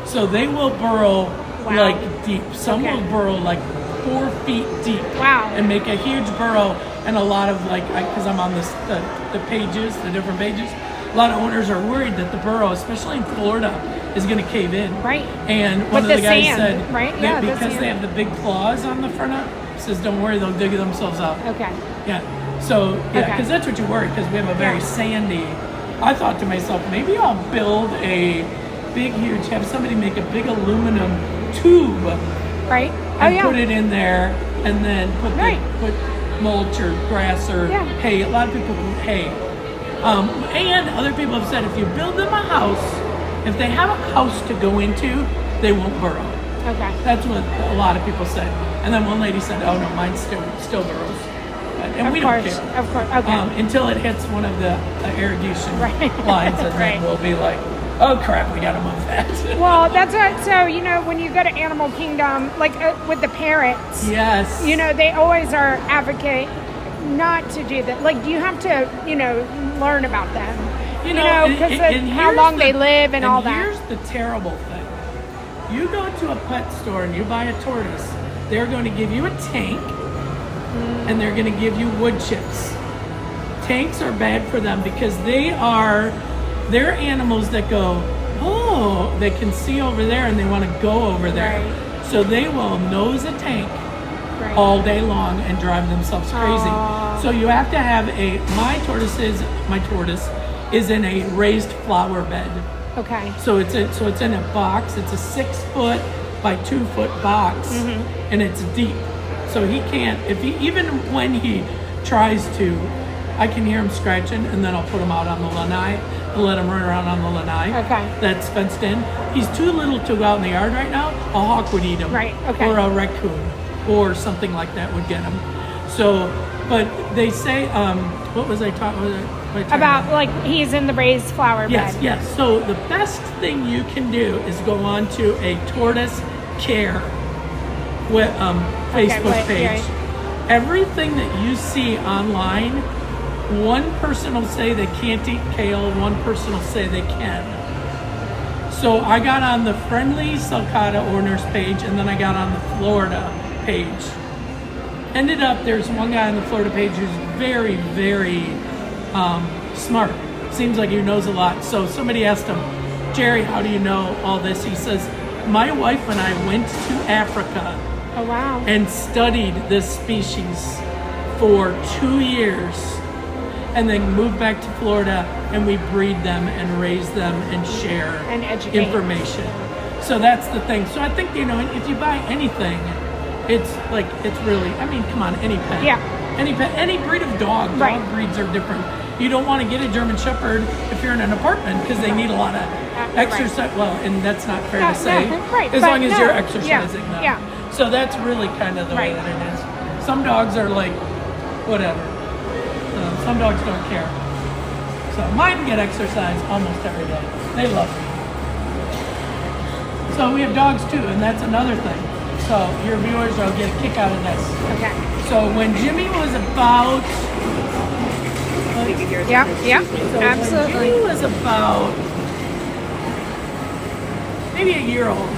So they will burrow like deep. Some will burrow like 4 feet deep. Wow. And make a huge burrow. And a lot of because I'm on the pages, the different pages, a lot of owners are worried that the burrow, especially in Florida, is going to cave in. Right. And one of the guys said right? that because they have the big claws on the front of it, says don't worry, they'll dig themselves out. Okay. Yeah. So, because that's what you worry, because we have a very sandy. I thought to myself, maybe I'll build a big, huge, have somebody make a big aluminum tube. Right. And put it in there, and then put mulch or grass or hay. A lot of people put hay. And other people have said if you build them a house, if they have a house to go into, they won't burrow. Okay. That's what a lot of people said. And then one lady said, oh no, mine still burrows. And we don't care. Of course. Okay. Until it hits one of the irrigation lines, and then we'll be like, oh crap, we gotta move that. Well, that's what, so, when you go to Animal Kingdom, like with the parrots. Yes. They always are advocate not to do that. Like, you have to, learn about them. Because of how long they live and all that. Here's the terrible thing. You go to a pet store and you buy a tortoise, they're going to give you a tank, and they're going to give you wood chips. Tanks are bad for them because they're animals that go, oh, they can see over there and they want to go over there. Right. So they will nose a tank all day long and drive themselves crazy. So you have to have my tortoise is in a raised flower bed. Okay. So it's in a box. It's a 6-foot by 2-foot box, and it's deep. So he can't, even when he tries to, I can hear him scratching, and then I'll put him out on the lanai and let him run around on the lanai. Okay. That's fenced in. He's too little to go out in the yard right now. A hawk would eat him. Right. Okay. Or a raccoon, or something like that would get him. So, but they say, what was I talking about? Like he's in the raised flower bed. Yes. So the best thing you can do is go on to a tortoise care Facebook page. Right. Everything that you see online, one person will say they can't eat kale, one person will say they can. So I got on the friendly sulcata owners page, and then I got on the Florida page. Ended up, there's one guy on the Florida page who's very, very smart. Seems like he knows a lot. So somebody asked him, Jerry, how do you know all this? He says, my wife and I went to Africa. Oh, wow. And studied this species for 2 years, and then moved back to Florida, and we breed them and raise them and share and educate information. So that's the thing. So I think, if you buy anything, it's really, come on, any pet. Yeah. Any pet, any breed of dog. Right. Dog breeds are different. You don't want to get a German Shepherd if you're in an apartment because they need a lot of exercise. Right. Well, and that's not fair to say. Right. As long as you're exercising them. Yeah. So that's really kind of the way that it is. Some dogs are like, whatever. Some dogs don't care. So mine get exercise almost every day. They love me. So we have dogs too, and that's another thing. So your viewers will get a kick out of this. Okay. So when Jimmy was about... Absolutely. When Jimmy was about maybe a year old.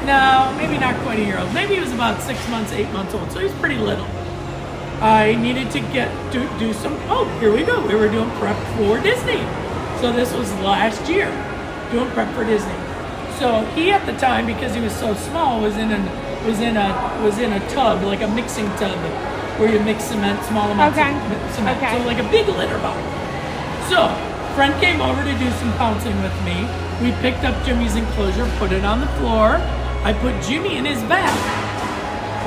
No, maybe not quite a year old. Maybe he was about 6 months, 8 months old. So he's pretty little. I needed to do some. Oh, here we go. We were doing prep for Disney. So this was last year, doing prep for Disney. So he at the time, because he was so small, was in a tub, like a mixing tub, where you mix cement, small amounts of cement. So like a big litter bottle. So friend came over to do some pouncing with me. We picked up Jimmy's enclosure, put it on the floor. I put Jimmy in his bath.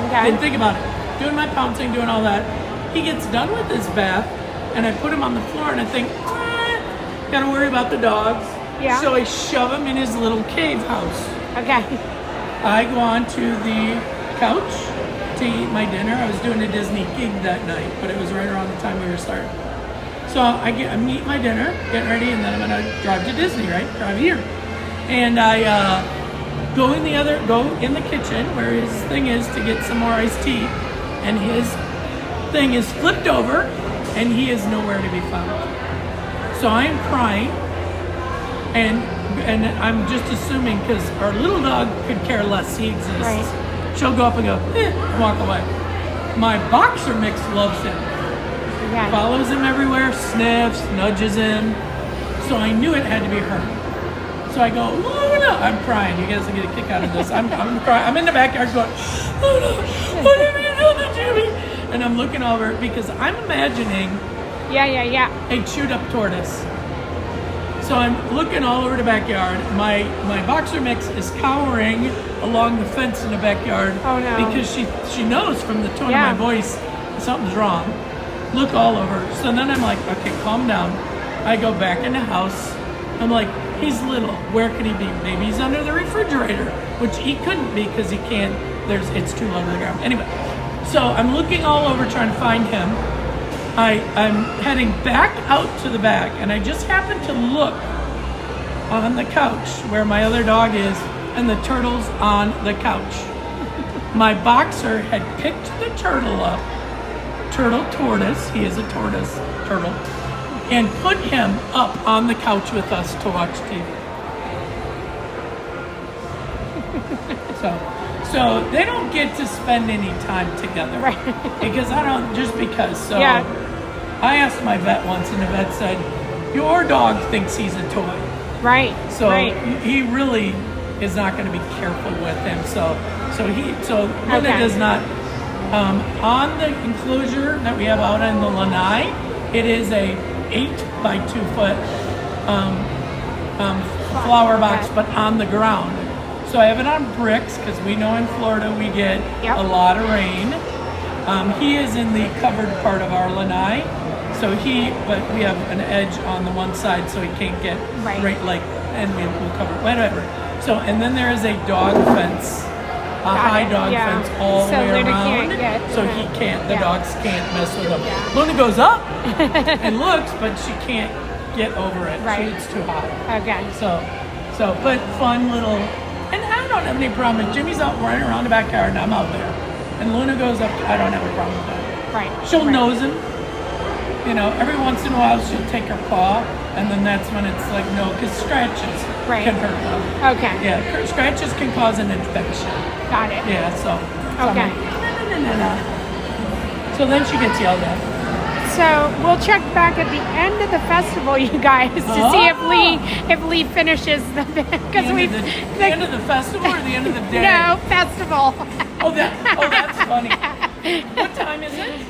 Okay. Didn't think about it. Doing my pouncing, doing all that. He gets done with his bath, and I put him on the floor, and I think, gotta worry about the dogs. Yeah. So I shove him in his little cave house. Okay. I go on to the couch to eat my dinner. I was doing a Disney gig that night, but it was right around the time we were starting. So I'm eating my dinner, getting ready, and then I'm gonna drive to Disney, right? Drive here. And I go in the kitchen where his thing is to get some more iced tea, and his thing is flipped over, and he is nowhere to be found. So I am crying, and I'm just assuming because our little dog could care less he exists. Right. She'll go up and go, and walk away. My boxer mix loves him. Yeah. Follows him everywhere, sniffs, nudges him. So I knew it had to be her. So I go, Luna! I'm crying. You guys will get a kick out of this. I'm crying. I'm in the backyard going, Luna, what have you done to Jimmy? And I'm looking over because I'm imagining a chewed up tortoise. So I'm looking all over the backyard. My boxer mix is cowering along the fence in the backyard. Oh no. Because she knows from the tone of my voice something's wrong. Look all over. So then I'm like, okay, calm down. I go back in the house. I'm like, he's little. Where could he be? Maybe he's under the refrigerator, which he couldn't be because he can't. It's too low to the ground. Anyway, so I'm looking all over trying to find him. I'm heading back out to the back, and I just happened to look on the couch where my other dog is, and the turtle's on the couch. My boxer had picked the turtle up, tortoise, he is a turtle, and put him up on the couch with us to watch TV. So they don't get to spend any time together. Right. Because So I asked my vet once, and the vet said, your dog thinks he's a toy. Right. So he really is not going to be careful with him. So Luna does not. On the enclosure that we have out in the lanai, it is a 8 by 2 foot flower box, but on the ground. So I have it on bricks because we know in Florida we get a lot of rain. He is in the covered part of our lanai, but we have an edge on the one side so he can't get and we'll cover whatever. So and then there is a dog fence. High dog fence all the way around, he can't. The dogs can't mess with him. Luna goes up and looks, but she can't get over it. Right. It's too hot. Okay. But fun little. And I don't have any problem. Jimmy's out running around the backyard, and I'm out there. And Luna goes up. I don't have a problem with that. Right. She'll nose him. Every once in a while she'll take her paw, and then that's when it's like no, because scratches can hurt them. Okay. Yeah, scratches can cause an infection. Got it. Yeah, so. Okay. So then she gets yelled at. So we'll check back at the end of the festival, you guys, to see if Lee finishes the because the end of the festival or the end of the day? No, festival. That's funny. What time is it?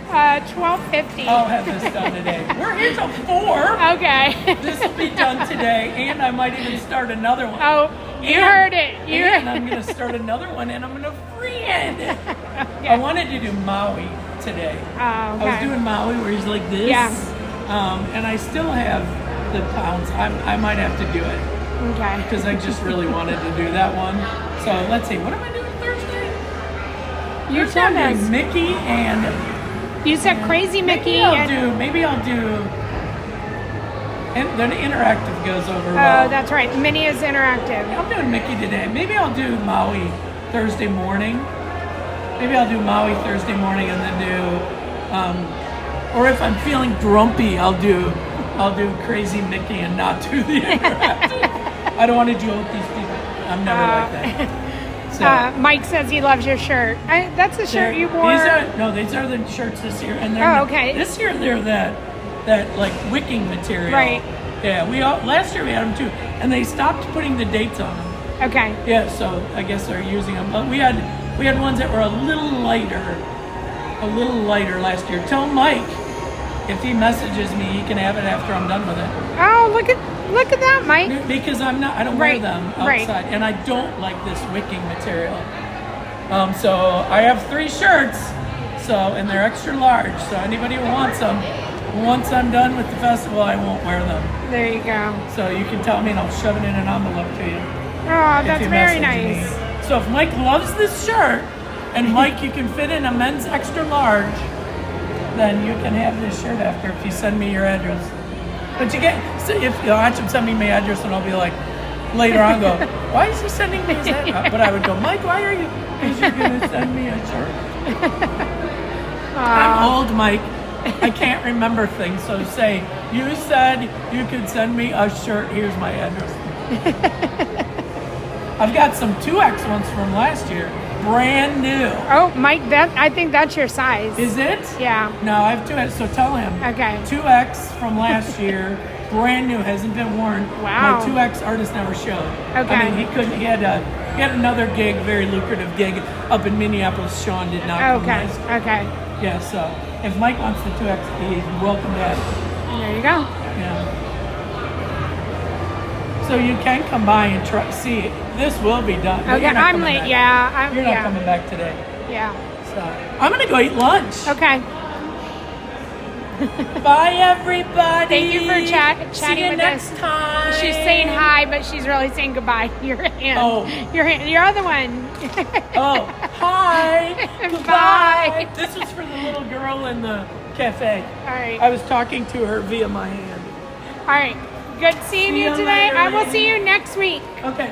12:50. I'll have this done today. We're here till 4. Okay. This will be done today, and I might even start another one. Oh, you heard it. I'm going to start another one, and I'm going to freehand it. Okay. I wanted to do Maui today. I was doing Maui where he's like this. Yeah. And I still have the pounds. I might have to do it. Okay. Because I just really wanted to do that one. So let's see. What am I doing Thursday? You told us. Mickey and. You said Crazy Mickey. Maybe I'll do. And then interactive goes over well. Oh, that's right. Minnie is interactive. I'm doing Mickey today. Maybe I'll do Maui Thursday morning. And then do. Or if I'm feeling grumpy, I'll do Crazy Mickey and not do the interactive. I don't want to deal with these people. I'm never like that. So, Mike says he loves your shirt. That's the shirt you wore. These are the shirts this year, and they're this year they're that like wicking material. Right. Yeah. Last year we had them too, and they stopped putting the dates on them. Okay. Yeah. So I guess they're using them, but we had ones that were a little lighter last year. Tell Mike if he messages me, he can have it after I'm done with it. Oh, look at that, Mike. Because I don't wear them outside, and I don't like this wicking material. So I have 3 shirts, and they're extra large. So anybody who wants them, once I'm done with the festival, I won't wear them. There you go. So you can tell me, and I'll shove it in an envelope to you. Oh, that's very nice. So if Mike loves this shirt, and Mike, you can fit in a men's extra large. then you can have this shirt after if you send me your address. But you get, so if you watch him send me my address, and I'll be like, later on, go, why is he sending me his address? But I would go, Mike, why are you? Because you're gonna send me a shirt. I'm old, Mike. I can't remember things. So say, you said you could send me a shirt. Here's my address. I've got some 2X ones from last year. Brand new. Oh, Mike, I think that's your size. Is it? Yeah. No, I have 2X, so tell him. Okay. 2X from last year, brand new, hasn't been worn. Wow. My 2X artist never showed. Okay. I mean, he couldn't, he had another gig, very lucrative gig up in Minneapolis. Sean did not come Okay. last. Okay. Yeah, so if Mike wants the 2X, he's welcome to have it. There you go. Yeah. So you can come by and see. This will be done. But Okay, you're not I'm coming late. back. Yeah, You're not coming back today. Yeah. So I'm gonna go eat lunch. Okay. Bye, everybody. Thank you for chatting See you with next us. time. She's saying hi, but she's really saying goodbye. Your hand. Oh. Your other one. Oh, hi. Bye. Goodbye. This was for the little girl in the cafe. All right. I was talking to her via my hand. All right. Good seeing See you you today. later, I will lady. see you next week. Okay.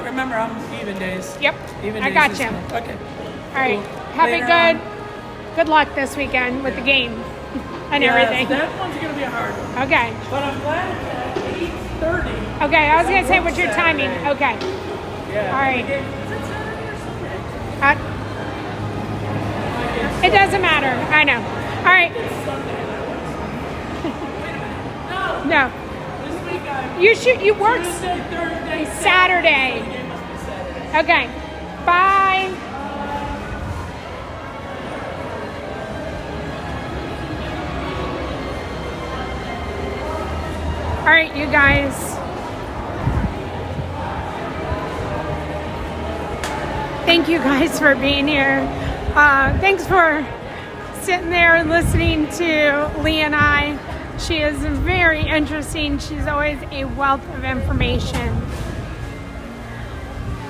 Remember, I'm even days. Yep. Even I days got this you. month. Okay. All right. Cool. Have Later a good luck this weekend with the game and Yes, everything. That one's gonna be a hard one. Okay. But I'm glad it's at 8:30. Okay. I was gonna say, what's your timing? Okay. Yeah. All right. Is it Saturday or Sunday? It doesn't matter. I know. All right. No. This week You work Tuesday, Thursday, Saturday. Okay. Bye. All right, you guys. Thank you guys for being here. Thanks for sitting there and listening to Lee and I. She is very interesting. She's always a wealth of information.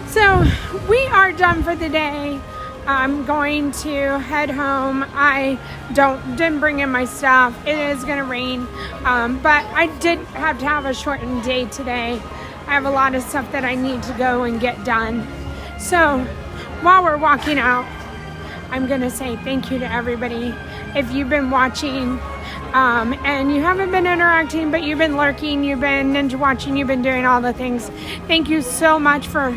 So we are done for the day. I'm going to head home. I didn't bring in my stuff. It is going to rain, but I did have to have a shortened day today. I have a lot of stuff that I need to go and get done. So while we're walking out, I'm going to say thank you to everybody. If you've been watching and you haven't been interacting, but you've been lurking, you've been ninja watching, you've been doing all the things, thank you so much for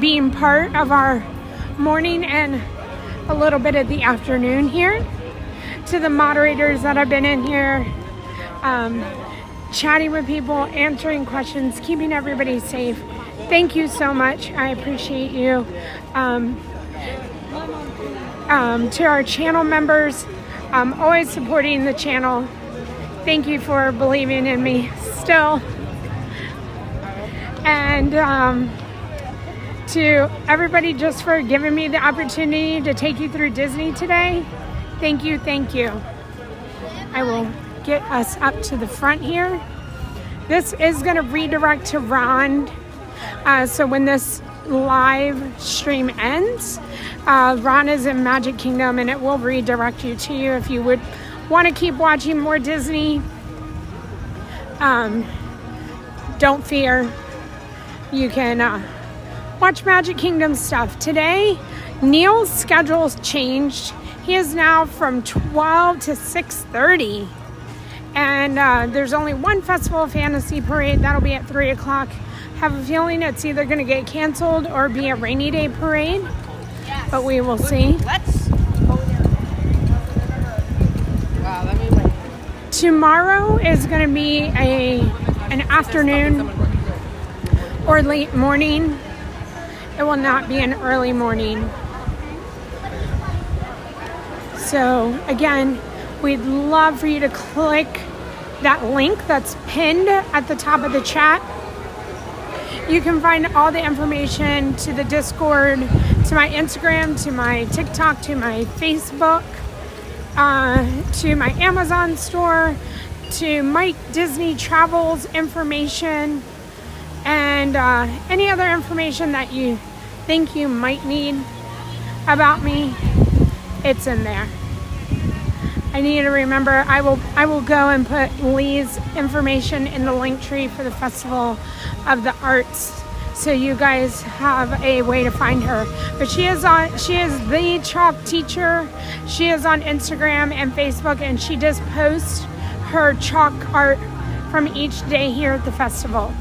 being part of our morning and a little bit of the afternoon here. To the moderators that have been in here, chatting with people, answering questions, keeping everybody safe. Thank you so much. I appreciate you. To our channel members, always supporting the channel. Thank you for believing in me still. And to everybody just for giving me the opportunity to take you through Disney today. Thank you, thank you. I will get us up to the front here. This is going to redirect to Ron. So when this live stream ends, Ron is in Magic Kingdom and it will redirect you to you if you would want to keep watching more Disney. Don't fear. You can watch Magic Kingdom stuff. Today, Neil's schedule's changed. He is now from 12 to 6:30. And there's only one Festival of Fantasy parade. That'll be at 3 o'clock. Have a feeling it's either going to get canceled or be a rainy day parade. Yes. But we will see. Let's go there. Wow, that made Tomorrow is going to be an afternoon or late morning. It will not be an early morning. So again, we'd love for you to click that link that's pinned at the top of the chat. You can find all the information to the Discord, to my Instagram, to my TikTok, to my Facebook, to my Amazon store, to Mike Disney Travels information, and any other information that you think you might need about me. It's in there. I need to remember. I will go and put Lee's information in the link tree for the Festival of the Arts, so you guys have a way to find her. But she is the chalk teacher. She is on Instagram and Facebook, and she does post her chalk art from each day here at the festival.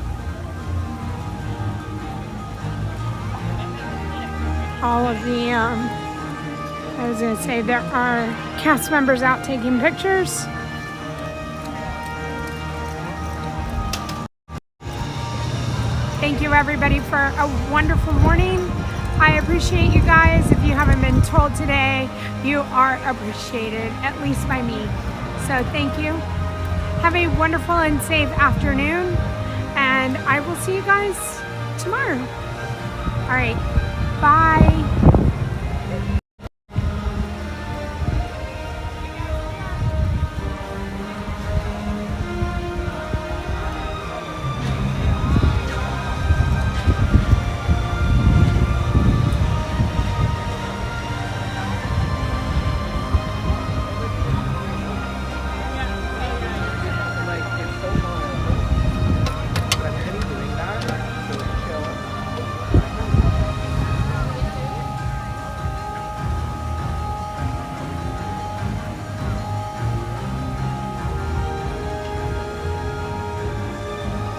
All of the, I was gonna say, there are cast members out taking pictures. Thank you everybody for a wonderful morning. I appreciate you guys. If you haven't been told today, you are appreciated, at least by me. So thank you. Have a wonderful and safe afternoon, and I will see you guys tomorrow. All right, bye.